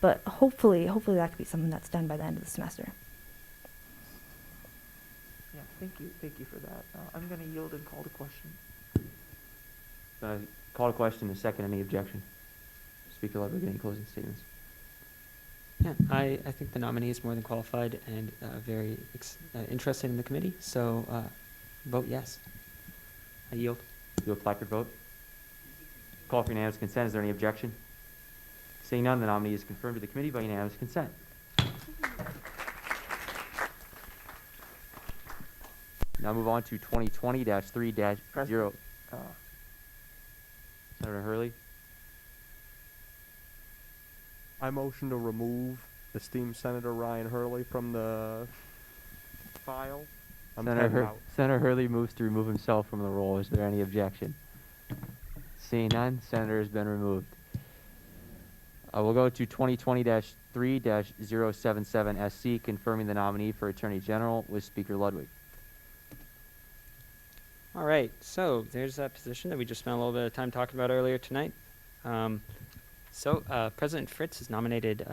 but hopefully that could be something that's done by the end of the semester. Yeah, thank you for that. I'm going to yield and call the question. Call to question in a second. Any objection? Speaker Ludwig, any closing statements? Yeah, I think the nominee is more than qualified and very interested in the committee, so vote yes. I yield. Yield placard vote. Call for unanimous consent. Is there any objection? Seeing none, the nominee is confirmed to the committee by unanimous consent. Now move on to 2020-3-0. Senator Hurley. I motion to remove esteemed Senator Ryan Hurley from the file. Senator Hurley moves to remove himself from the roll. Is there any objection? Seeing none, Senator has been removed. We'll go to 2020-3-077 SC, confirming the nominee for Attorney General with Speaker Ludwig. All right, so there's that position that we just spent a little bit of time talking about earlier tonight. President Fritz has nominated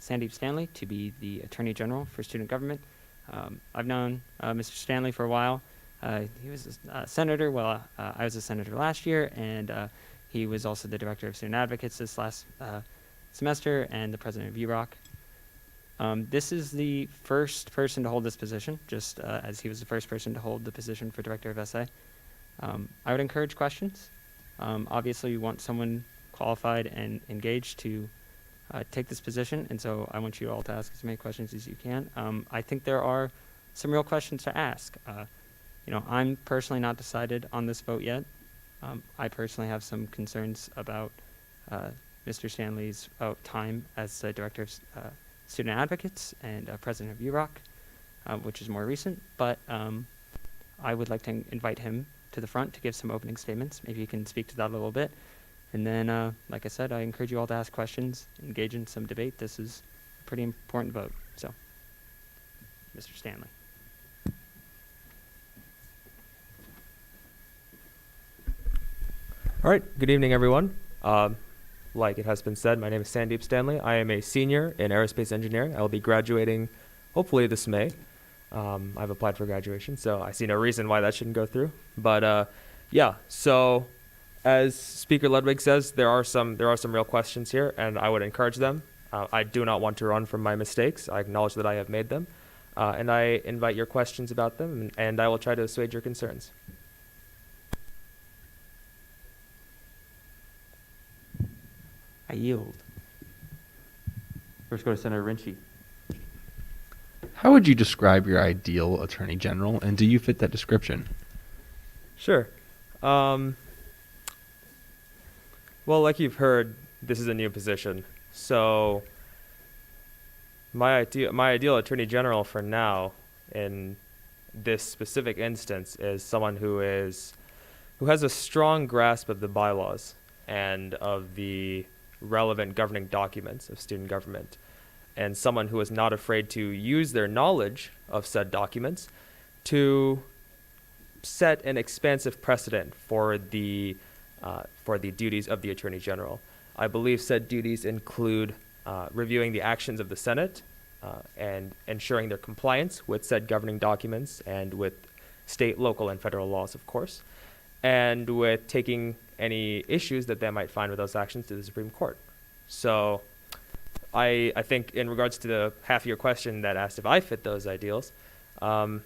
Sandeep Stanley to be the Attorney General for Student Government. I've known Mr. Stanley for a while. He was a senator while I was a senator last year, and he was also the Director of Student Advocates this last semester and the President of UROC. This is the first person to hold this position, just as he was the first person to hold the position for Director of SA. I would encourage questions. Obviously, you want someone qualified and engaged to take this position, and so I want you all to ask as many questions as you can. I think there are some real questions to ask. I'm personally not decided on this vote yet. I personally have some concerns about Mr. Stanley's time as the Director of Student Advocates and President of UROC, which is more recent, but I would like to invite him to the front to give some opening statements. Maybe you can speak to that a little bit. And then, like I said, I encourage you all to ask questions, engage in some debate. This is a pretty important vote. So, Mr. Stanley. All right, good evening, everyone. Like it has been said, my name is Sandeep Stanley. I am a senior in aerospace engineering. I will be graduating hopefully this May. I've applied for graduation, so I see no reason why that shouldn't go through. But yeah, so as Speaker Ludwig says, there are some real questions here, and I would encourage them. I do not want to run from my mistakes. I acknowledge that I have made them, and I invite your questions about them, and I will try to assuage your concerns. I yield. First go to Senator Rinchie. How would you describe your ideal Attorney General, and do you fit that description? Sure. Well, like you've heard, this is a new position. So my ideal Attorney General for now, in this specific instance, is someone who has a strong grasp of the bylaws and of the relevant governing documents of student government, and someone who is not afraid to use their knowledge of said documents to set an expansive precedent for the duties of the Attorney General. I believe said duties include reviewing the actions of the Senate and ensuring their compliance with said governing documents and with state, local, and federal laws, of course, and with taking any issues that they might find with those actions to the Supreme Court. So I think in regards to the half of your question that asked if I fit those ideals, I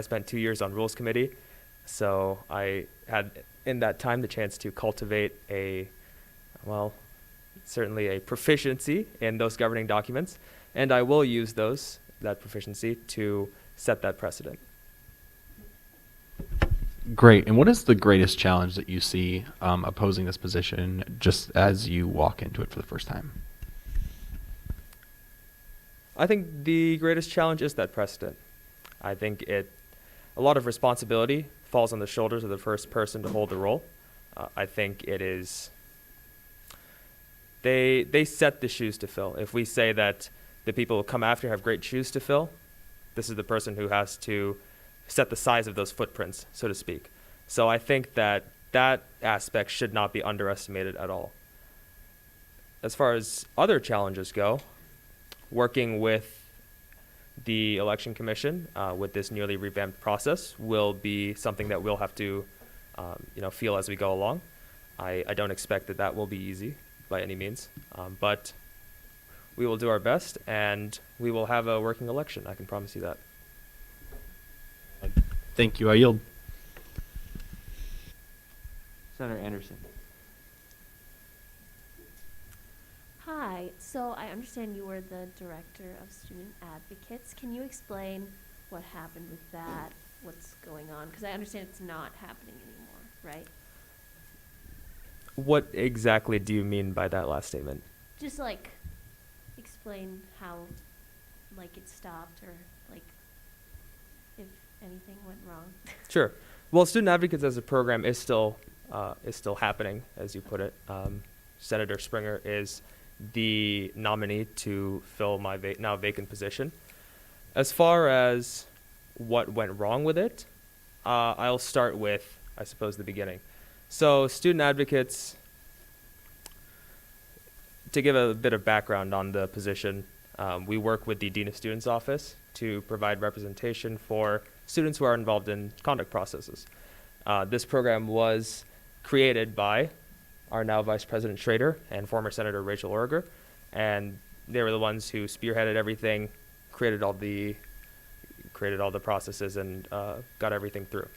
spent 2 years on Rules Committee, so I had in that time the chance to cultivate certainly a proficiency in those governing documents, and I will use that proficiency to set that precedent. Great. And what is the greatest challenge that you see opposing this position just as you walk into it for the first time? I think the greatest challenge is that precedent. I think a lot of responsibility falls on the shoulders of the first person to hold the role. I think it is, they set the shoes to fill. If we say that the people who come after have great shoes to fill, this is the person who has to set the size of those footprints, so to speak. So I think that aspect should not be underestimated at all. As far as other challenges go, working with the Election Commission with this newly revamped process will be something that we'll have to feel as we go along. I don't expect that will be easy by any means, but we will do our best and we will have a working election. I can promise you that. Thank you. I yield. Senator Anderson. Hi, so I understand you were the director of student advocates. Can you explain what happened with that? What's going on? Because I understand it's not happening anymore, right? What exactly do you mean by that last statement? Just explain how it stopped or if anything went wrong. Sure. Well, Student Advocates as a program is still happening, as you put it. Senator Springer is the nominee to fill my now vacant position. As far as what went wrong with it, I'll start with, I suppose, the beginning. So Student Advocates, to give a bit of background on the position, we work with the Dean of Students office to provide representation for students who are involved in conduct processes. This program was created by our now Vice President Schrader and former Senator Rachel Orger, and they were the ones who spearheaded everything, created all the processes, and got everything through.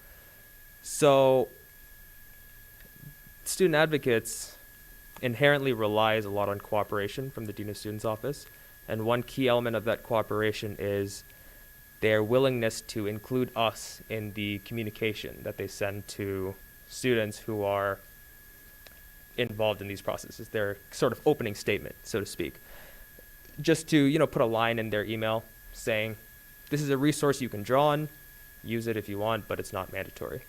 So Student Advocates inherently relies a lot on cooperation from the Dean of Students office, and one key element of that cooperation is their willingness to include us in the communication that they send to students who are involved in these processes, their sort of opening statement, so to speak. Just to, put a line in their email saying, this is a resource you can draw on, use it if you want, but it's not mandatory.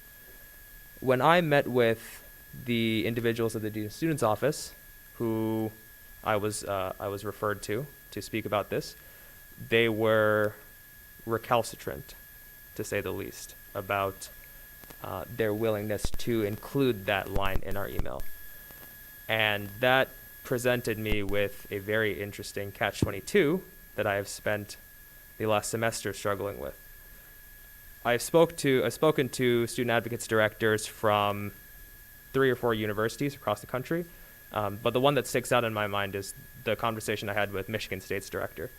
when I met with the individuals at the Dean of Students office, who I was referred to speak about this, they were recalcitrant, to say the least, about their willingness to include that line in our email. And that presented me with a very interesting catch-22 that I have spent the last semester struggling with. I've spoken to student advocates directors from 3 or 4 universities across the country, but the one that sticks out in my mind is the conversation I had with Michigan State's director.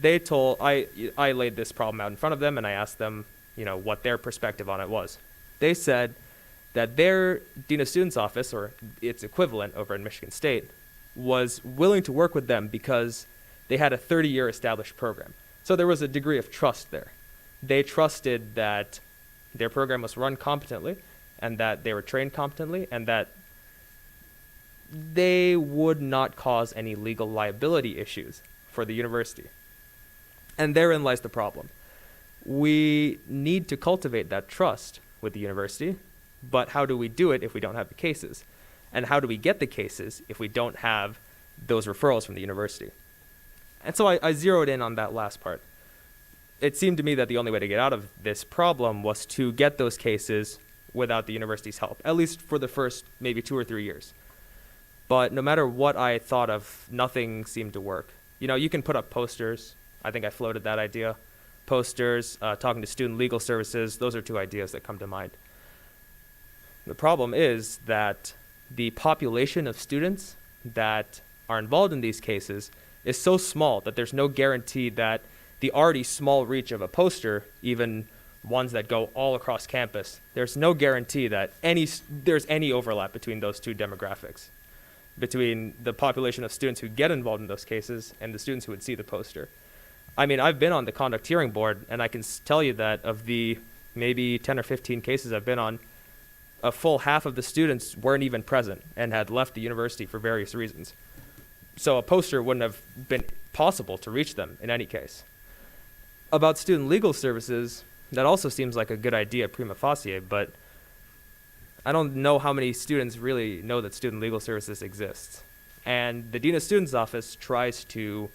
I laid this problem out in front of them, and I asked them, what their perspective on it was. They said that their Dean of Students office, or its equivalent over in Michigan State, was willing to work with them because they had a 30-year established program. So there was a degree of trust there. They trusted that their program was run competently, and that they were trained competently, and that they would not cause any legal liability issues for the university. And therein lies the problem. We need to cultivate that trust with the university, but how do we do it if we don't have the cases? And how do we get the cases if we don't have those referrals from the university? And so I zeroed in on that last part. It seemed to me that the only way to get out of this problem was to get those cases without the university's help, at least for the first maybe 2 or 3 years. But no matter what I thought of, nothing seemed to work. You can put up posters. I think I floated that idea. Posters, talking to student legal services, those are 2 ideas that come to mind. The problem is that the population of students that are involved in these cases is so small that there's no guarantee that the already small reach of a poster, even ones that go all across campus, there's no guarantee that there's any overlap between those 2 demographics, between the population of students who get involved in those cases and the students who would see the poster. I mean, I've been on the conduct hearing board, and I can tell you that of the maybe 10 or 15 cases I've been on, a full half of the students weren't even present and had left the university for various reasons. So a poster wouldn't have been possible to reach them in any case. About student legal services, that also seems like a good idea prima facie, but I don't know how many students really know that student legal services exists. And the Dean of Students office tries to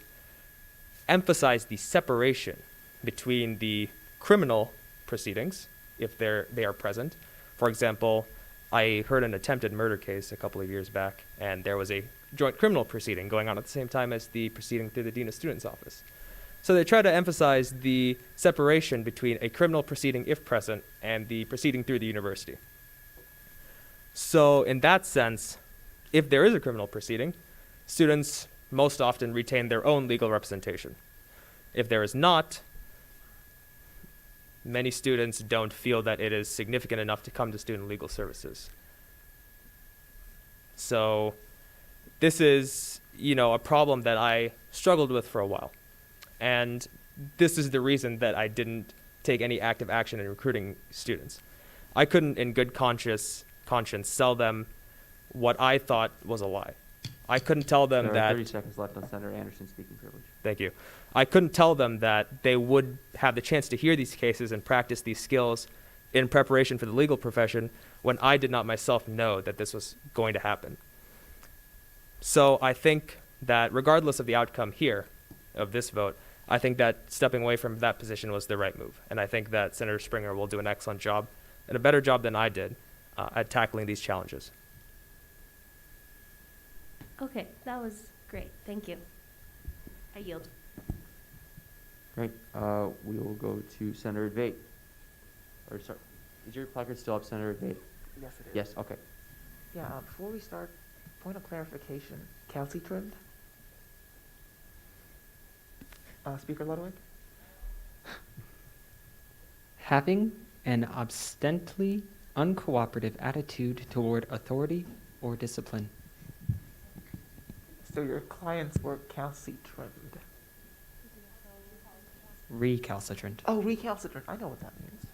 emphasize the separation between the criminal proceedings, if they are present. For example, I heard an attempted murder case a couple of years back, and there was a joint criminal proceeding going on at the same time as the proceeding through the Dean of Students office. So they try to emphasize the separation between a criminal proceeding, if present, and the proceeding through the university. So in that sense, if there is a criminal proceeding, students most often retain their own legal representation. If there is not, many students don't feel that it is significant enough to come to student legal services. So this is, a problem that I struggled with for a while. And this is the reason that I didn't take any active action in recruiting students. I couldn't, in good conscience, sell them what I thought was a lie. I couldn't tell them There are that... 30 seconds left on Senator Anderson's speaking privilege. Thank you. I couldn't tell them that they would have the chance to hear these cases and practice these skills in preparation for the legal profession when I did not myself know that this was going to happen. So I think that regardless of the outcome here of this vote, I think that stepping away from that position was the right move. And I think that Senator Springer will do an excellent job, and a better job than I did, at tackling these challenges. Okay, that was great. Thank you. I yield. Great. We will go to Senator Vate. Or sorry, is your placard still up, Senator Vate? Yes, it is. Yes. Okay. Yeah, before we start, point of clarification. Calcitrant? Speaker Ludwig? Having an obstinately uncooperative attitude toward authority or discipline. So your clients were calcitrant. Recalcitrant. Oh, recalcitrant. I know what that means.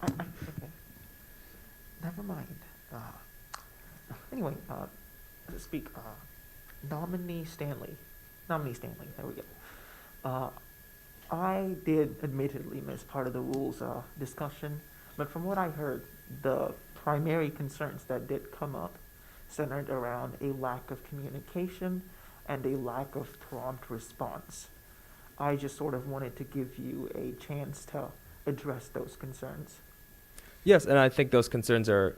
Okay. Never mind. Anyway, speak. Nominee Stanley. There we go. I did admittedly miss part of the rules discussion, but from what I heard, the primary concerns that did come up centered around a lack of communication and a lack of prompt response. I just sort of wanted to give you a chance to address those concerns. Yes, and I think those concerns are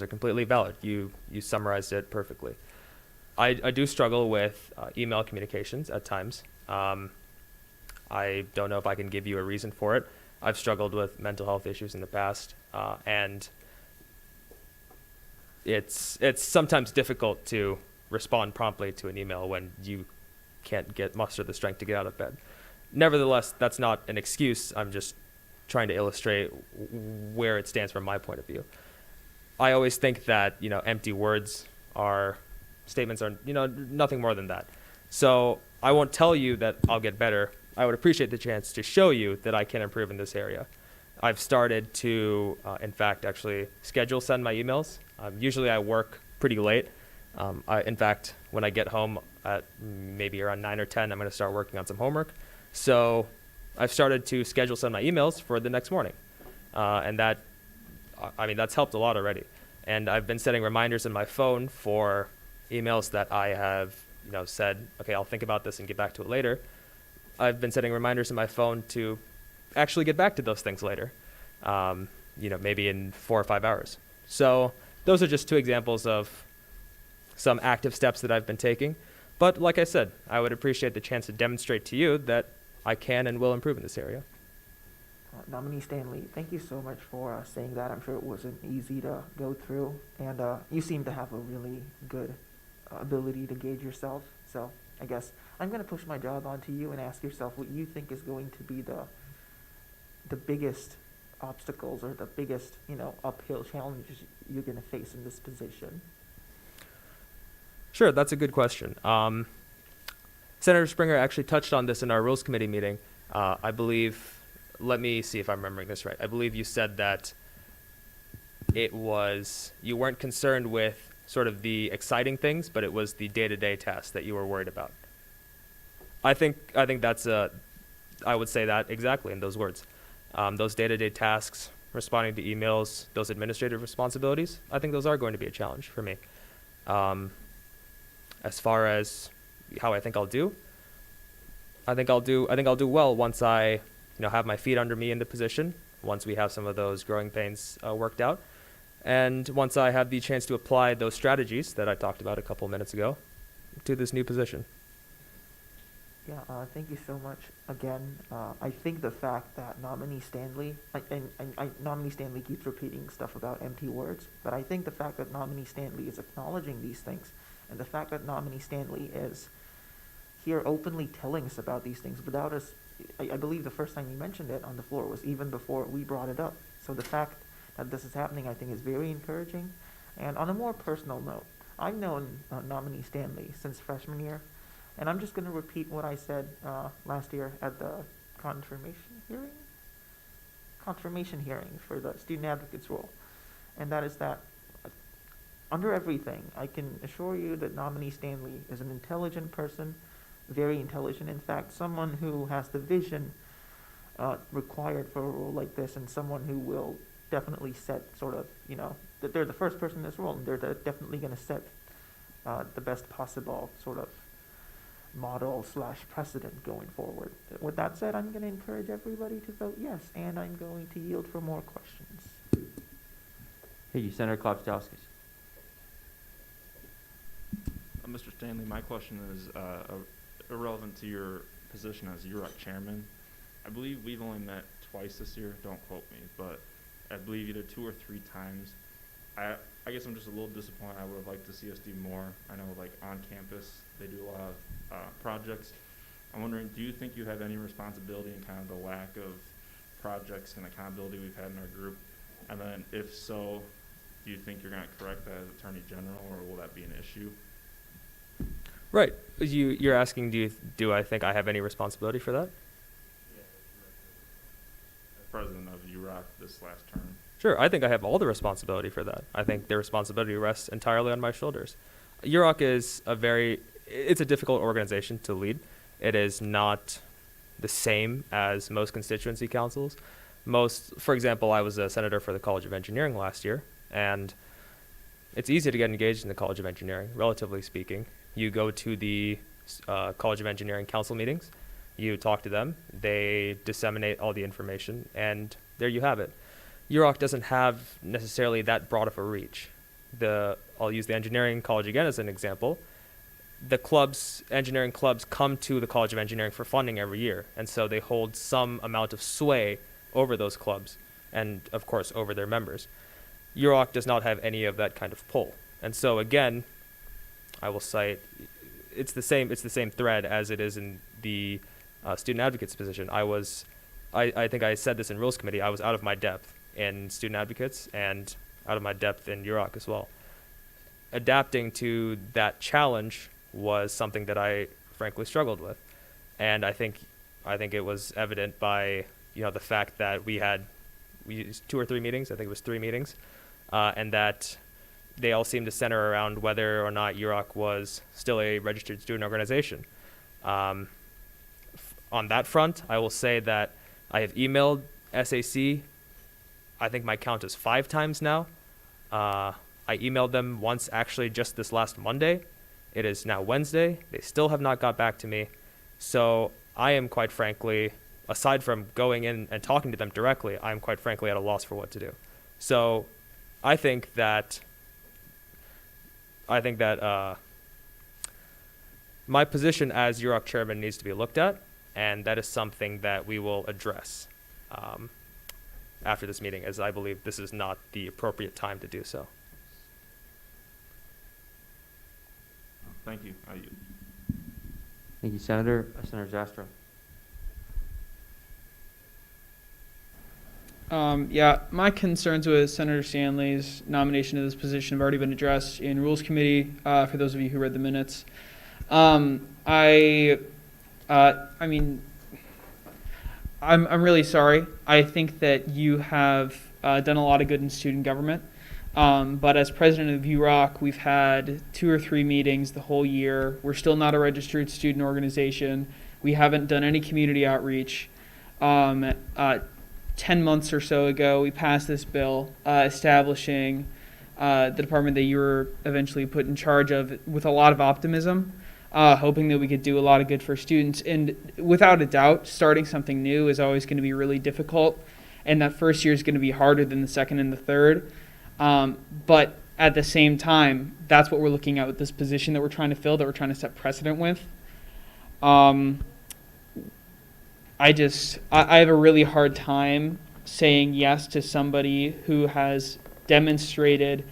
completely valid. You summarized it perfectly. I do struggle with email communications at times. I don't know if I can give you a reason for it. I've struggled with mental health issues in the past, and it's sometimes difficult to respond promptly to an email when you can't muster the strength to get out of bed. Nevertheless, that's not an excuse. I'm just trying to illustrate where it stands from my point of view. I always think that, empty words are statements are, nothing more than that. So I won't tell you that I'll get better. I would appreciate the chance to show you that I can improve in this area. I've started to, in fact, actually send my emails. Usually I work pretty late. In fact, when I get home at maybe around 9 or 10, I'm going to start working on some homework. So I've started to send my emails for the next morning. And that's helped a lot already. And I've been setting reminders in my phone for emails that I have, said, okay, I'll think about this and get back to it later. I've been setting reminders in my phone to actually get back to those things later, maybe in 4 or 5 hours. So those are just two examples of some active steps that I've been taking. But like I said, I would appreciate the chance to demonstrate to you that I can and will improve in this area. Nominee Stanley, thank you so much for saying that. I'm sure it wasn't easy to go through, and you seem to have a really good ability to gauge yourself. So I guess I'm going to push my job onto you and ask yourself what you think is going to be the biggest obstacles or the biggest, uphill challenges you're going to face in this position. Sure, that's a good question. Senator Springer actually touched on this in our Rules Committee meeting. I believe, let me see if I'm remembering this right. I believe you said that you weren't concerned with sort of the exciting things, but it was the day-to-day tasks that you were worried about. I think that's I would say that exactly in those words. Those day-to-day tasks, responding to emails, those administrative responsibilities, I think those are going to be a challenge for me. As far as how I think I'll do, I think I'll do well once I, have my feet under me in the position, once we have some of those growing pains worked out, and once I have the chance to apply those strategies that I talked about a couple minutes ago to this new position. Yeah, thank you so much. Again, I think the fact that nominee Stanley, nominee Stanley keeps repeating stuff about empty words, but I think the fact that nominee Stanley is acknowledging these things, and the fact that nominee Stanley is here openly telling us about these things without us, I believe the first time you mentioned it on the floor was even before we brought it up. So the fact that this is happening, I think, is very encouraging. And on a more personal note, I've known nominee Stanley since freshman year, and I'm just going to repeat what I said last year at the confirmation hearing for the student advocates role, and that is that under everything, I can assure you that nominee Stanley is an intelligent person, very intelligent. In fact, someone who has the vision required for a role like this, and someone who will definitely set sort of, that they're the first person in this role, and they're definitely going to set the best possible sort of model/precedent going forward. With that said, I'm going to encourage everybody to vote yes, and I'm going to yield for more questions. Thank you, Senator Klopstowskis. Mr. Stanley, my question is irrelevant to your position as UROC chairman. I believe we've only met twice this year, don't quote me, but I believe either 2 or 3 times. I guess I'm just a little disappointed. I would have liked to see us do more. I know, like, on campus, they do a lot of projects. I'm wondering, do you think you have any responsibility in kind of the lack of projects and accountability we've had in our group? And then, if so, do you think you're going to correct that as Attorney General, or will that be an issue? Right. You're asking, do I think I have any responsibility for that? Yeah, as president of UROC this last term. Sure, I think I have all the responsibility for that. I think the responsibility rests entirely on my shoulders. UROC is it's a difficult organization to lead. It is not the same as most constituency councils. For example, I was a senator for the College of Engineering last year, and it's easy to get engaged in the College of Engineering, relatively speaking. You go to the College of Engineering council meetings, you talk to them, they disseminate all the information, and there you have it. UROC doesn't have necessarily that broad of a reach. I'll use the engineering college again as an example. The engineering clubs come to the College of Engineering for funding every year, and so they hold some amount of sway over those clubs, and of course over their members. UROC does not have any of that kind of pull, and so again, I will cite it's the same thread as it is in the student advocates position. I think I said this in Rules Committee. I was out of my depth in student advocates and out of my depth in UROC as well. Adapting to that challenge was something that I frankly struggled with, and I think it was evident by the fact that we used 2 or 3 meetings. I think it was 3 meetings, and that they all seemed to center around whether or not UROC was still a registered student organization. On that front, I will say that I have emailed SAC. I think my count is 5 times now. I emailed them once actually just this last Monday. It is now Wednesday. They still have not got back to me. So I am quite frankly, aside from going in and talking to them directly, I'm quite frankly at a loss for what to do. So I think that my position as UROC chairman needs to be looked at, and that is something that we will address after this meeting, as I believe this is not the appropriate time to do so. Thank you. Thank you, Senator. Senator Zastrow. Yeah, my concerns with Senator Stanley's nomination to this position have already been addressed in Rules Committee, for those of you who read the minutes. I'm really sorry. I think that you have done a lot of good in student government. But as president of UROC, we've had 2 or 3 meetings the whole year. We're still not a registered student organization. We haven't done any community outreach. 10 months or so ago, we passed this bill establishing the department that you were eventually put in charge of with a lot of optimism, hoping that we could do a lot of good for students. And without a doubt, starting something new is always going to be really difficult, and that first year is going to be harder than the second and the third. But at the same time, that's what we're looking at with this position that we're trying to fill, that we're trying to set precedent with. I have a really hard time saying yes to somebody who has demonstrated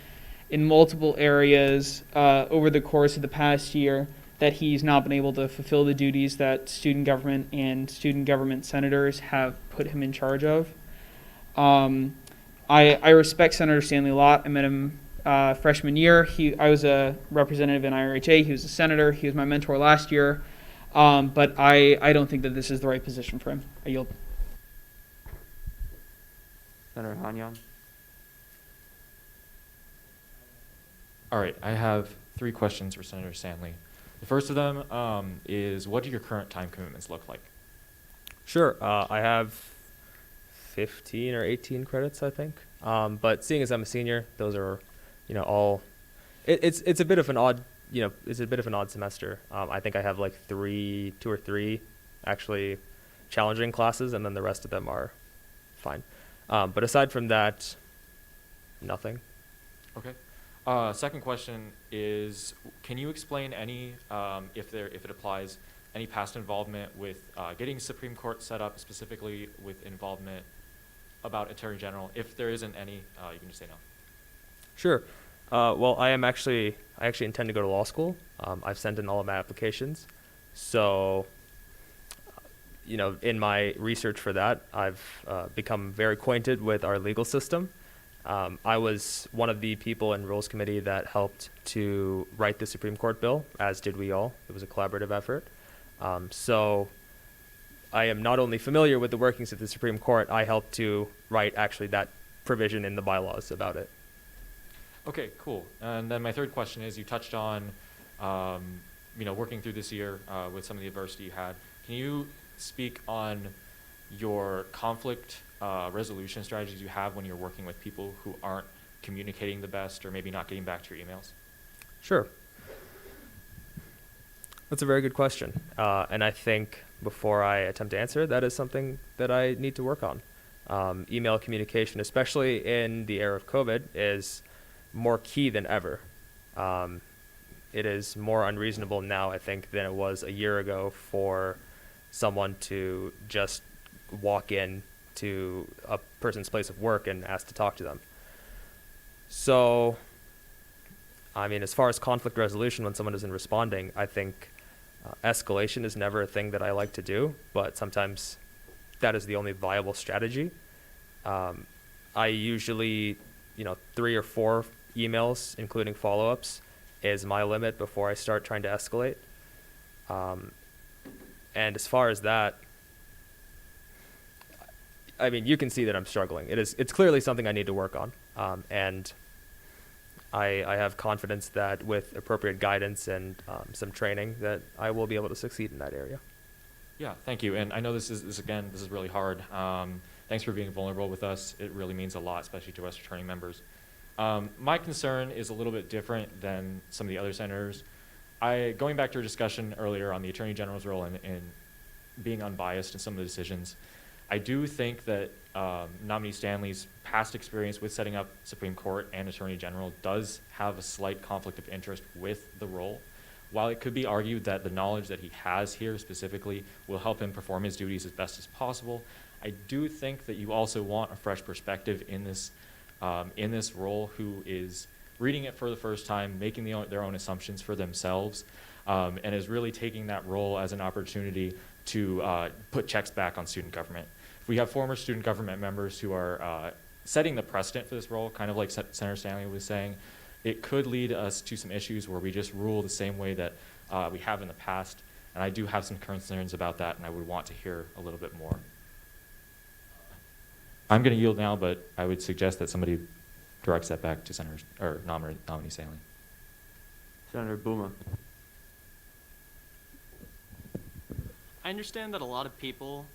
in multiple areas over the course of the past year that he's not been able to fulfill the duties that student government and student government senators have put him in charge of. I respect Senator Stanley a lot. I met him freshman year. I was a representative in IRHA. He was a senator. He was my mentor last year. But I don't think that this is the right position for him. I yield. Senator Hanyang. All right, I have 3 questions for Senator Stanley. The first of them is, what do your current time commitments look like? Sure. I have 15 or 18 credits, I think. But seeing as I'm a senior, those are, all. It's a bit of an odd. It's a bit of an odd semester. I think I have like 2 or 3 actually challenging classes, and then the rest of them are fine. But aside from that, nothing. Okay. Second question is, can you explain any, if it applies, any past involvement with getting Supreme Court set up, specifically with involvement about Attorney General? If there isn't any, you can just say no. Sure. Well, I actually intend to go to law school. I've sent in all of my applications. So, in my research for that, I've become very acquainted with our legal system. I was one of the people in Rules Committee that helped to write the Supreme Court bill, as did we all. It was a collaborative effort. So I am not only familiar with the workings of the Supreme Court, I helped to write actually that provision in the bylaws about it. Okay, cool. And then my third question is, you touched on, working through this year with some of the adversity you had. Can you speak on your conflict resolution strategies you have when you're working with people who aren't communicating the best or maybe not getting back to your emails? Sure. That's a very good question. And I think before I attempt to answer, that is something that I need to work on. Email communication, especially in the era of COVID, is more key than ever. It is more unreasonable now, I think, than it was a year ago for someone to just walk in to a person's place of work and ask to talk to them. So, I mean, as far as conflict resolution, when someone isn't responding, I think escalation is never a thing that I like to do, but sometimes that is the only viable strategy. I usually, 3 or 4 emails, including follow-ups, is my limit before I start trying to escalate. And as far as that, I mean, you can see that I'm struggling. It's clearly something I need to work on. And I have confidence that with appropriate guidance and some training that I will be able to succeed in that area. Yeah, thank you. And I know this is really hard. Thanks for being vulnerable with us. It really means a lot, especially to us returning members. My concern is a little bit different than some of the other senators. Going back to our discussion earlier on the Attorney General's role in being unbiased in some of the decisions, I do think that nominee Stanley's past experience with setting up Supreme Court and Attorney General does have a slight conflict of interest with the role. While it could be argued that the knowledge that he has here specifically will help him perform his duties as best as possible, I do think that you also want a fresh perspective in this role who is reading it for the first time, making their own assumptions for themselves, and is really taking that role as an opportunity to put checks back on student government. If we have former student government members who are setting the precedent for this role, kind of like Senator Stanley was saying, it could lead us to some issues where we just rule the same way that we have in the past. And I do have some concerns about that, and I would want to hear a little bit more. I'm going to yield now, but I would suggest that somebody directs that back to nominee Stanley. Senator Buma. I understand that a lot of people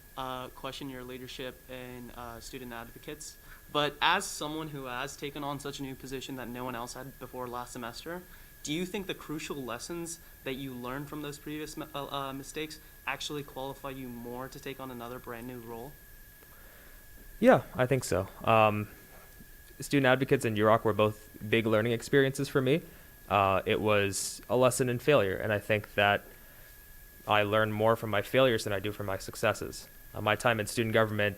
question your leadership and student advocates, but as someone who has taken on such a new position that no one else had before last semester, do you think the crucial lessons that you learned from those previous mistakes actually qualify you more to take on another brand new role? Yeah, I think so. Student advocates and UROC were both big learning experiences for me. It was a lesson in failure, and I think that I learned more from my failures than I do from my successes. My time in student government,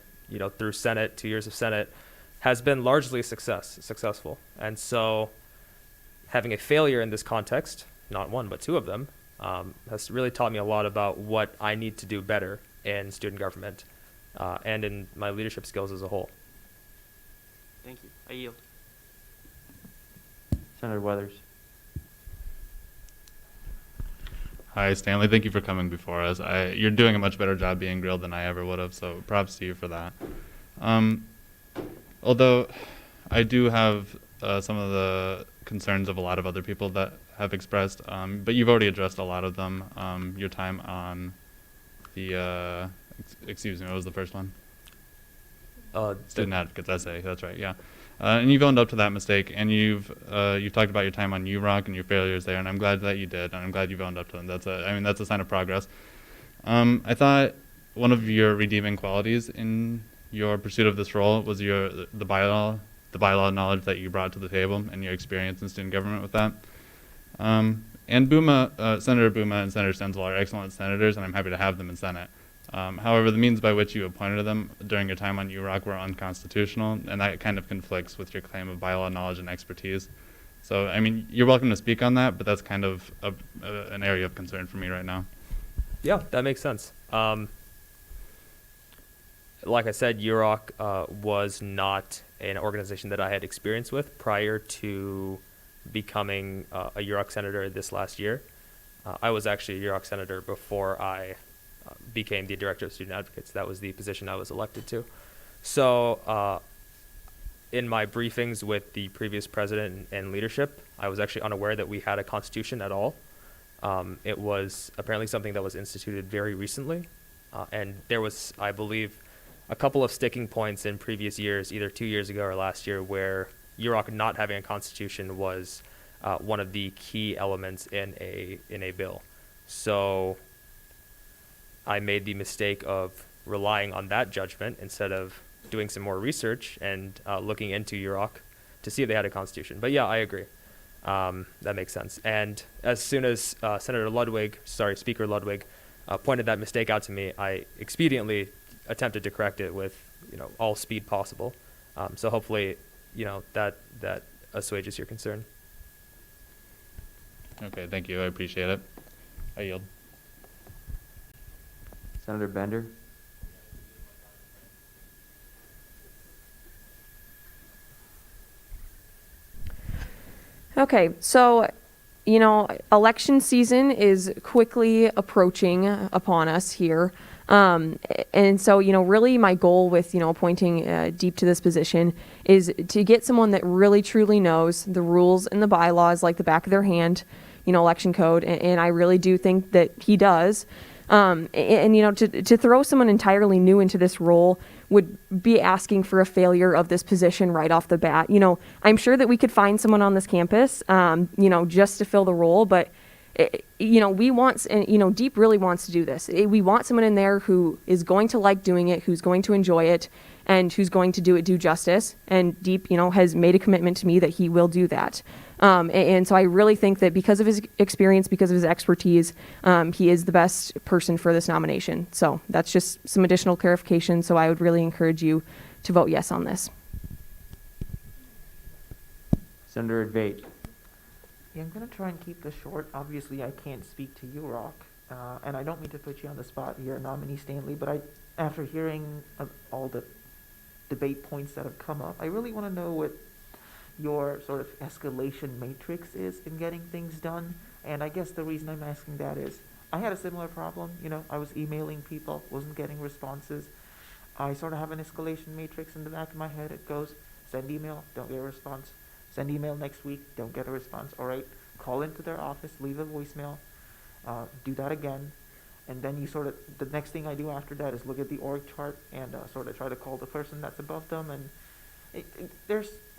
through Senate, 2 years of Senate, has been largely successful. And so having a failure in this context, not one, but 2 of them, has really taught me a lot about what I need to do better in student government and in my leadership skills as a whole. Thank you. I yield. Senator Weathers. Hi, Stanley. Thank you for coming before us. You're doing a much better job being grilled than I ever would have, so props to you for that. Although I do have some of the concerns of a lot of other people that have expressed, but you've already addressed a lot of them. Your time on the, excuse me, what was the first one? Student advocates essay, that's right, yeah. And you've owned up to that mistake, and you've talked about your time on UROC and your failures there, and I'm glad that you did, and I'm glad you've owned up to them. That's a sign of progress. I thought one of your redeeming qualities in your pursuit of this role was the bylaw knowledge that you brought to the table and your experience in student government with that. And Senator Buma and Senator Stenzel are excellent senators, and I'm happy to have them in Senate. However, the means by which you appointed them during your time on UROC were unconstitutional, and that kind of conflicts with your claim of bylaw knowledge and expertise. So, I mean, you're welcome to speak on that, but that's kind of an area of concern for me right now. Yeah, that makes sense. Like I said, UROC was not an organization that I had experience with prior to becoming a UROC senator this last year. I was actually a UROC senator before I became the director of student advocates. That was the position I was elected to. So in my briefings with the previous president and leadership, I was actually unaware that we had a constitution at all. It was apparently something that was instituted very recently. And there was, I believe, a couple of sticking points in previous years, either 2 years ago or last year, where UROC not having a constitution was one of the key elements in a bill. So I made the mistake of relying on that judgment instead of doing some more research and looking into UROC to see if they had a constitution. But yeah, I agree. That makes sense. And as soon as Speaker Ludwig pointed that mistake out to me, I expediently attempted to correct it with, all speed possible. So hopefully, that assuages your concern. Okay, thank you. I appreciate it. I yield. Senator Bender. Okay, so, election season is quickly approaching upon us here. And so, really my goal with, appointing Deep to this position is to get someone that really truly knows the rules and the bylaws like the back of their hand, election code. And I really do think that he does. To throw someone entirely new into this role would be asking for a failure of this position right off the bat. I'm sure that we could find someone on this campus, just to fill the role, but we want, and Deep really wants to do this. We want someone in there who is going to like doing it, who's going to enjoy it, and who's going to do it due justice. And Deep, has made a commitment to me that he will do that. And so I really think that because of his experience, because of his expertise, he is the best person for this nomination. So that's just some additional clarification. So I would really encourage you to vote yes on this. Senator Vate. Yeah, I'm going to try and keep this short. Obviously, I can't speak to UROC, and I don't mean to put you on the spot here, nominee Stanley, but after hearing all the debate points that have come up, I really want to know what your sort of escalation matrix is in getting things done. And I guess the reason I'm asking that is I had a similar problem. I was emailing people, wasn't getting responses. I sort of have an escalation matrix in the back of my head. It goes, send email, don't get a response. Send email next week, don't get a response. All right, call into their office, leave a voicemail, do that again. And then the next thing I do after that is look at the org chart and sort of try to call the person that's above them. And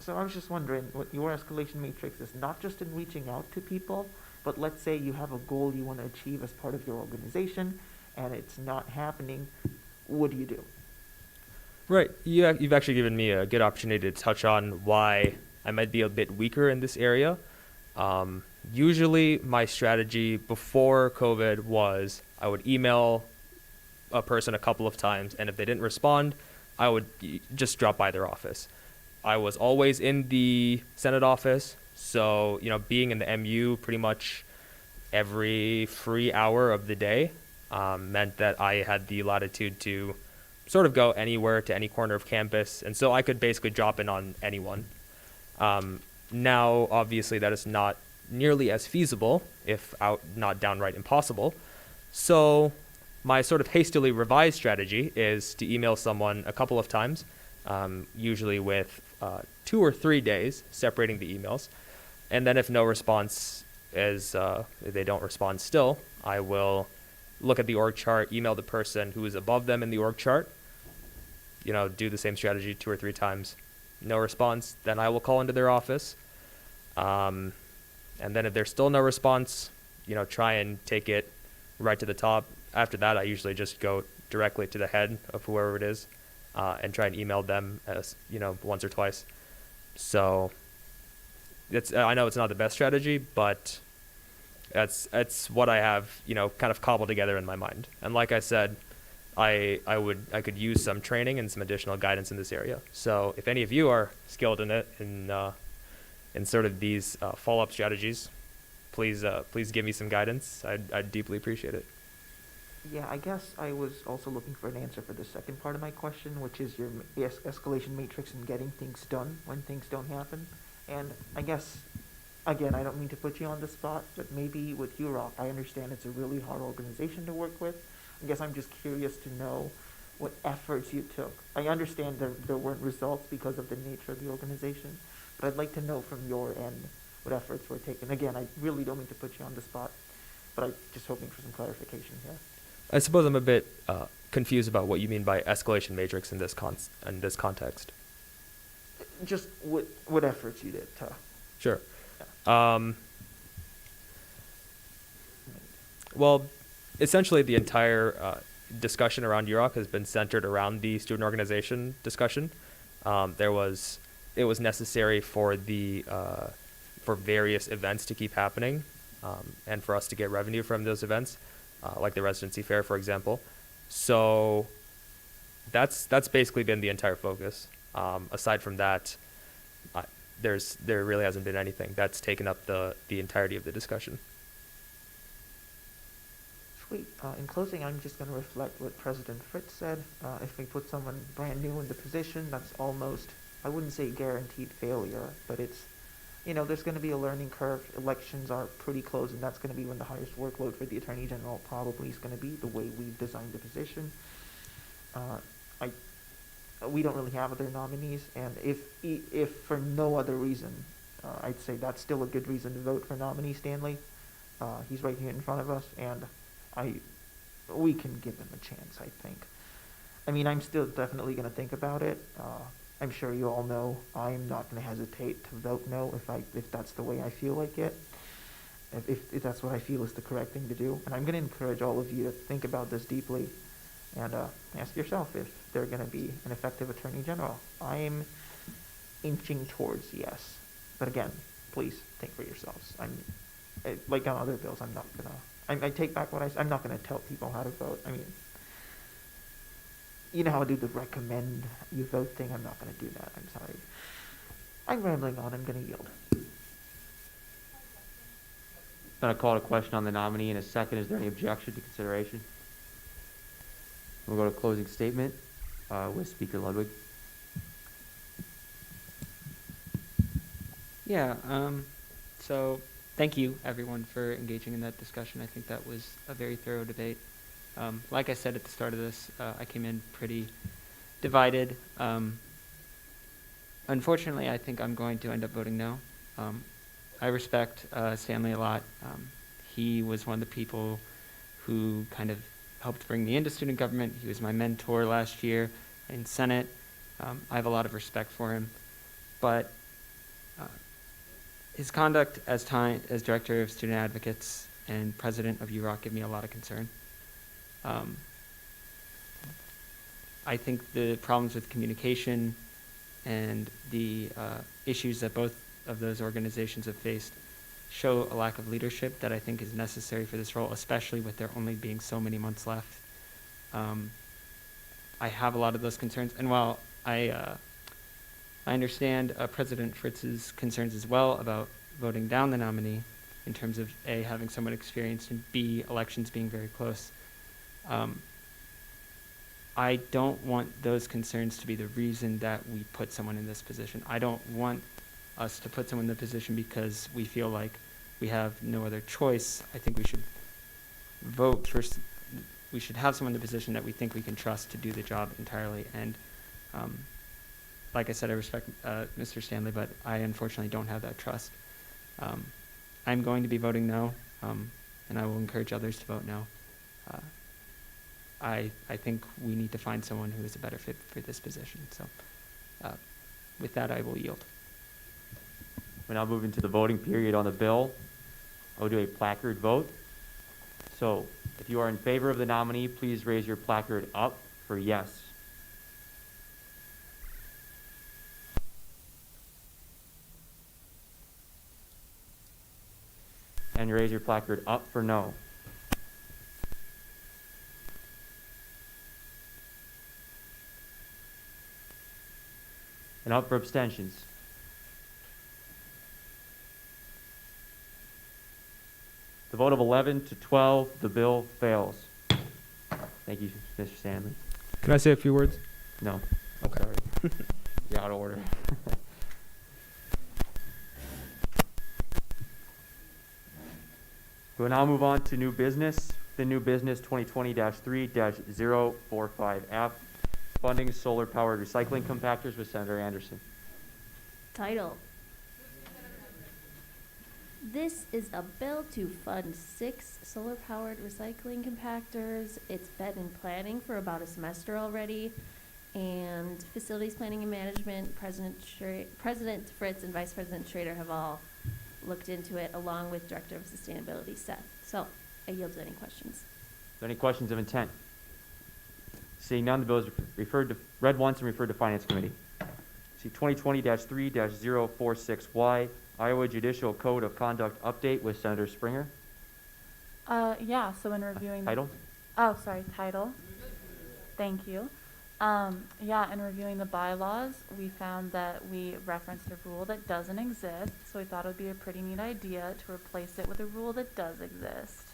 so I was just wondering what your escalation matrix is, not just in reaching out to people, but let's say you have a goal you want to achieve as part of your organization and it's not happening. What do you do? Right. You've actually given me a good opportunity to touch on why I might be a bit weaker in this area. Usually my strategy before COVID was I would email a person a couple of times, and if they didn't respond, I would just drop by their office. I was always in the Senate office, so being in the MU pretty much every free hour of the day meant that I had the latitude to sort of go anywhere to any corner of campus, and so I could basically drop in on anyone. Now, obviously, that is not nearly as feasible, if not downright impossible. So my sort of hastily revised strategy is to email someone a couple of times, usually with 2 or 3 days separating the emails. And then if no response if they don't respond still, I will look at the org chart, email the person who is above them in the org chart, do the same strategy 2 or 3 times. No response, then I will call into their office. And then if there's still no response, try and take it right to the top. After that, I usually just go directly to the head of whoever it is and try and email them once or twice. So I know it's not the best strategy, but that's what I have, kind of cobbled together in my mind. And like I said, I could use some training and some additional guidance in this area. So if any of you are skilled in it, in sort of these follow-up strategies, please give me some guidance. I'd deeply appreciate it. Yeah, I guess I was also looking for an answer for the second part of my question, which is your escalation matrix and getting things done when things don't happen. And I guess, again, I don't mean to put you on the spot, but maybe with UROC, I understand it's a really hard organization to work with. I guess I'm just curious to know what efforts you took. I understand there weren't results because of the nature of the organization, but I'd like to know from your end what efforts were taken. Again, I really don't mean to put you on the spot, but I'm just hoping for some clarification here. I suppose I'm a bit confused about what you mean by escalation matrix in this context. Just what efforts you did to. Sure. Well, essentially the entire discussion around UROC has been centered around the student organization discussion. It was necessary for for various events to keep happening, and for us to get revenue from those events, like the residency fair, for example. So that's basically been the entire focus. Aside from that, there really hasn't been anything that's taken up the entirety of the discussion. Sweet. In closing, I'm just going to reflect what President Fritz said. If we put someone brand new in the position, that's almost, I wouldn't say guaranteed failure, but it's, there's going to be a learning curve. Elections are pretty close, and that's going to be when the highest workload for the Attorney General probably is going to be, the way we've designed the position. We don't really have other nominees, and if for no other reason, I'd say that's still a good reason to vote for nominee Stanley. He's right here in front of us, and we can give him a chance, I think. I mean, I'm still definitely going to think about it. I'm sure you all know I'm not going to hesitate to vote no if that's the way I feel like it. If that's what I feel is the correct thing to do. And I'm going to encourage all of you to think about this deeply and ask yourself if they're going to be an effective Attorney General. I'm inching towards yes. But again, please think for yourselves. Like on other bills, I'm not going to... I take back what I'm not going to tell people how to vote. I mean, you know how I do the recommend you vote thing? I'm not going to do that. I'm sorry. I'm rambling on. I'm going to yield. Going to call a question on the nominee in a second. Is there any objection to consideration? We'll go to closing statement with Speaker Ludwig. Yeah, so thank you, everyone, for engaging in that discussion. I think that was a very thorough debate. Like I said at the start of this, I came in pretty divided. Unfortunately, I think I'm going to end up voting no. I respect Stanley a lot. He was one of the people who kind of helped bring me into student government. He was my mentor last year in Senate. I have a lot of respect for him. But his conduct as Director of Student Advocates and President of UROC give me a lot of concern. I think the problems with communication and the issues that both of those organizations have faced show a lack of leadership that I think is necessary for this role, especially with there only being so many months left. I have a lot of those concerns, and while I understand President Fritz's concerns as well about voting down the nominee in terms of A, having someone experienced, and B, elections being very close. I don't want those concerns to be the reason that we put someone in this position. I don't want us to put someone in the position because we feel like we have no other choice. I think we should vote first. We should have someone in the position that we think we can trust to do the job entirely. And like I said, I respect Mr. Stanley, but I unfortunately don't have that trust. I'm going to be voting no, and I will encourage others to vote no. I think we need to find someone who is a better fit for this position. So with that, I will yield. We're now moving to the voting period on the bill. I'll do a placard vote. So if you are in favor of the nominee, please raise your placard up for yes. And you raise your placard up for no. And up for abstentions. The vote of 11 to 12, the bill fails. Thank you, Mr. Stanley. Can I say a few words? No. Okay. Sorry. You're out of order. We'll now move on to new business. The new business 2020-3-045F. Funding solar-powered recycling compactors with Senator Anderson. Title. This is a bill to fund 6 solar-powered recycling compactors. It's been in planning for about a semester already. And Facilities Planning and Management, President Fritz and Vice President Schrader have all looked into it, along with Director of Sustainability Seth. So I yield to any questions. Are there any questions of intent? Seeing none, the bill is read once and referred to Finance Committee. See 2020-3-046Y, Iowa Judicial Code of Conduct Update with Senator Springer. Yeah, so in reviewing Title? Oh, sorry, title. Thank you. Yeah, in reviewing the bylaws, we found that we referenced a rule that doesn't exist, so we thought it would be a pretty neat idea to replace it with a rule that does exist.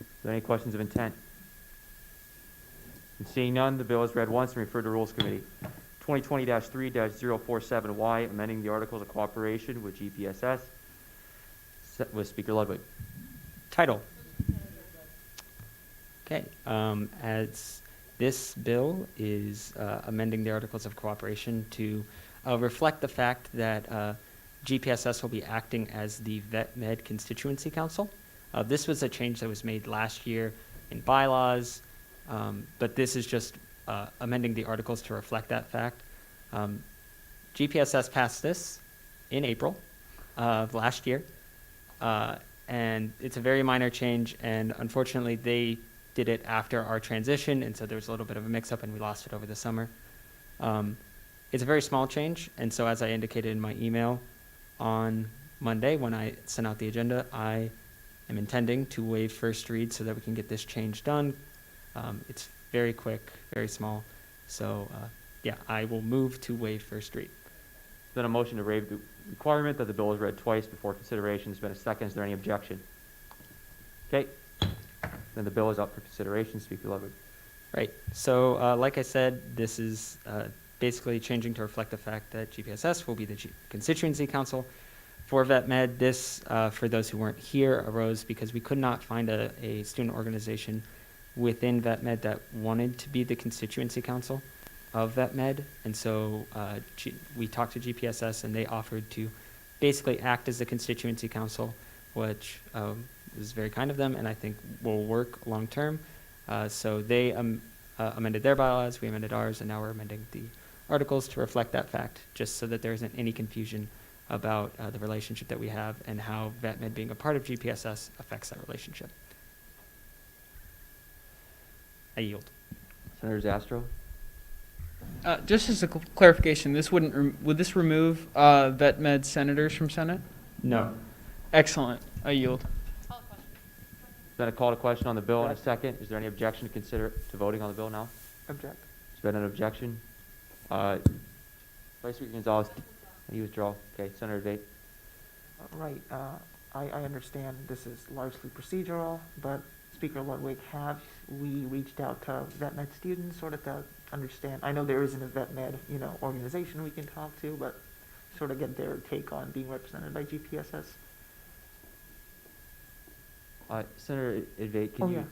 Are there any questions of intent? And seeing none, the bill is read once and referred to Rules Committee. 2020-3-047Y, amending the Articles of Cooperation with GPSS. With Speaker Ludwig. Title. Okay, as this bill is amending the Articles of Cooperation to reflect the fact that GPSS will be acting as the Vet Med Constituency Council. This was a change that was made last year in bylaws, but this is just amending the articles to reflect that fact. GPSS passed this in April of last year, and it's a very minor change, and unfortunately they did it after our transition, and so there was a little bit of a mix-up and we lost it over the summer. It's a very small change, and so as I indicated in my email on Monday when I sent out the agenda, I am intending to waive first read so that we can get this change done. It's very quick, very small, so yeah, I will move to waive first read. Then a motion to waive the requirement that the bill is read twice before consideration. There's been a second. Is there any objection? Okay. Then the bill is up for consideration. Speaker Ludwig. Right. So like I said, this is basically changing to reflect the fact that GPSS will be the constituency council for Vet Med. This, for those who weren't here, arose because we could not find a student organization within Vet Med that wanted to be the constituency council of Vet Med. And so we talked to GPSS and they offered to basically act as the constituency council, which is very kind of them and I think will work long term. So they amended their bylaws, we amended ours, and now we're amending the articles to reflect that fact, just so that there isn't any confusion about the relationship that we have and how Vet Med being a part of GPSS affects that relationship. I yield. Senator Zastro. Just as a clarification, this would this remove Vet Med senators from Senate? No. Excellent. I yield. Then a call to question on the bill in a second. Is there any objection to voting on the bill now? Object. There's been an objection. Vice Speaker Gonzalez, any withdrawal? Okay, Senator Vate. Right. I understand this is largely procedural, but Speaker Ludwig, have we reached out to Vet Med students sort of to understand? I know there isn't a Vet Med, organization we can talk to, but sort of get their take on being represented by GPSS. Senator Vate, can you?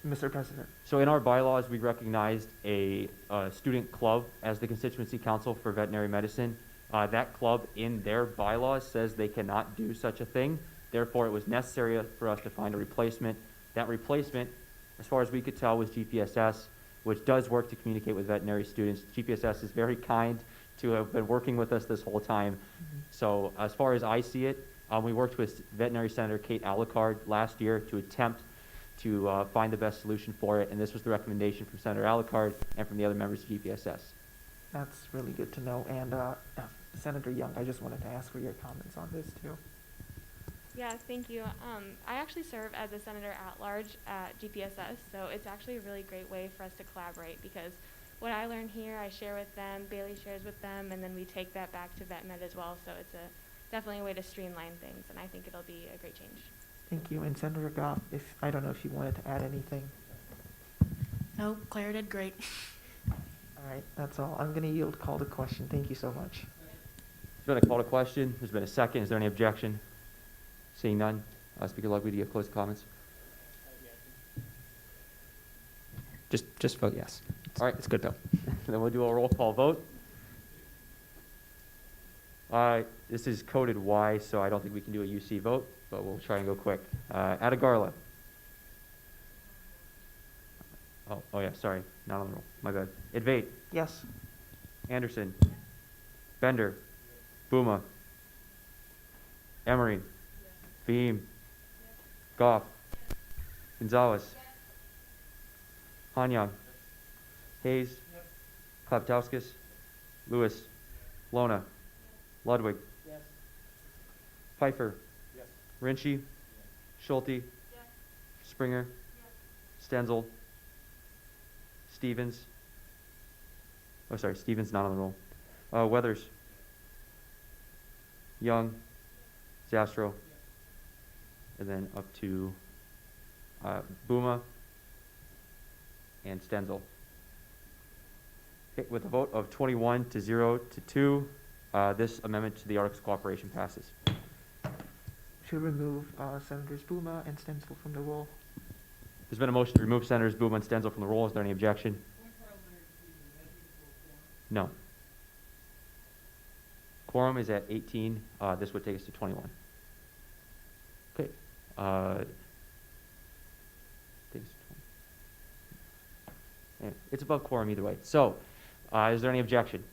Mr. President. So in our bylaws, we recognized a student club as the constituency council for veterinary medicine. That club in their bylaws says they cannot do such a thing. Therefore, it was necessary for us to find a replacement. That replacement, as far as we could tell, was GPSS, which does work to communicate with veterinary students. GPSS is very kind to have been working with us this whole time. Mm-hmm. So as far as I see it, we worked with Veterinary Senator Kate Allocations last year to attempt to find the best solution for it, and this was the recommendation from Senator Allocations and from the other members of GPSS. That's really good to know. And Senator Young, I just wanted to ask for your comments on this too. Yeah, thank you. I actually serve as a senator at large at GPSS, so it's actually a really great way for us to collaborate because what I learn here, I share with them, Bailey shares with them, and then we take that back to Vet Med as well. So it's definitely a way to streamline things, and I think it'll be a great change. Thank you. And Senator Goff, I don't know if you wanted to add anything. No, Claire did great. All right, that's all. I'm going to yield call to question. Thank you so much. There's been a call to question. There's been a second. Is there any objection? Seeing none. Speaker Ludwig, do you have closing comments? Just vote yes. All right. It's a good bill. Then we'll do a roll call vote. This is coded Y, so I don't think we can do a UC vote, but we'll try and go quick. Atagarla. Oh yeah, sorry, not on the roll. My bad. Advait. Yes. Anderson. Bender. Buma. Emery. Beam. Goff. Gonzalez. Hanyang. Hayes. Klaptowskis. Lewis. Lona. Ludwig. Pfeiffer. Rinchi. Schulte. Springer. Stenzel. Stevens. Oh, sorry, Stevens not on the roll. Weathers. Young. Zastro. And then up to Buma and Stenzel. Okay, with a vote of 21 to 0 to 2, this amendment to the Articles of Cooperation passes. Should remove Senators Buma and Stenzel from the roll. There's been a motion to remove Senators Buma and Stenzel from the roll. Is there any objection? No. Quorum is at 18. This would take us to 21. Okay. It's above quorum either way. So, is there any objection?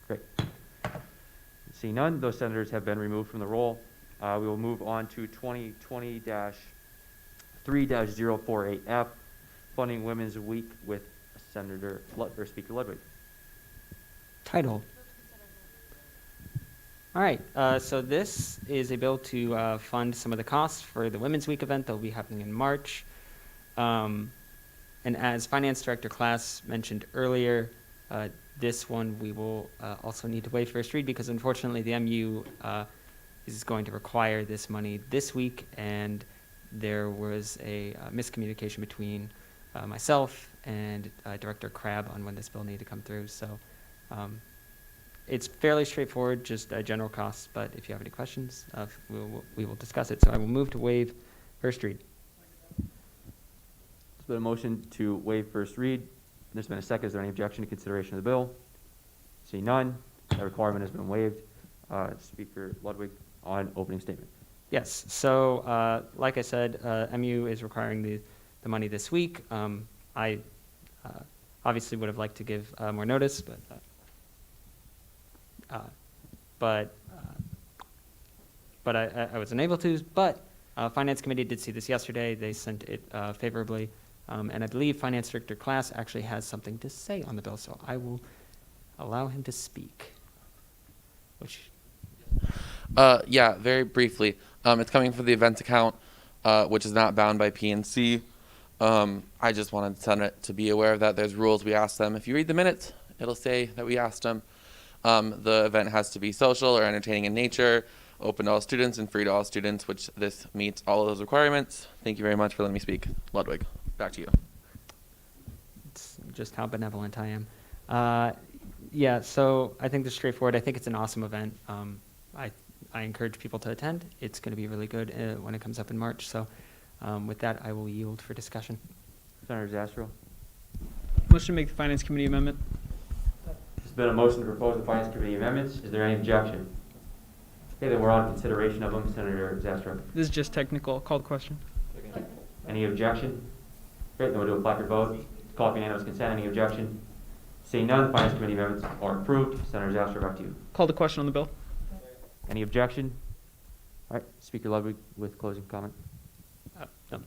Great. See none. Those senators have been removed from the roll. We will move on to 2020-3-048F, funding Women's Week with Speaker Ludwig. Title. All right, so this is a bill to fund some of the costs for the Women's Week event that will be happening in March. And as Finance Director Class mentioned earlier, this one we will also need to waive first read because unfortunately the MU is going to require this money this week, and there was a miscommunication between myself and Director Crabb on when this bill needed to come through. So it's fairly straightforward, just general costs, but if you have any questions, we will discuss it. So I will move to waive first read. There's been a motion to waive first read. There's been a second. Is there any objection to consideration of the bill? See none. That requirement has been waived. Speaker Ludwig on opening statement. Yes. So, like I said, MU is requiring the money this week. I obviously would have liked to give more notice, but I was unable to. But Finance Committee did see this yesterday. They sent it favorably, and I believe Finance Director Class actually has something to say on the bill. So I will allow him to speak. Yeah, very briefly. It's coming from the event account, which is not bound by PNC. I just wanted the Senate to be aware of that. There's rules we asked them. If you read the minutes, it'll say that we asked them. The event has to be social or entertaining in nature, open to all students and free to all students, which this meets all of those requirements. Thank you very much for letting me speak. Ludwig, back to you. It's just how benevolent I am. Yeah, so I think this is straightforward. I think it's an awesome event. I encourage people to attend. It's going to be really good when it comes up in March. So with that, I will yield for discussion. Senator Zastro. Motion to make the Finance Committee amendment. There's been a motion to propose the Finance Committee amendments. Is there any objection? Okay, then we're on consideration of them. Senator Zastro. This is just technical. Call the question. Any objection? Great, then we'll do a placard vote. Call for unanimous consent. Any objection? Seeing none, the Finance Committee amendments are approved. Senator Zastro, back to you. Call the question on the bill. Any objection? All right, Speaker Ludwig with closing comment. No.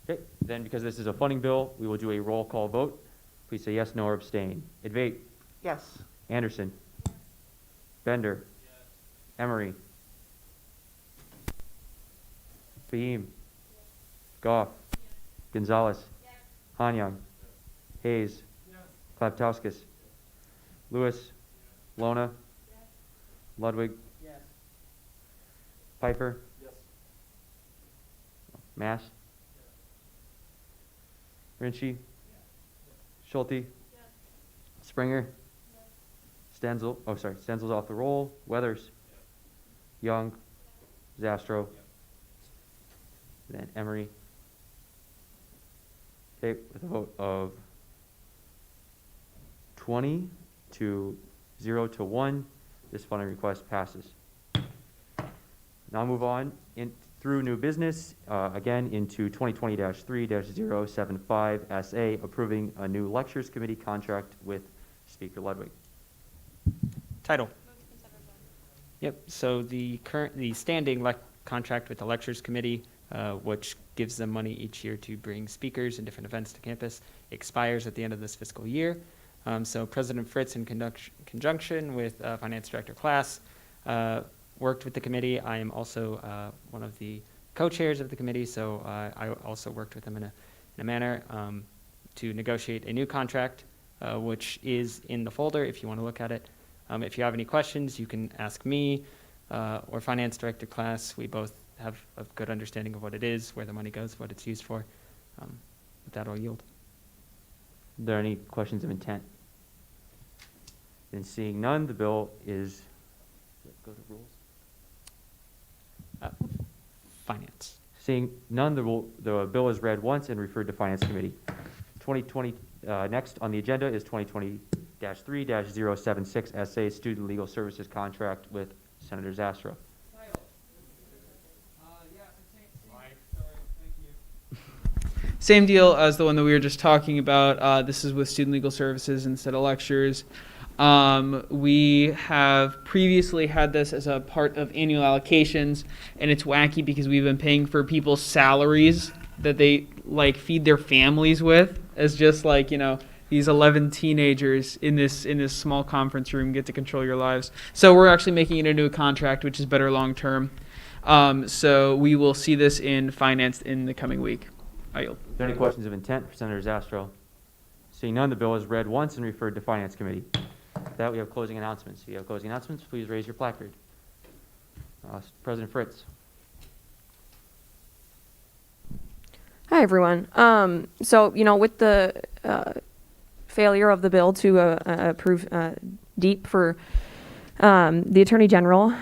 Okay, then because this is a funding bill, we will do a roll call vote. Please say yes, no, or abstain. Advait. Yes. Anderson. Bender. Emery. Beam. Goff. Gonzalez. Hanyang. Hayes. Klaptowskis. Lewis. Lona. Ludwig. Pfeiffer. Mass. Rinchi. Schulte. Springer. Stenzel. Oh, sorry. Stenzel's off the roll. Weathers. Young. Zastro. Then Emery. Okay, with a vote of 20 to 0 to 1, This funding request passes. Now move on through new business, again into 2020-3-075 SA, approving a new lectures committee contract with Speaker Ludwig. Title. Yep. So the standing contract with the lectures committee, which gives them money each year to bring speakers and different events to campus, expires at the end of this fiscal year. So President Fritz, in conjunction with Finance Director Class, worked with the committee. I am also one of the co-chairs of the committee, so I also worked with them in a manner to negotiate a new contract, which is in the folder if you want to look at it. If you have any questions, you can ask me or Finance Director Class. We both have a good understanding of what it is, where the money goes, what it's used for. With that, I'll yield. Are there any questions of intent? And seeing none, the bill is, go to rules. Finance. Seeing none, the bill is read once and referred to Finance Committee. 2020, next on the agenda is 2020-3-076 SA, Student Legal Services Contract with Senator Zastrow. Same deal as the one that we were just talking about. This is with Student Legal Services instead of lectures. We have previously had this as a part of annual allocations, and it's wacky because we've been paying for people's salaries that they like feed their families with, as just like, you know, these 11 teenagers in this small conference room get to control your lives. So we're actually making it into a contract, which is better long term. So we will see this in finance in the coming week. I yield. Are there any questions of intent for Senator Zastrow? Seeing none, the bill is read once and referred to Finance Committee. With that, we have closing announcements. If you have closing announcements, please raise your placard. President Fritz. Hi, everyone. So, you know, with the failure of the bill to approve DEEP for the Attorney General,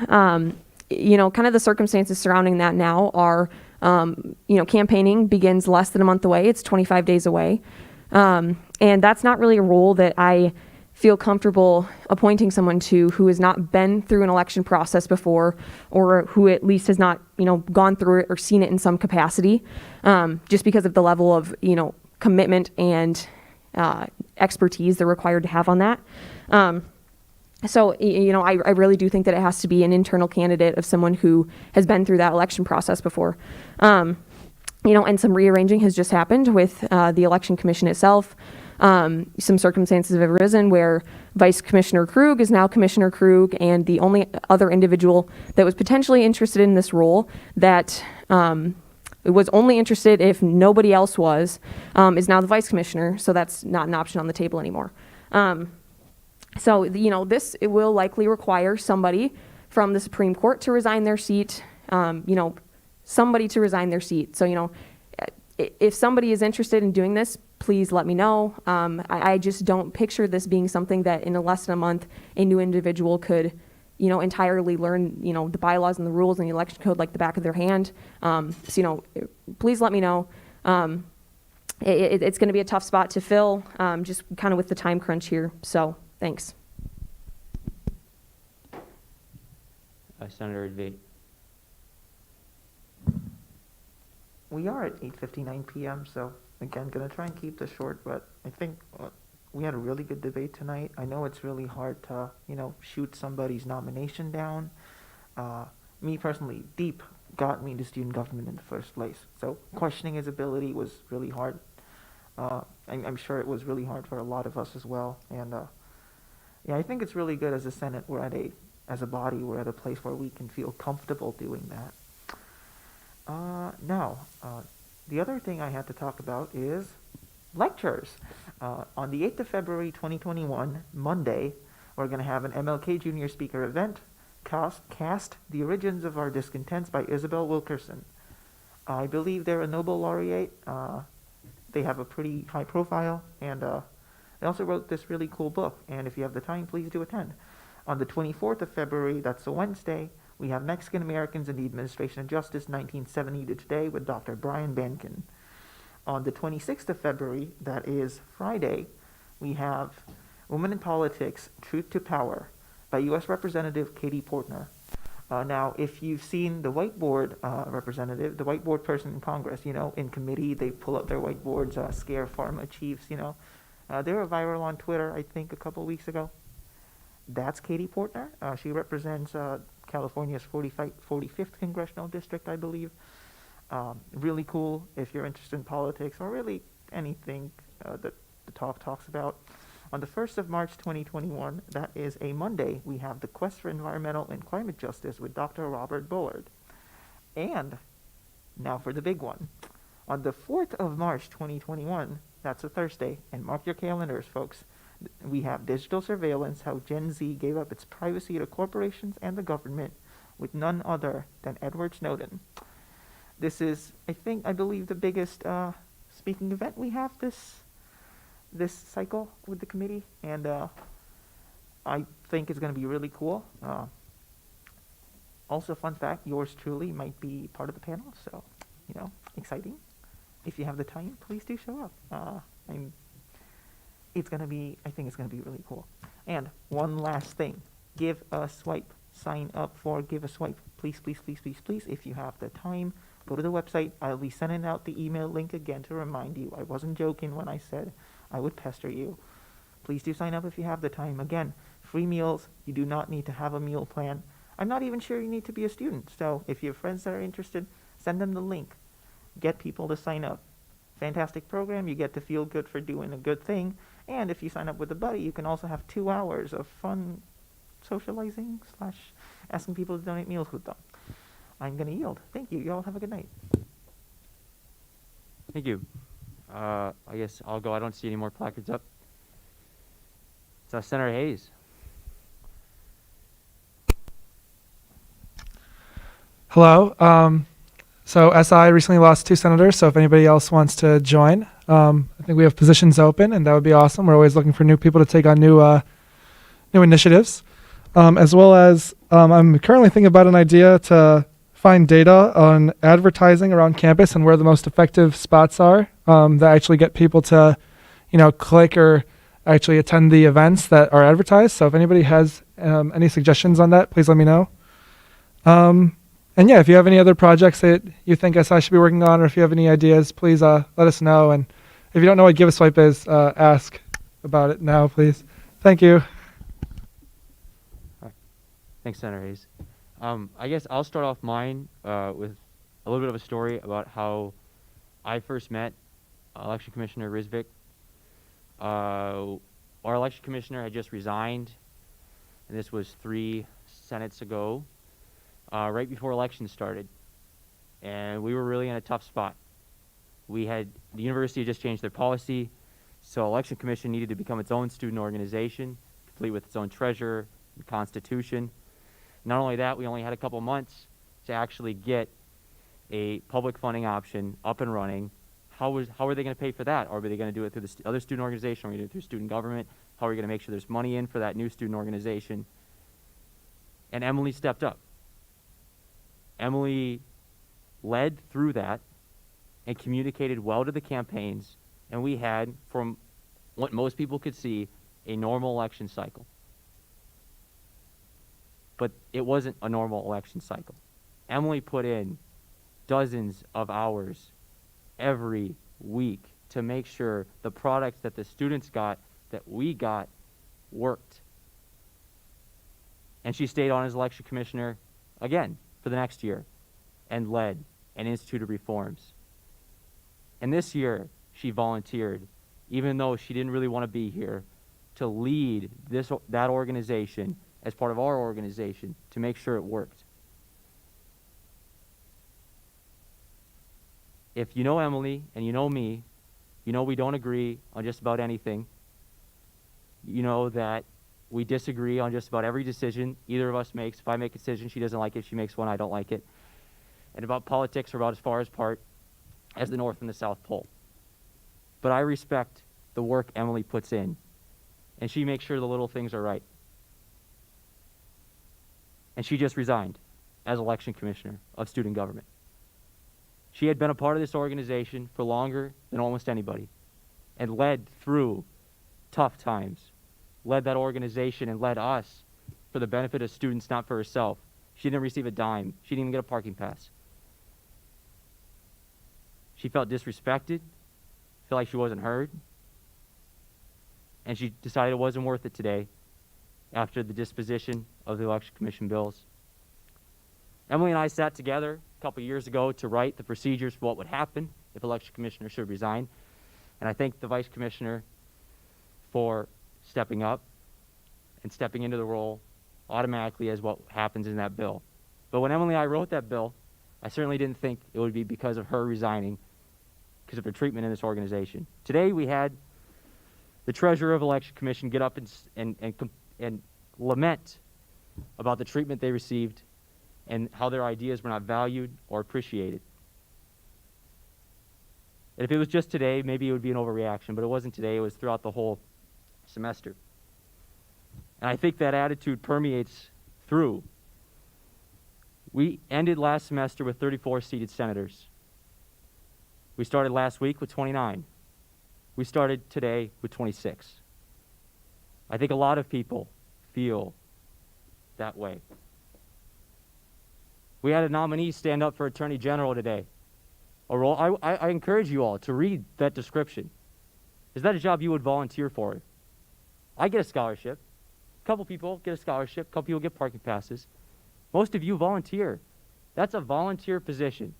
you know, kind of the circumstances surrounding that now are, you know, campaigning begins less than a month away. It's 25 days away. And that's not really a role that I feel comfortable appointing someone to who has not been through an election process before, or who at least has not, you know, gone through it or seen it in some capacity, just because of the level of, you know, commitment and expertise they're required to have on that. So, you know, I really do think that it has to be an internal candidate of someone who has been through that election process before. You know, and some rearranging has just happened with the Election Commission itself. Some circumstances have arisen where Vice Commissioner Krug is now Commissioner Krug, and the only other individual that was potentially interested in this role that was only interested if nobody else was, is now the Vice Commissioner, so that's not an option on the table anymore. So, you know, it will likely require somebody from the Supreme Court to resign their seat, you know, somebody to resign their seat. So, you know, if somebody is interested in doing this, please let me know. I just don't picture this being something that in less than a month, a new individual could, you know, entirely learn, you know, the bylaws and the rules and the election code like the back of their hand. So, you know, please let me know. It's going to be a tough spot to fill, just kind of with the time crunch here. So, thanks. Senator Advait. We are at 8:59 p.m., so again, going to try and keep this short, but I think we had a really good debate tonight. I know it's really hard to, you know, shoot somebody's nomination down. Me personally, DEEP got me to student government in the first place, so questioning his ability was really hard. I'm sure it was really hard for a lot of us as well, and yeah, I think it's really good as a Senate, as a body, we're at a place where we can feel comfortable doing that. Now, the other thing I had to talk about is lectures. On the 8th of February 2021, Monday, we're going to have an MLK Junior Speaker event, Cast the Origins of Our Discontents by Isabel Wilkerson. I believe they're a Nobel laureate. They have a pretty high profile, and they also wrote this really cool book, and if you have the time, please do attend. On the 24th of February, that's a Wednesday, we have Mexican Americans in the Administration of Justice, 1970 to Today, with Dr. Brian Bankin. On the 26th of February, that is Friday, we have Women in Politics, Truth to Power, by U.S. Representative Katie Portner. Now, if you've seen the whiteboard representative, the whiteboard person in Congress, in committee, they pull up their whiteboards, scare pharma chiefs, they were viral on Twitter, I think, a couple weeks ago. That's Katie Portner. She represents California's 45th Congressional District, I believe. Really cool if you're interested in politics or really anything that the talk talks about. On the 1st of March 2021, that is a Monday, we have the Quest for Environmental and Climate Justice with Dr. Robert Bullard. And now for the big one. On the 4th of March 2021, that's a Thursday, and mark your calendars, folks, we have Digital Surveillance, how Gen Z gave up its privacy to corporations and the government with none other than Edward Snowden. This is, I believe, the biggest speaking event we have this cycle with the committee, and I think it's going to be really cool. Also, fun fact, yours truly might be part of the panel, so, exciting. If you have the time, please do show up. I think it's going to be really cool. And one last thing, give a swipe. Sign up for Give a Swipe. Please, please, please, please, please, if you have the time, go to the website. I'll be sending out the email link again to remind you. I wasn't joking when I said I would pester you. Please do sign up if you have the time. Again, free meals. You do not need to have a meal plan. I'm not even sure you need to be a student. So if you have friends that are interested, send them the link. Get people to sign up. Fantastic program. You get to feel good for doing a good thing. And if you sign up with a buddy, you can also have 2 hours of fun socializing / asking people to donate meals with them. I'm going to yield. Thank you. You all have a good night. Thank you. I guess I'll go. I don't see any more placards up. So Senator Hayes. Hello. So SI recently lost 2 senators, so if anybody else wants to join, I think we have positions open, and that would be awesome. We're always looking for new people to take on new initiatives. As well as I'm currently thinking about an idea to find data on advertising around campus and where the most effective spots are that actually get people to, click or actually attend the events that are advertised. So if anybody has any suggestions on that, please let me know. And yeah, if you have any other projects that you think SI should be working on, or if you have any ideas, please let us know. And if you don't know what Give a Swipe is, ask about it now, please. Thank you. Thanks, Senator Hayes. I guess I'll start off mine with a little bit of a story about how I first met Election Commissioner Rizvik. Our election commissioner had just resigned, and this was 3 Senates ago, right before elections started. And we were really in a tough spot. The university had just changed their policy, so Election Commission needed to become its own student organization, complete with its own treasurer and constitution. Not only that, we only had a couple months to actually get a public funding option up and running. How are they going to pay for that? Are they going to do it through the other student organization? Are we going to do it through student government? How are we going to make sure there's money in for that new student organization? And Emily stepped up. Emily led through that and communicated well to the campaigns, and we had, from what most people could see, a normal election cycle. But it wasn't a normal election cycle. Emily put in dozens of hours every week to make sure the products that the students got, that we got, worked. And she stayed on as election commissioner again for the next year and led and instituted reforms. And this year, she volunteered, even though she didn't really want to be here, to lead that organization as part of our organization to make sure it worked. If you know Emily and you know me, you know we don't agree on just about anything. You know that we disagree on just about every decision either of us makes. If I make a decision, she doesn't like it. If she makes one, I don't like it. And about politics, we're about as far apart as the North and the South Pole. But I respect the work Emily puts in, and she makes sure the little things are right. And she just resigned as election commissioner of student government. She had been a part of this organization for longer than almost anybody and led through tough times, led that organization and led us for the benefit of students, not for herself. She didn't receive a dime. She didn't even get a parking pass. She felt disrespected, felt like she wasn't heard, and she decided it wasn't worth it today after the disposition of the Election Commission bills. Emily and I sat together a couple years ago to write the procedures for what would happen if Election Commissioner should resign, and I thank the Vice Commissioner for stepping up and stepping into the role automatically as what happens in that bill. But when Emily and I wrote that bill, I certainly didn't think it would be because of her resigning, because of her treatment in this organization. Today we had the treasurer of Election Commission get up and lament about the treatment they received and how their ideas were not valued or appreciated. And if it was just today, maybe it would be an overreaction, but it wasn't today, it was throughout the whole semester. And I think that attitude permeates through. We ended last semester with 34 seated senators. We started last week with 29. We started today with 26. I think a lot of people feel that way. We had a nominee stand up for Attorney General today. A role, I encourage you all to read that description. Is that a job you would volunteer for? I get a scholarship. A couple people get a scholarship. A couple people get parking passes. Most of you volunteer. That's a volunteer position.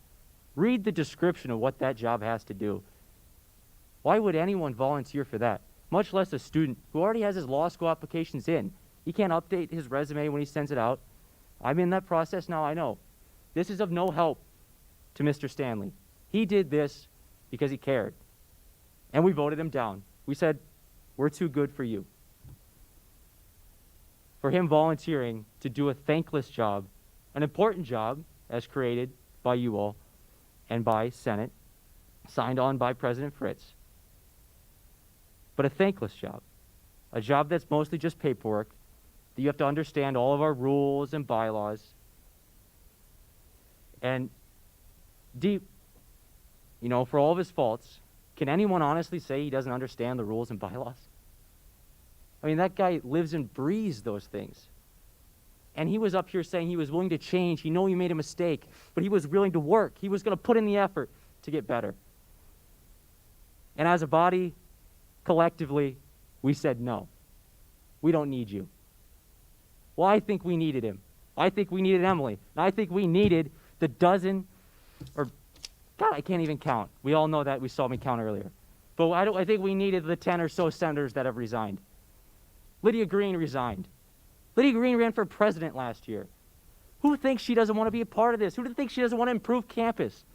Read the description of what that job has to do. Why would anyone volunteer for that? Much less a student who already has his law school applications in. He can't update his resume when he sends it out. I'm in that process now, I know. This is of no help to Mr. Stanley. He did this because he cared. And we voted him down. We said, we're too good for you. For him volunteering to do a thankless job, an important job as created by you all and by Senate, signed on by President Fritz. But a thankless job, a job that's mostly just paperwork, that you have to understand all of our rules and bylaws. And deep, you know, for all of his faults, can anyone honestly say he doesn't understand the rules and bylaws? I mean, that guy lives and breathes those things. And he was up here saying he was willing to change. He knew he made a mistake, but he was willing to work. He was going to put in the effort to get better. And as a body, collectively, we said no. We don't need you. Well, I think we needed him. I think we needed Emily. And I think we needed the dozen, or God, I can't even count. We all know that. We saw me count earlier. But I think we needed the 10 or so senators that have resigned. Lydia Green resigned. Lydia Green ran for president last year. Who thinks she doesn't want to be a part of this? Who thinks she doesn't want to improve campus?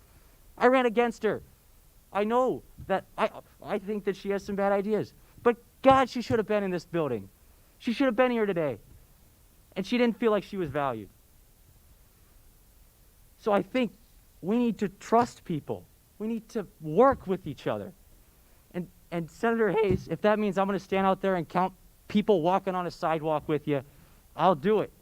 I ran against her. I know that I think that she has some bad ideas. But God, she should have been in this building. She should have been here today. And she didn't feel like she was valued. So I think we need to trust people. We need to work with each other. And Senator Hayes, if that means I'm going to stand out there and count people walking on a sidewalk with you, I'll do it.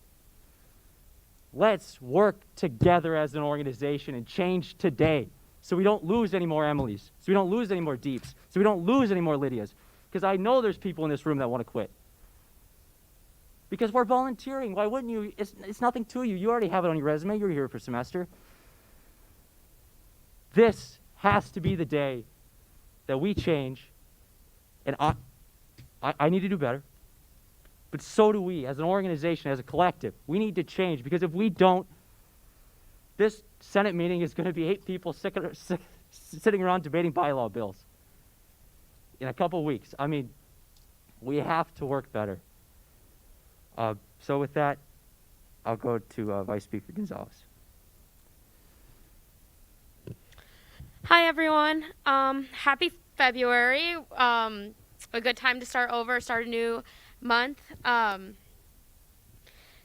Let's work together as an organization and change today so we don't lose any more Emilys, so we don't lose any more Deeps, so we don't lose any more Lydias. Because I know there's people in this room that want to quit. Because we're volunteering. Why wouldn't you? It's nothing to you. You already have it on your resume. You're here for a semester. This has to be the day that we change. And I need to do better. But so do we, as an organization, as a collective. We need to change, because if we don't, this Senate meeting is going to be 8 people sitting around debating bylaw bills in a couple of weeks. I mean, we have to work better. So with that, I'll go to Vice Speaker Gonzalez. Hi, everyone. Happy February. A good time to start over, start a new month.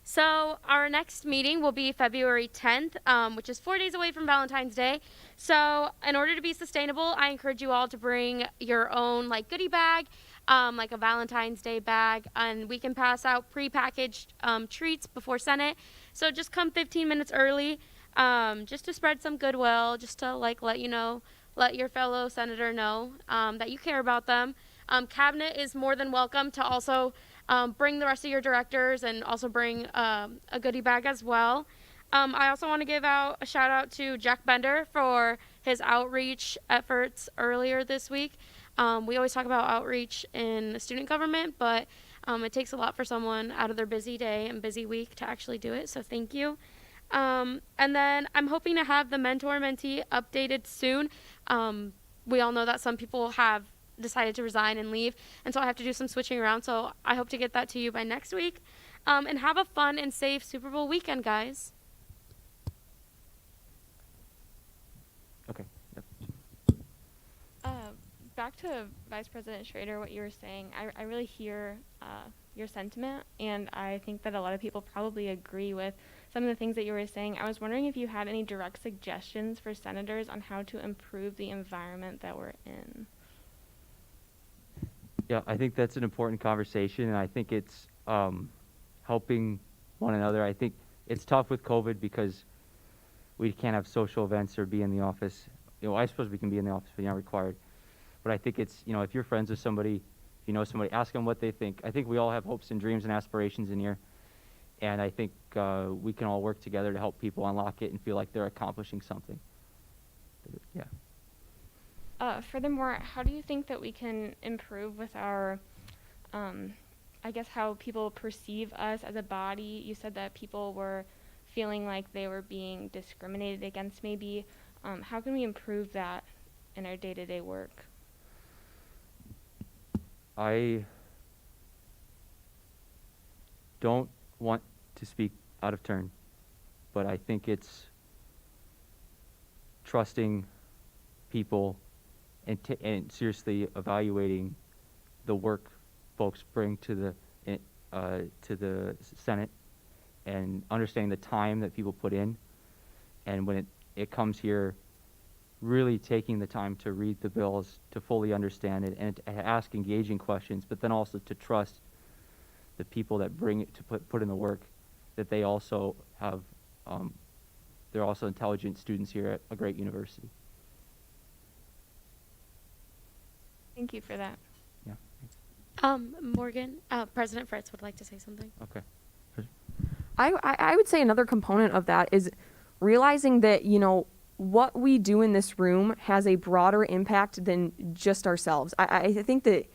So our next meeting will be February 10th, which is 4 days away from Valentine's Day. So in order to be sustainable, I encourage you all to bring your own goodie bag, like a Valentine's Day bag, and we can pass out prepackaged treats before Senate. So just come 15 minutes early, just to spread some goodwill, just to let your fellow senator know that you care about them. Cabinet is more than welcome to also bring the rest of your directors and also bring a goodie bag as well. I also want to give out a shout out to Jack Bender for his outreach efforts earlier this week. We always talk about outreach in student government, but it takes a lot for someone out of their busy day and busy week to actually do it, so thank you. And then I'm hoping to have the mentor-mentee updated soon. We all know that some people have decided to resign and leave, and so I have to do some switching around, so I hope to get that to you by next week. And have a fun and safe Super Bowl weekend, guys. Okay. Yep. Back to Vice President Schrader, what you were saying, I really hear your sentiment, and I think that a lot of people probably agree with some of the things that you were saying. I was wondering if you had any direct suggestions for senators on how to improve the environment that we're in. Yeah, I think that's an important conversation, and I think it's helping one another. I think it's tough with COVID because we can't have social events or be in the office. I suppose we can be in the office, but you're not required. But I think it's, if you're friends with somebody, if you know somebody, ask them what they think. I think we all have hopes and dreams and aspirations in here, and I think we can all work together to help people unlock it and feel like they're accomplishing something. Yeah. Furthermore, how do you think that we can improve with our, I guess, how people perceive us as a body? You said that people were feeling like they were being discriminated against maybe. How can we improve that in our day-to-day work? I don't want to speak out of turn, but I think it's trusting people and seriously evaluating the work folks bring to the Senate and understanding the time that people put in, and when it comes here, really taking the time to read the bills, to fully understand it, and to ask engaging questions, but then also to trust the people that bring it to put in the work, that they also have, they're also intelligent students here at a great university. Thank you for that. Yeah. Morgan, President Fritz would like to say something. Okay. I would say another component of that is realizing that, what we do in this room has a broader impact than just ourselves. I think that,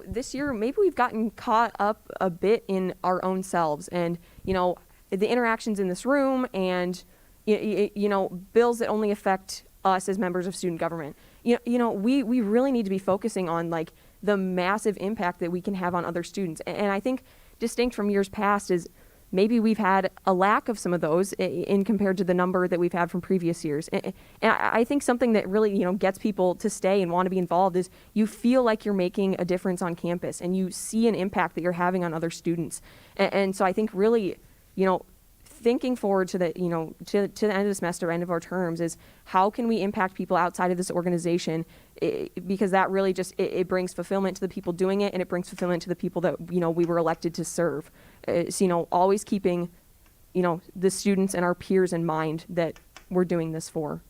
this year maybe we've gotten caught up a bit in our own selves and, the interactions in this room and, bills that only affect us as members of student government. We really need to be focusing on like the massive impact that we can have on other students. And I think distinct from years past is maybe we've had a lack of some of those in compared to the number that we've had from previous years. And I think something that really, gets people to stay and want to be involved is you feel like you're making a difference on campus and you see an impact that you're having on other students. And so I think really, thinking forward to the, to the end of the semester, end of our terms is how can we impact people outside of this organization? Because that really just, it brings fulfillment to the people doing it and it brings fulfillment to the people that, we were elected to serve. So, always keeping, the students and our peers in mind that we're doing this for.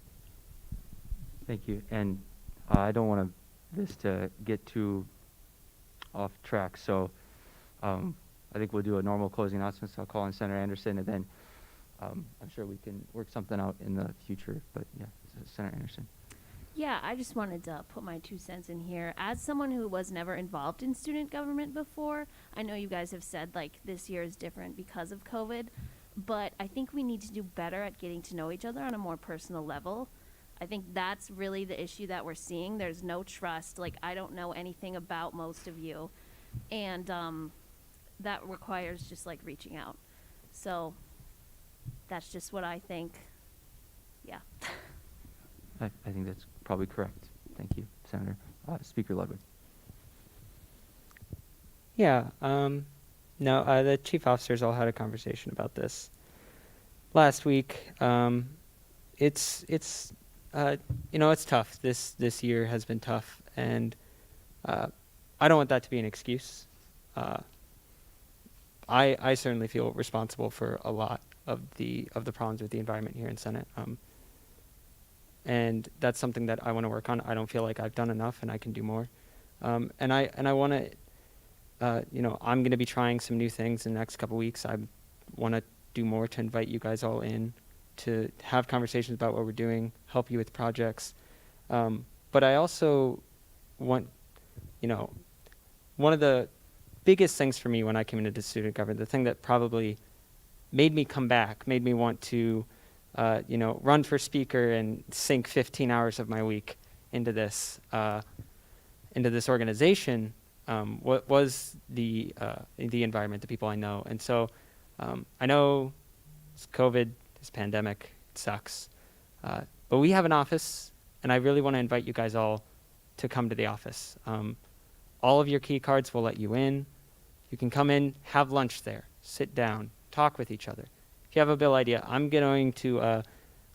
Thank you. And I don't want this to get too off track, so I think we'll do a normal closing announcement. So I'll call on Senator Anderson, and then I'm sure we can work something out in the future. But yeah, Senator Anderson. Yeah, I just wanted to put my 2 cents in here. As someone who was never involved in student government before, I know you guys have said like this year is different because of COVID, but I think we need to do better at getting to know each other on a more personal level. I think that's really the issue that we're seeing. There's no trust. Like, I don't know anything about most of you, and that requires just like reaching out. So that's just what I think. Yeah. I think that's probably correct. Thank you, Senator. Speaker Ludwig. Yeah. No, the chief officers all had a conversation about this last week. It's tough. This year has been tough, and I don't want that to be an excuse. I certainly feel responsible for a lot of the problems with the environment here in Senate. And that's something that I want to work on. I don't feel like I've done enough, and I can do more. And I want to I'm going to be trying some new things in the next couple weeks. I want to do more to invite you guys all in to have conversations about what we're doing, help you with projects. But I also want, one of the biggest things for me when I came into student government, the thing that probably made me come back, made me want to, run for speaker and sink 15 hours of my week into this organization, what was the environment, the people I know. And so I know it's COVID, this pandemic, it sucks. But we have an office, and I really want to invite you guys all to come to the office. All of your key cards will let you in. You can come in, have lunch there, sit down, talk with each other. If you have a bill idea, I'm going to,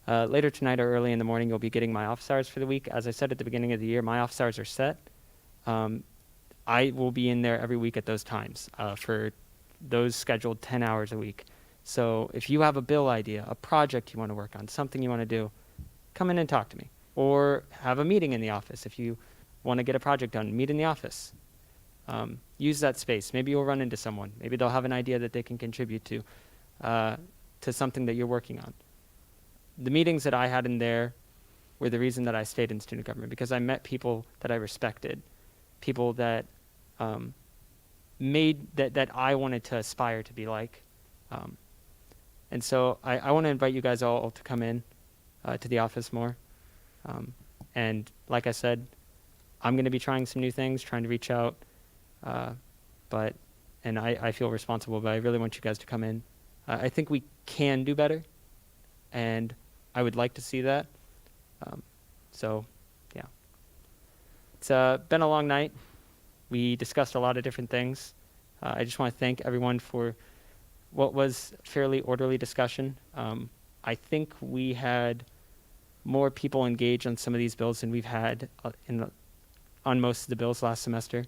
later tonight or early in the morning, you'll be getting my office hours for the week. As I said at the beginning of the year, my office hours are set. I will be in there every week at those times for those scheduled 10 hours a week. So if you have a bill idea, a project you want to work on, something you want to do, come in and talk to me. Or have a meeting in the office. If you want to get a project done, meet in the office. Use that space. Maybe you'll run into someone. Maybe they'll have an idea that they can contribute to something that you're working on. The meetings that I had in there were the reason that I stayed in student government, because I met people that I respected, people that that I wanted to aspire to be like. And so I want to invite you guys all to come in to the office more. And like I said, I'm going to be trying some new things, trying to reach out. And I feel responsible, but I really want you guys to come in. I think we can do better, and I would like to see that. So, yeah. It's been a long night. We discussed a lot of different things. I just want to thank everyone for what was a fairly orderly discussion. I think we had more people engaged on some of these bills than we've had on most of the bills last semester.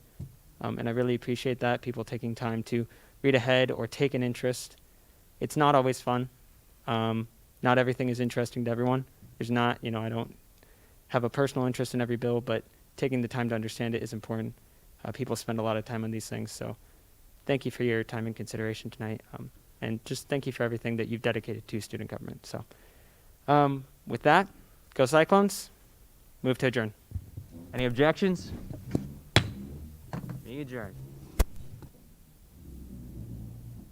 And I really appreciate that, people taking time to read ahead or take an interest. It's not always fun. Not everything is interesting to everyone. There's not, I don't have a personal interest in every bill, but taking the time to understand it is important. People spend a lot of time on these things, so thank you for your time and consideration tonight. And just thank you for everything that you've dedicated to student government. So with that, go Cyclones. Move to adjourn. Any objections? Meeting adjourned.